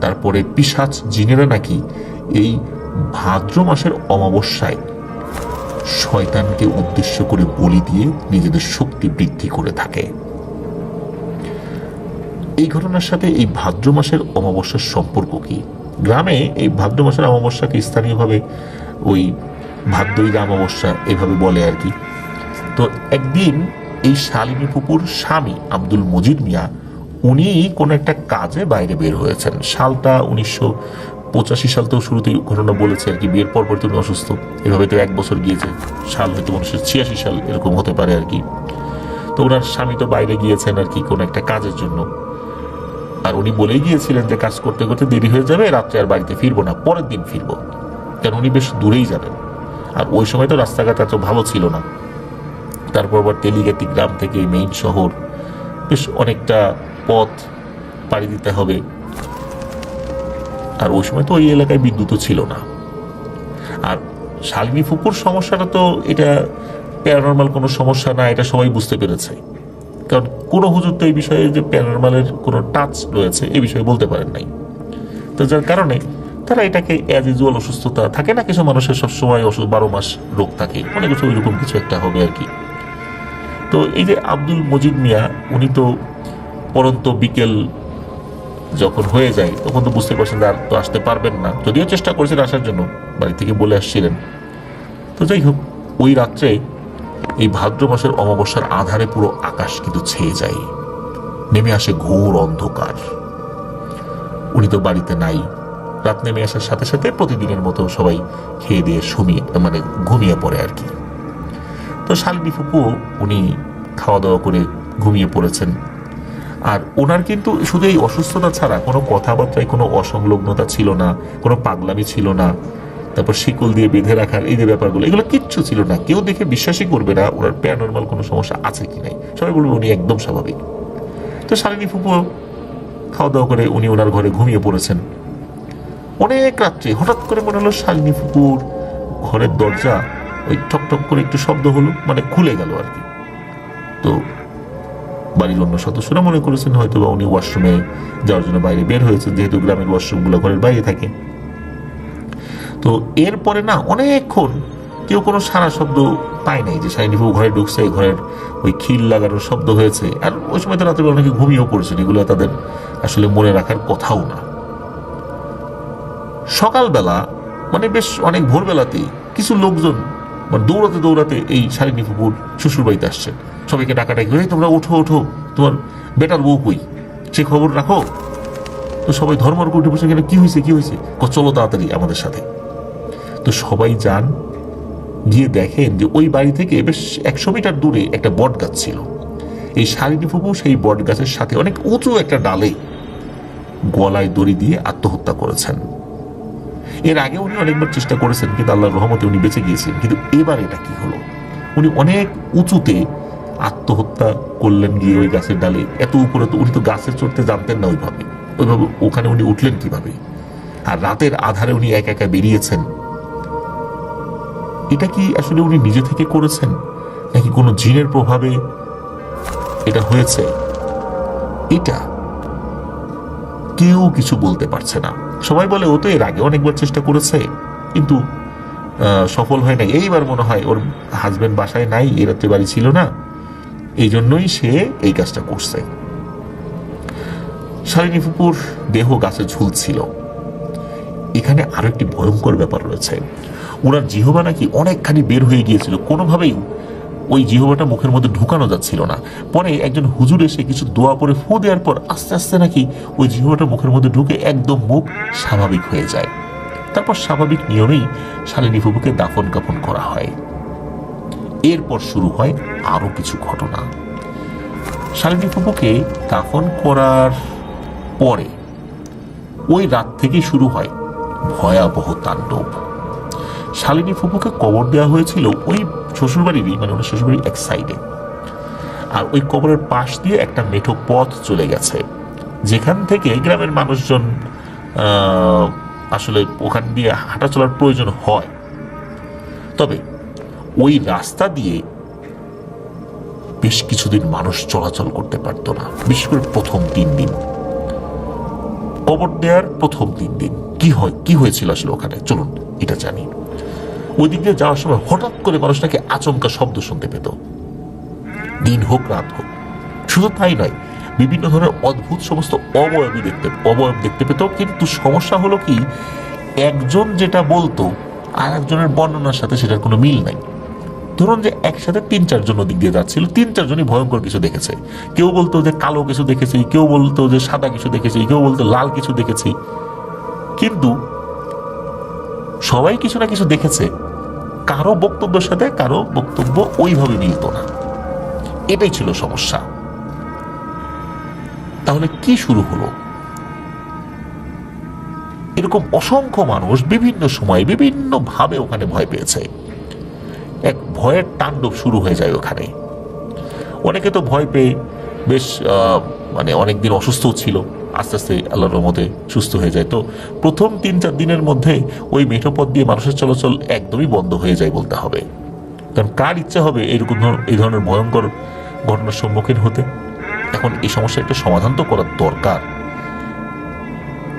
S1: তারপরে পিশাচ জিনেরা নাকি এই ভাদ্র মাসের অমাবস্যায় শয়তানকে উদ্দেশ্য করে বলি দিয়ে নিজেদের শক্তি বৃদ্ধি করে থাকে। এই ঘটনার সাথে এই ভাদ্র মাসের অমাবস্যার সম্পর্ক কি? গ্রামে এই ভাদ্র মাসের অমাবস্যাকে স্থানীয়ভাবে ওই ভাদ্রই অমাবস্যা এভাবে বলে আর কি। তো একদিন এই শালিনী ফুপুর স্বামী আব্দুল মজিদ মিয়া উনি কোন একটা কাজে বাইরে বের হয়েছেন। সালটা 1985 সাল, তো শুরুতেই ঘটনা বলেছে আর কি, বিয়ের পর পর তিনি অসুস্থ, এভাবে তো 1 বছর গিয়েছে, সাল হয়তো 1986 সাল এরকম হতে পারে আর কি। তো ওনার স্বামী তো বাইরে গিয়েছেন আর কি কোন একটা কাজের জন্য, আর উনি বলেই গিয়েছিলেন যে কাজ করতে করতে দেরি হয়ে যাবে, রাত্রে আর বাড়িতে ফিরবো না, পরের দিন ফিরবো, কারণ উনি বেশ দূরেই যাবেন। আর ওই সময় তো রাস্তাঘাট এত ভালো ছিল না, তারপর আবার তেলিগাতি গ্রাম থেকে মেইন শহর, বেশ অনেকটা পথ পাড়ি দিতে হবে। আর ওই সময় তো ওই এলাকায় বিদ্যুৎও ছিল না। আর শালিনী ফুপুর সমস্যাটা তো এটা প্যারানর্মাল কোনো সমস্যা না, এটা সবাই বুঝতে পেরেছে, কারণ কোনো হুজুর তো এই বিষয়ে যে প্যারানর্মালের কোনো টাচ রয়েছে এই বিষয়ে বলতে পারেন নাই। তো যার কারণে তারা এটাকে অ্যাজ ইউজুয়াল অসুস্থতা থাকে না, কিছু মানুষের সবসময় 12 মাস রোগ থাকে, অনেক কিছু ওইরকম কিছু একটা হবে আর কি। তো এই যে আব্দুল মজিদ মিয়া উনি তো পরন্ত বিকেল যখন হয়ে যায় তখন তো বুঝতে পারছেন আর তো আসতে পারবেন না, যদিও চেষ্টা করেছেন আসার জন্য, বাড়ি থেকে বলে আসছিলেন। তো যাই হোক, ওই রাত্রে এই ভাদ্র মাসের অমাবস্যার আধারে পুরো আকাশ কিন্তু ছেয়ে যায়, নেমে আসে ঘোর অন্ধকার। উনি তো বাড়িতে নাই। রাত নেমে আসার সাথে সাথে প্রতিদিনের মতো সবাই খেয়ে দিয়ে ঘুমিয়ে পড়ে আর কি। তো শালিনী ফুপু উনি খাওয়া দাওয়া করে ঘুমিয়ে পড়েছেন। আর ওনার কিন্তু শুধু এই অসুস্থতা ছাড়া কোনো কথাবার্তায় কোনো অসংলগ্নতা ছিল না, কোনো পাগলামি ছিল না, তারপর শিকল দিয়ে বেঁধে রাখার এই যে ব্যাপারগুলো, এগুলো কিচ্ছু ছিল না। কেউ দেখে বিশ্বাসই করবে না ওনার প্যারানর্মাল কোনো সমস্যা আছে কি নাই, সবাই বলবে উনি একদম স্বাভাবিক। তো শালিনী ফুপু খাওয়া দাওয়া করে উনি ওনার ঘরে ঘুমিয়ে পড়েছেন। অনেক রাত্রে হঠাৎ করে মনে হলো শালিনী ফুপুর ঘরের দরজা ওই ঠক করে একটু শব্দ হলো, মানে খুলে গেল আর কি। তো বাড়ির অন্য সদস্যরা মনে করেছেন হয়তো বা উনি ওয়াশরুমে যাওয়ার জন্য বাইরে বের হয়েছেন, যেহেতু গ্রামের ওয়াশরুমগুলো ঘরের বাইরে থাকে। তো এরপরে না অনেকক্ষণ কেউ কোনো সারা শব্দ পায় নাই যে শালিনী ফুপু ঘরে ঢুকছে, ঘরের ওই খিল লাগানোর শব্দ হয়েছে। আর ওই সময় তো রাত্রে অনেকে ঘুমিয়েও পড়েছেন, এগুলো তাদের আসলে মনে রাখার কথাও না। সকালবেলা মানে বেশ অনেক ভোরবেলাতেই কিছু লোকজন মানে দৌড়াতে দৌড়াতে এই শালিনী ফুপুর শ্বশুর বাড়িতে আসছেন। সবাইকে ডাকাডাকি, তোমরা ওঠো ওঠো, তোমার বেটার বউ কই, সে খবর রাখো। তো সবাই ধর্মর উঠে বসে গেলে, কি হয়েছে কি হয়েছে, চলো তাড়াতাড়ি আমাদের সাথে। তো সবাই যান, গিয়ে দেখেন যে ওই বাড়ি থেকে বেশ 100 মিটার দূরে একটা বট গাছ ছিল। এই শালিনী ফুপু সেই বট গাছের সাথে অনেক উঁচু একটা ডালে গলায় দড়ি দিয়ে আত্মহত্যা করেছেন। এর আগে উনি অনেকবার চেষ্টা করেছেন, কিন্তু আল্লাহর রহমতে উনি বেঁচে গিয়েছেন। কিন্তু এবার এটা কি হলো, উনি অনেক উঁচুতে আত্মহত্যা করলেন গিয়ে ওই গাছের ডালে, এত উপরে। তো উনি তো গাছে চড়তে জানতেন না ওইভাবে ওখানে উনি উঠলেন কিভাবে? আর রাতের আধারে উনি একা একা বেরিয়েছেন। এটা কি আসলে উনি নিজে থেকে করেছেন নাকি কোনো জিনের প্রভাবে এটা হয়েছে? এটা কেউ কিছু বলতে পারছে না। সবাই বলে ও তো এর আগে অনেকবার চেষ্টা করেছে, কিন্তু সফল হয় নাই। এইবার মনে হয় ওর হাজবেন্ড বাসায় নাই, এ রাত্রে বাড়ি ছিল না, এই জন্যই সে এই কাজটা করছে। শালিনী ফুপুর দেহ গাছে ঝুলছিল। এখানে আরো একটি ভয়ঙ্কর ব্যাপার রয়েছে, ওনার জিহবা নাকি অনেকখানি বের হয়ে গিয়েছিল, কোনোভাবেই ওই জিহবাটা মুখের মধ্যে ঢুকানো যাচ্ছিল না। পরে একজন হুজুর এসে কিছু দোয়া পরে ফু দেওয়ার পর আস্তে আস্তে নাকি ওই জিহবাটা মুখের মধ্যে ঢুকে একদম মুখ স্বাভাবিক হয়ে যায়। তারপর স্বাভাবিক নিয়মেই শালিনী ফুপুকে দাফন কাফন করা হয়। এরপর শুরু হয় আরো কিছু ঘটনা। শালিনী ফুপুকে দাফন করার পরে ওই রাত থেকেই শুরু হয় ভয়াবহ তাণ্ডব। শালিনী ফুপুকে কবর দেওয়া হয়েছিল ওই শ্বশুরবাড়িরই, মানে ওনার শ্বশুরবাড়ির এক সাইডে। আর ওই কবরের পাশ দিয়ে একটা মেঠো পথ চলে গেছে, যেখান থেকে গ্রামের মানুষজন আসলে ওখান দিয়ে হাঁটা চলার প্রয়োজন হয়। তবে ওই রাস্তা দিয়ে বেশ কিছুদিন মানুষ চলাচল করতে পারতো না, বিশেষ করে প্রথম 3 দিন, কবর দেওয়ার প্রথম 3 দিন। কি হয়েছিল আসলে ওখানে, চলুন এটা জানি। ওই দিক দিয়ে যাওয়ার সময় হঠাৎ করে মানুষ নাকি আচমকা শব্দ শুনতে পেত, দিন হোক রাত হোক। শুধু তাই নয়, বিভিন্ন ধরনের অদ্ভুত সমস্ত অবয়ব দেখতে পেত। কিন্তু সমস্যা হলো কি, একজন যেটা বলতো আর একজনের বর্ণনার সাথে সেটার কোনো মিল নাই। ধরুন যে একসাথে 3-4 জন দিক দিয়ে যাচ্ছিল, 3-4জনই ভয়ঙ্কর কিছু দেখেছে। কেউ বলতো যে কালো কিছু দেখেছি, কেউ বলতো যে সাদা কিছু দেখেছি, কেউ বলতো লাল কিছু দেখেছি, কিন্তু সবাই কিছু না কিছু দেখেছে। কারো বক্তব্যের সাথে কারো বক্তব্য ওইভাবে মিলত না। এটাই ছিল সমস্যা। তাহলে কি শুরু হলো? এরকম অসংখ্য মানুষ বিভিন্ন সময় বিভিন্ন ভাবে ওখানে ভয় পেয়েছে। এক ভয়ের তাণ্ডব শুরু হয়ে যায় ওখানে। অনেকে তো ভয় পেয়ে বেশ মানে অনেকদিন অসুস্থ ছিল, আস্তে আস্তে আল্লাহর রহমতে সুস্থ হয়ে যায়। তো প্রথম 3-4 দিনের মধ্যে ওই মেঠো পথ দিয়ে মানুষের চলাচল একদমই বন্ধ হয়ে যায় বলতে হবে। কারণ কার ইচ্ছা হবে এই ধরনের ভয়ঙ্কর ঘটনার সম্মুখীন হতে? এখন এই সমস্যার একটা সমাধান তো করার দরকার।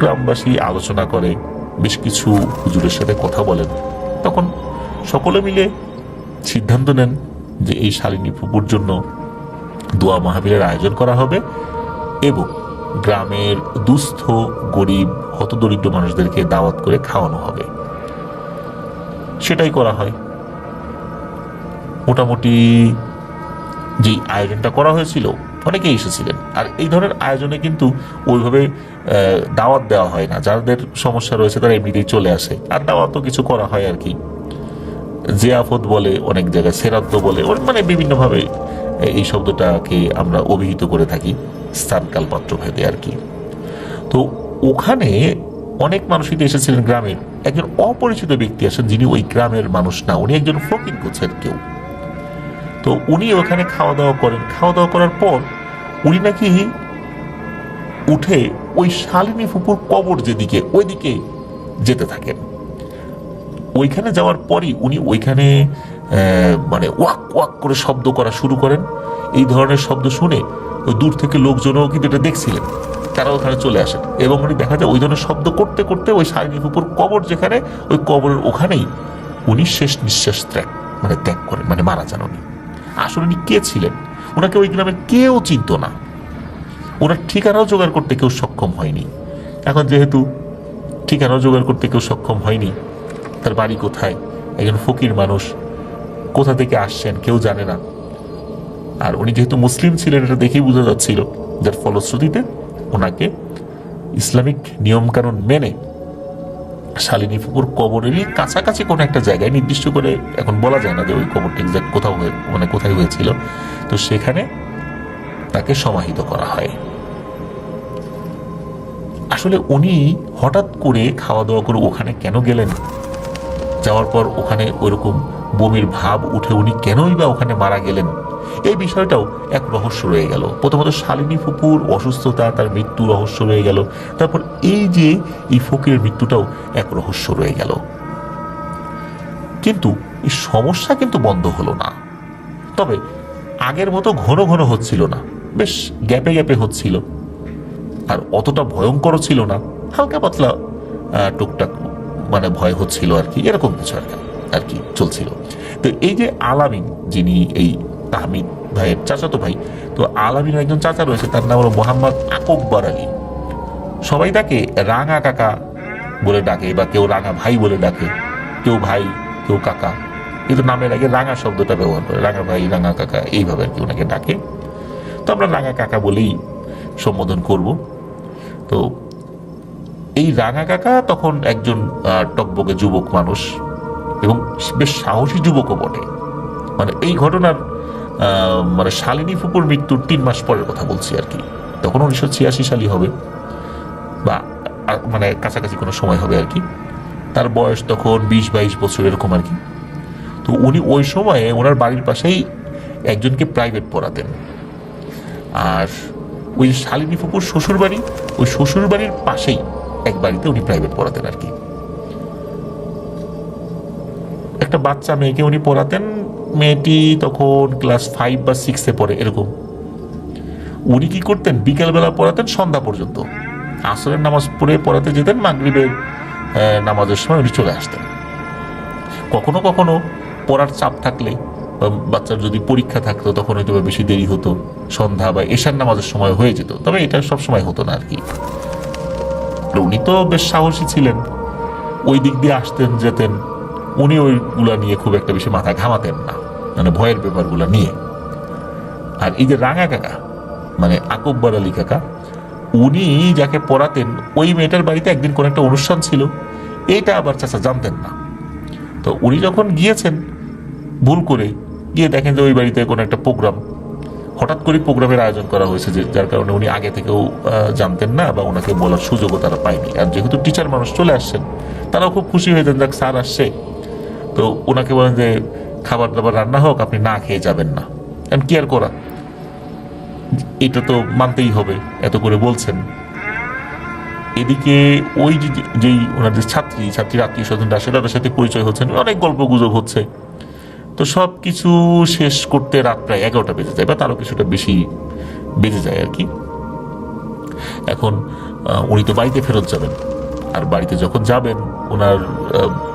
S1: গ্রামবাসী আলোচনা করে, বেশ কিছু হুজুরের সাথে কথা বলেন, তখন সকলে মিলে সিদ্ধান্ত নেন যে এই শালিনী ফুপুর জন্য দোয়া মাহফিলের আয়োজন করা হবে এবং গ্রামের দুস্থ গরিব হতদরিদ্র মানুষদেরকে দাওয়াত করে খাওয়ানো হবে। সেটাই করা হয়। মোটামুটি যে আয়োজনটা করা হয়েছিল অনেকেই এসেছিলেন। আর এই ধরনের আয়োজনে কিন্তু ওইভাবে দাওয়াত দেওয়া হয় না। যাদের সমস্যা রয়েছে তারা এমনিতেই চলে আসে, আর দাওয়াতও কিছু করা হয় আর কি। জিয়াফত বলে, অনেক জায়গায় সেরাদ্দ বলে, মানে বিভিন্নভাবে এই শব্দটাকে আমরা অভিহিত করে থাকি স্থানকাল পাত্র ভেদে আর কি। তো ওখানে অনেক মানুষই এসেছিলেন গ্রামের। একজন অপরিচিত ব্যক্তি আসেন, যিনি ওই গ্রামের মানুষ না, উনি একজন ফকির গোছের কেউ। তো উনি ওখানে খাওয়া দাওয়া করেন। খাওয়া দাওয়া করার পর উনি নাকি উঠে ওই শালিনী ফুপুর কবর যেদিকে, ওইদিকে যেতে থাকেন। ওইখানে যাওয়ার পরই উনি ওইখানে মানে ওয়াক ওয়াক করে শব্দ করা শুরু করেন। এই ধরনের শব্দ শুনে ওই দূর থেকে লোকজনও কিন্তু এটা দেখছিলেন, তারা ওখানে চলে আসেন এবং উনি দেখা যায় ওই ধরনের শব্দ করতে করতে ওই শালিনী ফুপুর কবর যেখানে, ওই কবরের ওখানেই উনি শেষ নিঃশ্বাস ত্যাগ করেন, মানে মারা যান উনি। আসলে উনি কে ছিলেন? ওনাকে ওই গ্রামের কেউ চিনত না। ওনার ঠিকানাও জোগাড় করতে কেউ সক্ষম হয়নি। এখন যেহেতু ঠিকানাও জোগাড় করতে কেউ সক্ষম হয়নি, তার বাড়ি কোথায়, একজন ফকির মানুষ, কোথা থেকে আসছেন কেউ জানে না। আর উনি যেহেতু মুসলিম ছিলেন এটা দেখেই বোঝা যাচ্ছিল, যার ফলশ্রুতিতে ওনাকে ইসলামিক নিয়মকানুন মেনে শালিনী ফুপুর কবরেরই কাছাকাছি কোনো একটা জায়গায়, নির্দিষ্ট করে এখন বলা যায় না যে ওই কবরটি এক্সাক্ট কোথায় হয়েছিল, তো সেখানে তাকে সমাহিত করা হয়। আসলে উনি হঠাৎ করে খাওয়া দাওয়া করে ওখানে কেন গেলেন, যাওয়ার পর ওখানে ওইরকম বমির ভাব উঠে উনি কেনই বা ওখানে মারা গেলেন, এই বিষয়টাও এক রহস্য রয়ে গেল। প্রথমত শালিনী ফুপুর অসুস্থতা, তার মৃত্যু রহস্য রয়ে গেল। তারপর এই যে এই ফকিরের মৃত্যুটাও এক রহস্য রয়ে গেল। কিন্তু এই সমস্যা কিন্তু বন্ধ হলো না। তবে আগের মতো ঘন ঘন হচ্ছিল না, বেশ গ্যাপে গ্যাপে হচ্ছিল। আর অতটা ভয়ঙ্কর ছিল না, হালকা পাতলা টুকটাক মানে ভয় হচ্ছিল আর কি, এরকম কিছু আর কি চলছিল। তো এই যে আলামিন, যিনি এই তাহমিদ ভাইয়ের চাচাতো ভাই, তো আলামিনের একজন চাচা রয়েছে, তার নাম হলো মোহাম্মদ আকবর আলী। সবাই তাকে রাঙা কাকা বলে ডাকে, বা কেউ রাঙা ভাই বলে ডাকে, কেউ ভাই, কেউ কাকা, কিন্তু নামের আগে রাঙা শব্দটা ব্যবহার করে, রাঙা ভাই, রাঙা কাকা, এইভাবে আর কি ওনাকে ডাকে। তো আমরা রাঙা কাকা বলেই সম্বোধন করব। তো এই রাঙা কাকা তখন একজন টকবকে যুবক মানুষ এবং বেশ সাহসী যুবকও বটে। মানে এই ঘটনার মানে শালিনী ফুপুর মৃত্যুর 3 মাস পরের কথা বলছি আর কি, তখন 1986 সালই হবে, বা মানে কাছাকাছি কোনো সময় হবে আর কি। তার বয়স তখন 20-22 বছর এরকম আর কি। তো উনি ওই সময়ে ওনার বাড়ির পাশেই একজনকে প্রাইভেট পড়াতেন। আর ওই শালিনী ফুপুর শ্বশুর বাড়ি, ওই শ্বশুর বাড়ির পাশেই এক বাড়িতে উনি প্রাইভেট পড়াতেন আর কি। একটা বাচ্চা মেয়েকে উনি পড়াতেন, মেয়েটি তখন ক্লাস 5 বা 6-এ পড়ে এরকম। উনি কি করতেন, বিকেলবেলা পড়াতেন সন্ধ্যা পর্যন্ত, আসরের নামাজ পড়ে পড়াতে যেতেন, মাগরিবের নামাজের সময় উনি চলে আসতেন। কখনো কখনো পড়ার চাপ থাকলে বাচ্চার যদি পরীক্ষা থাকতো তখন হয়তো বা বেশি দেরি হতো, সন্ধ্যা বা এশার নামাজের সময় হয়ে যেত, তবে এটা সব সময় হতো না আর কি। উনি তো বেশ সাহসী ছিলেন, ওই দিক দিয়ে আসতেন যেতেন, উনি ওইগুলা নিয়ে খুব একটা বেশি মাথা ঘামাতেন না, মানে ভয়ের ব্যাপারগুলা নিয়ে। আর এই যে রাঙা কাকা, মানে আকবর আলী কাকা, উনি যাকে পড়াতেন ওই মেয়েটার বাড়িতে একদিন কোন একটা অনুষ্ঠান ছিল, এইটা আবার চাচা জানতেন না। তো উনি যখন গিয়েছেন ভুল করে, গিয়ে দেখেন যে ওই বাড়িতে কোনো একটা প্রোগ্রাম, হঠাৎ করে প্রোগ্রামের আয়োজন করা হয়েছে, যে যার কারণে উনি আগে থেকেও জানতেন না বা ওনাকে বলার সুযোগও তারা পায়নি। আর যেহেতু টিচার মানুষ চলে আসছেন, তারাও খুব খুশি হয়ে যান, যাক স্যার আসছে। তো ওনাকে বলেন যে খাবার দাবার রান্না হোক, আপনি না খেয়ে যাবেন না। এখন কি আর করা, এটা তো মানতেই হবে, এত করে বলছেন। এদিকে ওই যেই ওনাদের ছাত্রীর আত্মীয় স্বজনরা আসে, তাদের সাথে পরিচয় হচ্ছেন, অনেক গল্প গুজব হচ্ছে। তো সব কিছু শেষ করতে রাত প্রায় 11টা বেজে যায়, বা তারও কিছুটা বেশি বেজে যায় আর কি। এখন উনি তো বাড়িতে ফেরত যাবেন, আর বাড়িতে যখন যাবেন ওনার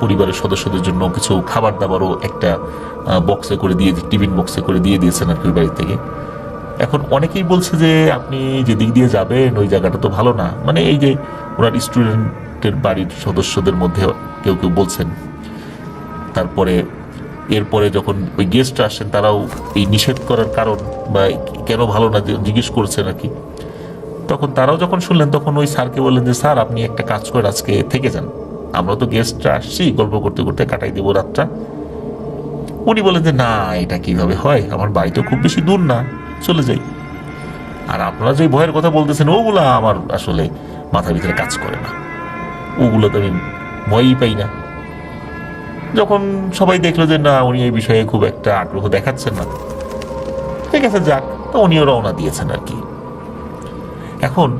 S1: পরিবারের সদস্যদের জন্য কিছু খাবার দাবারও একটা বক্সে করে দিয়ে, টিফিন বক্সে করে দিয়ে দিয়েছেন আর কি বাড়ি থেকে। এখন অনেকেই বলছে যে আপনি যে দিক দিয়ে যাবেন ওই জায়গাটা তো ভালো না, মানে এই যে ওনার স্টুডেন্টের বাড়ির সদস্যদের মধ্যে কেউ কেউ বলছেন। তারপরে এরপরে যখন ওই গেস্ট আসেন, তারাও এই নিষেধ করার কারণ বা কেন ভালো না জিজ্ঞেস করছেন আর কি। তখন তারাও যখন শুনলেন, তখন ওই স্যারকে বললেন যে স্যার আপনি একটা কাজ করে আজকে থেকে যান, আমরা তো গেস্টরা আসছি, গল্প করতে করতে কাটাই দেবো রাতটা। উনি বলেন যে না, এটা কিভাবে হয়, আমার বাড়ি তো খুব বেশি দূর না, চলে যাই। আর আপনারা যে ভয়ের কথা বলতেছেন ওগুলা আমার আসলে মাথার ভিতরে কাজ করে না, ওগুলো তো আমি ভয়ই পাই না। যখন সবাই দেখলো যে না, উনি এই বিষয়ে খুব একটা আগ্রহ দেখাচ্ছেন না, ঠিক আছে যাক, তো উনিও রওনা দিয়েছেন আর কি। এখন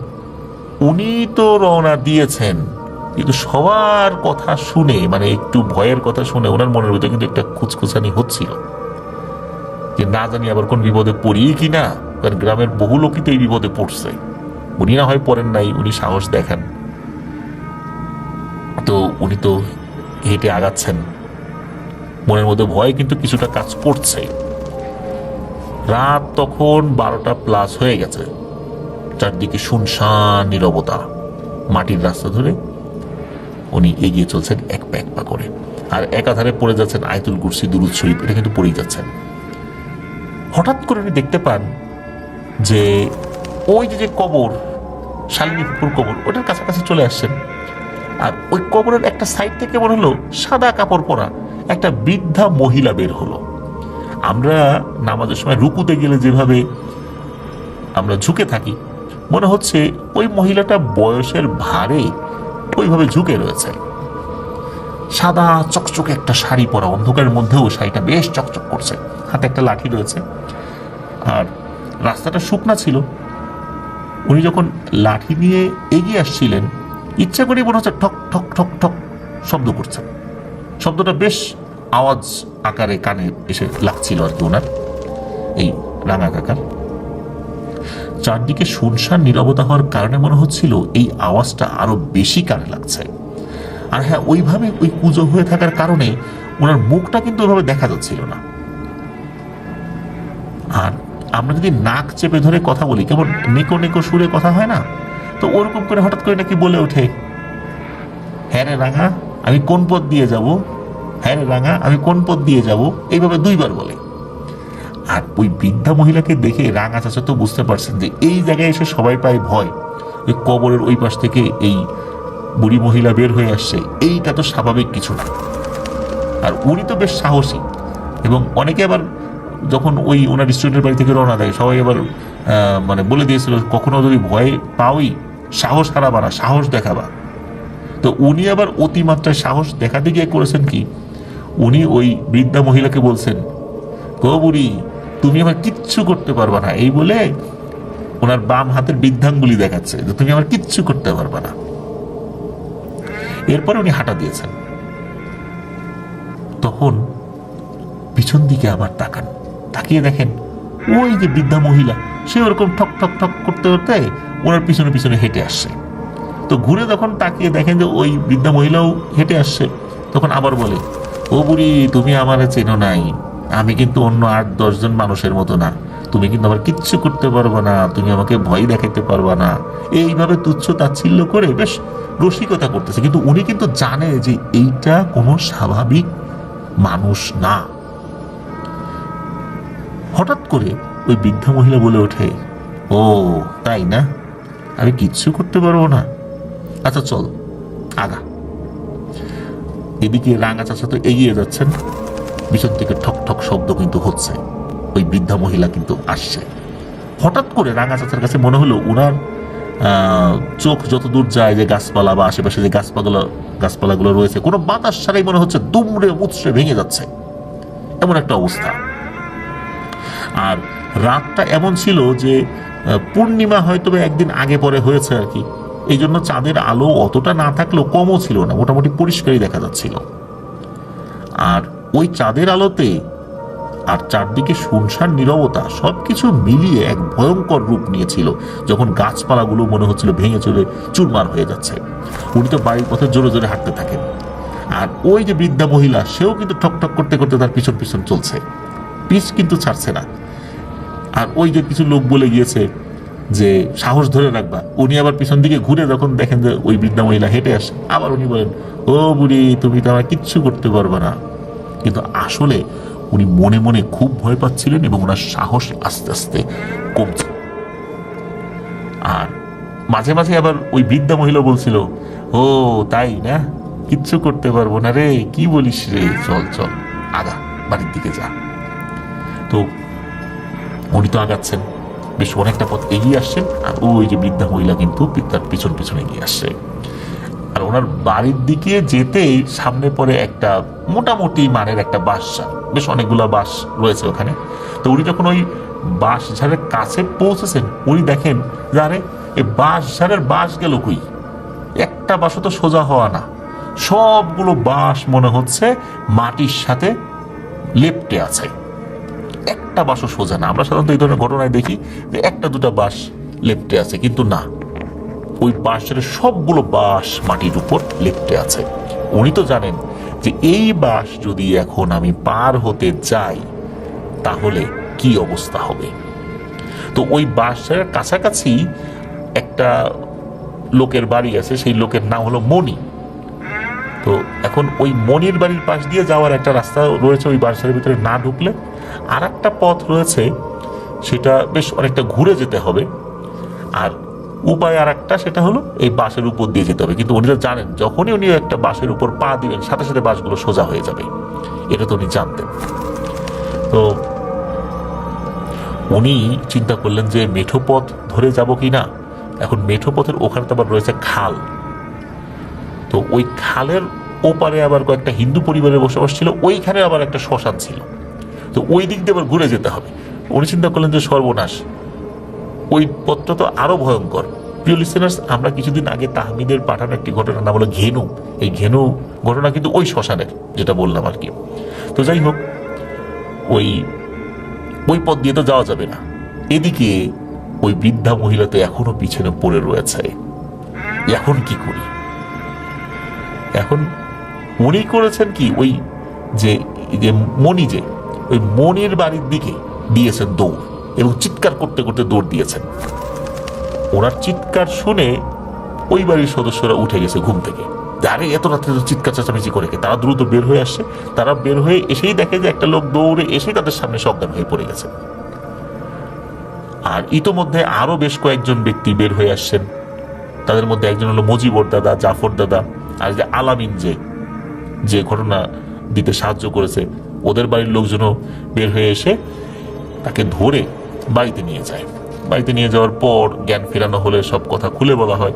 S1: উনি তো রওনা দিয়েছেন, কিন্তু সবার কথা শুনে, মানে একটু ভয়ের কথা শুনে ওনার মনের ভিতরে কিন্তু একটা খুচখুচানি হচ্ছিল, যে না জানি আবার কোন বিপদে পড়ি কি না, কারণ গ্রামের বহু লোকই তো এই বিপদে পড়ছে। উনি না হয় পড়েন নাই, উনি সাহস দেখান, তো উনি তো হেঁটে আগাচ্ছেন, মনের মধ্যে ভয় কিন্তু কিছুটা কাজ করছে। রাত তখন 12টা প্লাস হয়ে গেছে, চারদিকে শুনশান নীরবতা। মাটির রাস্তা ধরে উনি এগিয়ে চলছেন এক পা করে, আর একাধারে পড়ে যাচ্ছেন আয়াতুল কুরসি, দুরূদ শরীফ, এটা কিন্তু পড়েই যাচ্ছেন। হঠাৎ করে উনি দেখতে পান যে ওই যে কবর, শালিনী ফুপুর কবর, ওটার কাছাকাছি চলে আসছেন। আর ওই কবরের একটা সাইড থেকে মনে হলো সাদা কাপড় পরা একটা বৃদ্ধা মহিলা বের হলো। আমরা নামাজের সময় রুকুতে গেলে যেভাবে আমরা ঝুঁকে থাকি, মনে হচ্ছে ওই মহিলাটা বয়সের ভারে ওইভাবে ঝুঁকে রয়েছে। সাদা চকচকে একটা শাড়ি পরা, অন্ধকারের মধ্যেও শাড়িটা বেশ চকচক করছে, হাতে একটা লাঠি রয়েছে, আর রাস্তাটা শুকনা ছিল। উনি যখন লাঠি নিয়ে এগিয়ে আসছিলেন, ইচ্ছা করে মনে হচ্ছে ঠক ঠক ঠক ঠক শব্দ করছেন। শব্দটা বেশ আওয়াজ আকারে কানে এসে লাগছিল আর কি ওনার, এই রাঙা কাকার। চারদিকে শুনশান নীরবতা হওয়ার কারণে মনে হচ্ছিল এই আওয়াজটা আরো বেশি কানে লাগছে। আর হ্যাঁ, ওইভাবে ওই কুজো হয়ে থাকার কারণে ওনার মুখটা কিন্তু ওইভাবে দেখা যাচ্ছিল না। আর আমরা যদি নাক চেপে ধরে কথা বলি, কেমন নেকো নেকো সুরে কথা হয় না, তো ওরকম করে হঠাৎ করে নাকি বলে ওঠে, হ্যাঁ রে রাঙা আমি কোন পথ দিয়ে যাব, হ্যাঁ রে রাঙা আমি কোন পথ দিয়ে যাব, এইভাবে 2বার বলে। আর ওই বৃদ্ধা মহিলাকে দেখে রাঙা চাচা তো বুঝতে পারছেন যে এই জায়গায় এসে সবাই পায় ভয়, ওই কবরের ওই পাশ থেকে এই বুড়ি মহিলা বের হয়ে আসছে, এইটা তো স্বাভাবিক কিছু না। আর উনি তো বেশ সাহসী, এবং অনেকে আবার যখন ওই ওনার স্টুডেন্টের বাড়ি থেকে রওনা দেয়, সবাই আবার মানে বলে দিয়েছিল কখনো যদি ভয় পাওই সাহস হারাবা না, সাহস দেখাবা। তো উনি আবার অতিমাত্রায় সাহস দেখাতে গিয়ে করেছেন কি, উনি ওই বৃদ্ধা মহিলাকে বলছেন, গো বুড়ি তুমি আমার কিচ্ছু করতে পারবা না, এই বলে ওনার বাম হাতের বৃদ্ধাঙ্গুলি দেখাচ্ছে যে তুমি আমার কিচ্ছু করতে পারবা না। এরপরে উনি হাঁটা দিয়েছেন। তখন পিছন দিকে আবার তাকান, তাকিয়ে দেখেন ওই যে বৃদ্ধা মহিলা, সে ওরকম ঠক ঠক ঠক করতে করতে ওনার পিছনে পিছনে হেঁটে আসছে। তো ঘুরে যখন তাকিয়ে দেখেন যে ওই বৃদ্ধা মহিলাও হেঁটে আসছে, তখন আবার বলে, ও বুড়ি তুমি আমার চেনো নাই, আমি কিন্তু অন্য 8-10 জন মানুষের মতো না, তুমি কিন্তু আমার কিচ্ছু করতে পারবে না, তুমি আমাকে ভয় দেখাতে পারবে না। এইভাবে তুচ্ছ তাচ্ছিল্য করে বেশ রসিকতা করতেছে, কিন্তু উনি কিন্তু জানে যে এইটা কোনো স্বাভাবিক মানুষ না। হঠাৎ করে ওই বৃদ্ধা মহিলা বলে ওঠে, ও তাই না, আমি কিচ্ছু করতে পারবো না, আচ্ছা চল আগা। এদিকে রাঙা চাচা তো এগিয়ে যাচ্ছেন, পিছন থেকে ঠক ঠক শব্দ কিন্তু হচ্ছে, ওই বৃদ্ধা মহিলা কিন্তু আসছে। হঠাৎ করে রাঙা চাচার কাছে মনে হলো ওনার চোখ যত দূর যায় যে গাছপালা বা আশেপাশে যে গাছপালাগুলো রয়েছে, কোনো বাতাস ছাড়াই মনে হচ্ছে দুমড়ে মুচড়ে ভেঙে যাচ্ছে, এমন একটা অবস্থা। আর রাতটা এমন ছিল যে পূর্ণিমা হয়তো একদিন আগে পরে হয়েছে আর কি, এই জন্য চাঁদের আলো অতটা না থাকলেও কমও ছিল না, মোটামুটি পরিষ্কারই দেখা যাচ্ছিল। আর ওই চাঁদের আলোতে আর চারদিকে শুনশান নীরবতা সবকিছু মিলিয়ে এক ভয়ঙ্কর রূপ নিয়েছিল, যখন গাছপালাগুলো মনে হচ্ছিল ভেঙে চলে চুরমার হয়ে যাচ্ছে। উনি তো বাড়ির পথে জোরে জোরে হাঁটতে থাকেন, আর ওই যে বৃদ্ধা মহিলা সেও কিন্তু ঠক ঠক করতে করতে তার পিছন পিছন চলছে, পিছ কিন্তু ছাড়ছে না। আর ওই যে কিছু লোক বলে গিয়েছে যে সাহস ধরে রাখবা, উনি আবার পিছন দিকে ঘুরে যখন দেখেন যে ওই বৃদ্ধা মহিলা হেঁটে আসে, আবার উনি বলেন, ও বুড়ি তুমি তো আমার কিচ্ছু করতে পারবে না। কিন্তু আসলে উনি মনে মনে খুব ভয় পাচ্ছিলেন এবং ওনার সাহস আস্তে আস্তে কমছে। আর মাঝে মাঝে আবার ওই বৃদ্ধা মহিলা বলছিল, ও তাই না, কিচ্ছু করতে পারবো না রে, কি বলিস রে, চল চল আগা, বাড়ির দিকে যা। তো উনি তো আগাচ্ছেন, বেশ অনেকটা পথ এগিয়ে আসছেন, আর ওই যে বৃদ্ধা মহিলা কিন্তু তার পিছন পিছনে এগিয়ে আসছে। আর ওনার বাড়ির দিকে যেতেই সামনে পড়ে একটা মোটামুটি মানের একটা বাসা, বেশ অনেকগুলো বাস রয়েছে ওখানে। তো উনি যখন ওই বাঁশ ঝাড়ের কাছে পৌঁছেছেন, উনি দেখেন যে আরে এই বাঁশ ঝাড়ের বাঁশ গেল কই, একটা বাসও তো সোজা হওয়া না, সবগুলো বাঁশ মনে হচ্ছে মাটির সাথে লেপ্টে আছে, একটা বাঁশও সোজা না। আমরা সাধারণত এই ধরনের ঘটনায় দেখি যে একটা দুটা বাঁশ লেপ্টে আছে, কিন্তু না, ওই বাঁশের সবগুলো বাঁশ মাটির উপর লেপ্টে আছে। উনি তো জানেন যে এই বাঁশ যদি এখন আমি পার হতে যাই তাহলে কি অবস্থা হবে। তো ওই বাঁশের কাছাকাছি একটা লোকের বাড়ি আছে, সেই লোকের নাম হলো মণি। তো এখন ওই মণির বাড়ির পাশ দিয়ে যাওয়ার একটা রাস্তা রয়েছে, ওই বাঁশের ভিতরে না ঢুকলে আর একটা পথ রয়েছে, সেটা বেশ অনেকটা ঘুরে যেতে হবে। আর উপায় আর একটা, সেটা হলো এই বাঁশের উপর দিয়ে যেতে হবে। কিন্তু উনি তো জানেন যখনই উনি একটা বাঁশের উপর পা দিবেন সাথে সাথে বাঁশগুলো সোজা হয়ে যাবে, এটা তো উনি জানতেন। তো উনি চিন্তা করলেন যে মেঠো পথ ধরে যাব কি না। এখন মেঠো পথের ওখানে তো আবার রয়েছে খাল, তো ওই খালের ওপারে আবার কয়েকটা হিন্দু পরিবারের বসবাস ছিল, ওইখানে আবার একটা শ্মশান ছিল, তো ওই দিক দিয়ে আবার ঘুরে যেতে হবে। উনি চিন্তা করলেন যে সর্বনাশ, ওই পথটা তো আরো ভয়ঙ্কর। প্রিয় লিসেনার্স, আমরা কিছুদিন আগে তাহমিদের পাঠানো একটি ঘটনা নাম হলো ঘেনু, এই ঘেনু ঘটনা কিন্তু ওই শ্মশানের, যেটা বললাম আর কি। তো যাই হোক, ওই পথ দিয়ে তো যাওয়া যাবে না। এদিকে ওই বৃদ্ধা মহিলা তো এখনো পিছনে পড়ে রয়েছে, এখন কি করি। এখন উনি করেছেন কি, ওই যে মণি, যে ওই মণির বাড়ির দিকে দিয়েছেন দৌড়, এবং চিৎকার করতে করতে দৌড় দিয়েছেন। ওনার চিৎকার শুনে ওই বাড়ির সদস্যরা উঠে গেছে ঘুম থেকে, আরে এত রাত্রে চিৎকার চেঁচামেচি করে, তারা দ্রুত বের হয়ে আসছে। তারা বের হয়ে এসেই দেখে যে একটা লোক দৌড়ে এসেই তাদের সামনে সজ্ঞান হয়ে পড়ে গেছে। আর ইতোমধ্যে আরো বেশ কয়েকজন ব্যক্তি বের হয়ে আসছেন, তাদের মধ্যে একজন হলো মজিবর দাদা, জাফর দাদা, আর যে আলামিন যে ঘটনা দিতে সাহায্য করেছে, ওদের বাড়ির লোকজনও বের হয়ে এসে তাকে ধরে বাড়িতে নিয়ে যায়। বাড়িতে নিয়ে যাওয়ার পর জ্ঞান ফেরানো হলে সব কথা খুলে বলা হয়,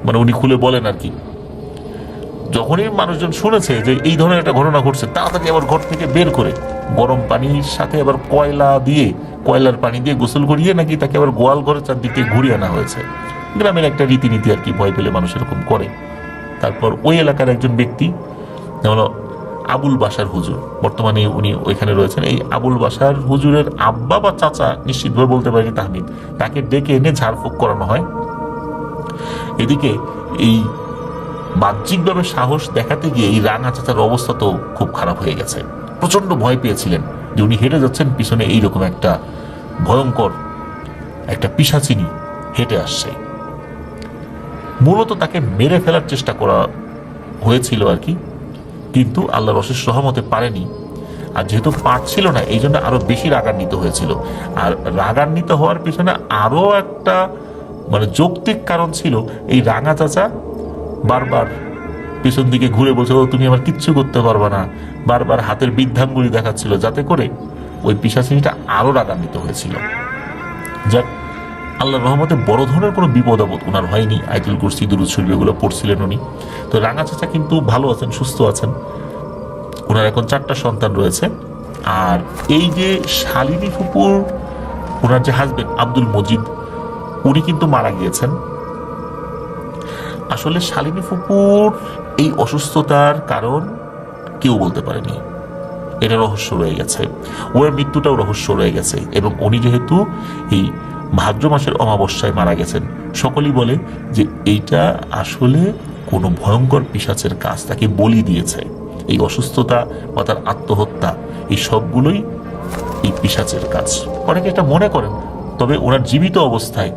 S1: মানে উনি খুলে বলেন আর কি। যখনই মানুষজন শুনেছে যে এই ধরনের একটা ঘটনা ঘটছে, তাড়াতাড়ি আবার ঘর থেকে বের করে গরম পানির সাথে আবার কয়লার পানি দিয়ে গোসল করিয়ে নাকি তাকে আবার গোয়াল ঘরের চারদিকে ঘুরিয়ে আনা হয়েছে। গ্রামের একটা রীতিনীতি আর কি, ভয় পেলে মানুষ এরকম করে। তারপর ওই এলাকার একজন ব্যক্তি হলো আবুল বাসার হুজুর, বর্তমানে উনি ওইখানে রয়েছেন। এই আবুল বাসার হুজুরের আব্বা বা চাচা, নিশ্চিতভাবে বলতে পারি তাহমিদ, তাকে ডেকে এনে ঝাড়ফুঁক করানো হয়। এদিকে এই বাহ্যিকভাবে সাহস দেখাতে গিয়ে এই রাঙা চাচার অবস্থা তো খুব খারাপ হয়ে গেছে, প্রচন্ড ভয় পেয়েছিলেন। যে উনি হেঁটে যাচ্ছেন, পিছনে এইরকম একটা ভয়ঙ্কর একটা পিশাচিনী হেঁটে আসছে। মূলত তাকে মেরে ফেলার চেষ্টা করা হয়েছিল আর কি, কিন্তু আল্লাহর অশেষ রহমতে পারেনি। আর যেহেতু পারছিল না, এই জন্য আরো বেশি রাগান্বিত হয়েছিল। আর রাগান্বিত হওয়ার পিছনে আরো একটা মানে যৌক্তিক কারণ ছিল। এই রাঙা চাচা বারবার পিছন দিকে ঘুরে বলছে, ও তুমি আমার কিচ্ছু করতে পারবে না, বারবার হাতের বৃদ্ধাঙ্গুলি দেখাচ্ছিল, যাতে করে ওই পিশাচিনীটা আরো রাগান্বিত হয়েছিল। যাক, আল্লাহর রহমতে বড় ধরনের কোনো বিপদ আপদ ওনার হয়নি। আয়াতুল কুরসি, দুরূদ শরীফ এগুলো পড়ছিলেন উনি। তো রাঙা চাচা কিন্তু ভালো আছেন, সুস্থ আছেন। ওনার এখন 4টা সন্তান রয়েছে। আর এই যে শালিনী ফুপুর, ওনার যে হাজবেন্ড আব্দুল মজিদ, উনি কিন্তু মারা গিয়েছেন। আসলে শালিনী ফুপুর এই অসুস্থতার কারণ কেউ বলতে পারেনি, এটা রহস্য রয়ে গেছে। ওর মৃত্যুটাও রহস্য রয়ে গেছে। এবং উনি যেহেতু এই ভাদ্র মাসের অমাবস্যায় মারা গেছেন, সকলেই বলে যে এইটা আসলে কোনো ভয়ঙ্কর পিশাচের কাজ, তাকে বলি দিয়েছে। এই অসুস্থতা বা তার আত্মহত্যা, এই সবগুলোই এই পিশাচের কাজ, অনেকে এটা মনে করেন। তবে ওনার জীবিত অবস্থায়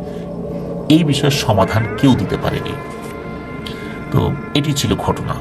S1: এই বিষয়ের সমাধান কেউ দিতে পারেনি। তো এটি ছিল ঘটনা।